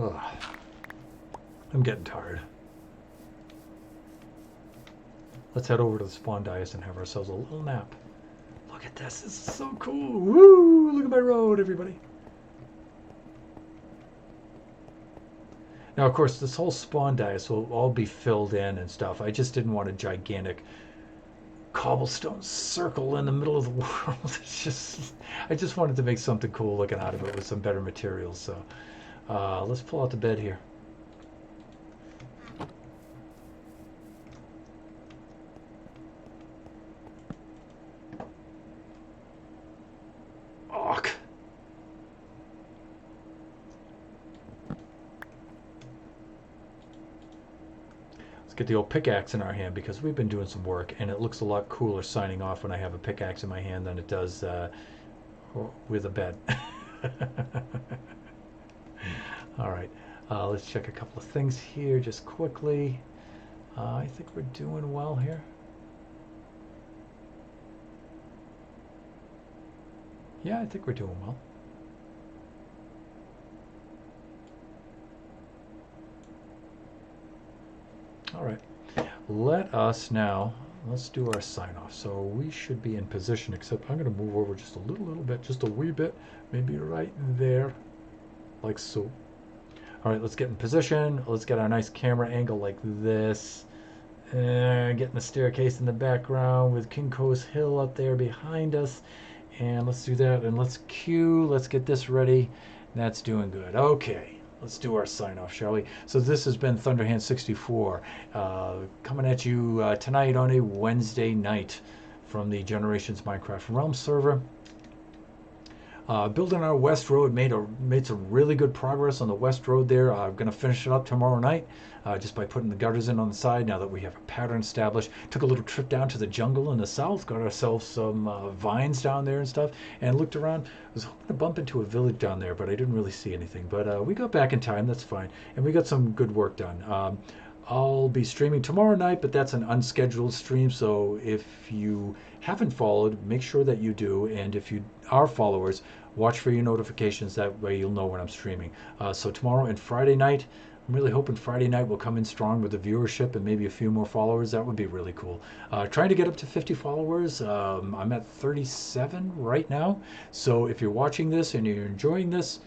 Ugh. I'm getting tired. Let's head over to the spawn dais and have ourselves a little nap. Look at this. This is so cool. Woo! Look at my road, everybody. Now, of course, this whole spawn dais will all be filled in and stuff. I just didn't want a gigantic cobblestone circle in the middle of the world. It's just, I just wanted to make something cool looking out of it with some better materials. So let's pull out the bed here. Let's get the old pickaxe in our hand, because we've been doing some work, and it looks a lot cooler signing off when I have a pickaxe in my hand than it does with a bed. All right, let's check a couple of things here just quickly. I think we're doing well here. Yeah, I think we're doing well. All right, let us now, let's do our sign off. So we should be in position, except I'm going to move over just a little bit, just a wee bit, maybe right there, like so. All right, let's get in position. Let's get our nice camera angle like this. Getting the staircase in the background with Kinko's Hill up there behind us. And let's do that, and let's cue, let's get this ready. That's doing good. Okay. Let's do our sign off, shall we? So this has been thunderhand64 coming at you tonight on a Wednesday night from the Generations Minecraft Realm server. Building our west road, made some really good progress on the west road there. I'm going to finish it up tomorrow night just by putting the gutters in on the side now that we have a pattern established. Took a little trip down to the jungle in the south, got ourselves some vines down there and stuff, and looked around. I was hoping to bump into a village down there, but I didn't really see anything. But we got back in time, that's fine. And we got some good work done. I'll be streaming tomorrow night, but that's an unscheduled stream, so if you haven't followed, make sure that you do, and if you are followers, watch for your notifications. That way you'll know when I'm streaming. So tomorrow and Friday night, I'm really hoping Friday night will come in strong with the viewership and maybe a few more followers. That would be really cool. Trying to get up to 50 followers. I'm at 37 right now, so if you're watching this and you're enjoying this,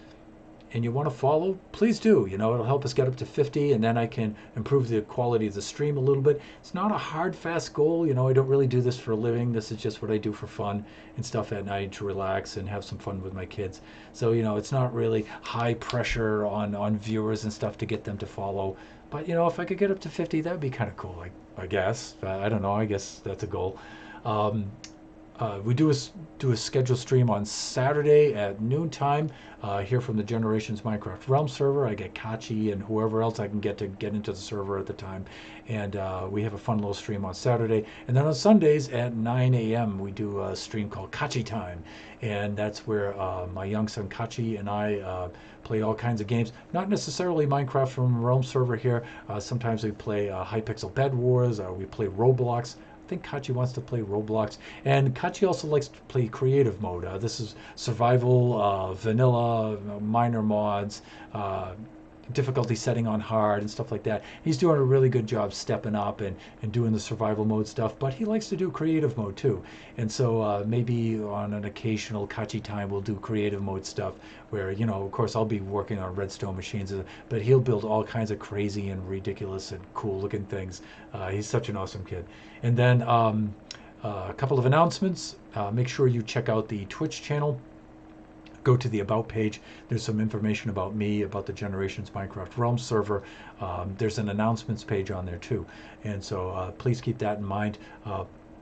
and you want to follow, please do. You know, it'll help us get up to 50, and then I can improve the quality of the stream a little bit. It's not a hard, fast goal. You know, I don't really do this for a living. This is just what I do for fun and stuff at night to relax and have some fun with my kids. So, you know, it's not really high pressure on viewers and stuff to get them to follow. But, you know, if I could get up to 50, that'd be kind of cool, I guess. I don't know. I guess that's a goal. We do a scheduled stream on Saturday at noontime here from the Generations Minecraft Realm server. I get Kachi and whoever else I can get to get into the server at the time. And we have a fun little stream on Saturday. And then on Sundays at 9 a.m. we do a stream called Kachi Time. And that's where my young son Kachi and I play all kinds of games. Not necessarily Minecraft from Realm server here. Sometimes we play Hypixel Bed Wars. We play Roblox. I think Kachi wants to play Roblox, and Kachi also likes to play creative mode. This is survival, vanilla, minor mods, difficulty setting on hard and stuff like that. He's doing a really good job stepping up and doing the survival mode stuff, but he likes to do creative mode too. And so maybe on an occasional Kachi time we'll do creative mode stuff where, you know, of course I'll be working on redstone machines, but he'll build all kinds of crazy and ridiculous and cool looking things. He's such an awesome kid. And then a couple of announcements. Make sure you check out the Twitch channel. Go to the About page. There's some information about me, about the Generations Minecraft Realm server. There's an announcements page on there too. And so please keep that in mind.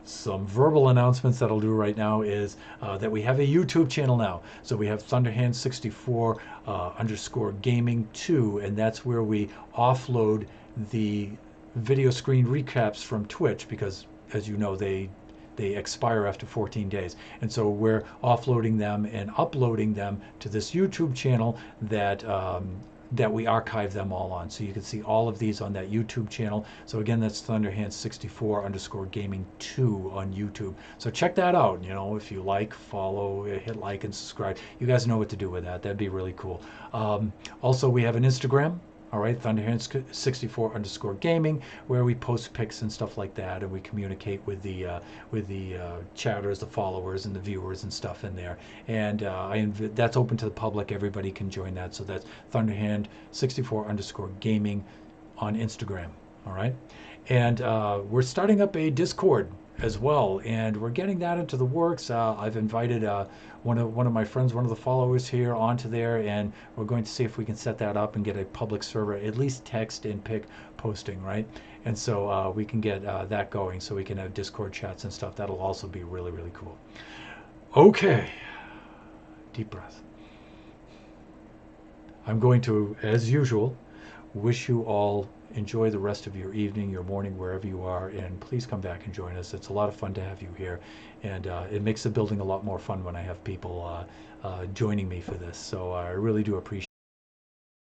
Some verbal announcements that I'll do right now is that we have a YouTube channel now. So we have thunderhand64 underscore gaming 2, and that's where we offload the video screen recaps from Twitch because, as you know, they expire after 14 days. And so we're offloading them and uploading them to this YouTube channel that we archive them all on. So you can see all of these on that YouTube channel. So again, that's thunderhand64 underscore gaming 2 on YouTube. So check that out. You know, if you like, follow, hit like and subscribe. You guys know what to do with that. That'd be really cool. Also, we have an Instagram. All right, thunderhand64 underscore gaming, where we post pics and stuff like that, and we communicate with the chatters, the followers, and the viewers and stuff in there. And that's open to the public. Everybody can join that. So that's thunderhand64 underscore gaming on Instagram. All right, and we're starting up a Discord as well, and we're getting that into the works. I've invited one of my friends, one of the followers here, onto there, and we're going to see if we can set that up and get a public server, at least text and pic posting, right? And so we can get that going, so we can have Discord chats and stuff. That'll also be really, really cool. Okay, deep breath. I'm going to, as usual, wish you all enjoy the rest of your evening, your morning, wherever you are, and please come back and join us. It's a lot of fun to have you here, and it makes the building a lot more fun when I have people joining me for this. So I really do appreciate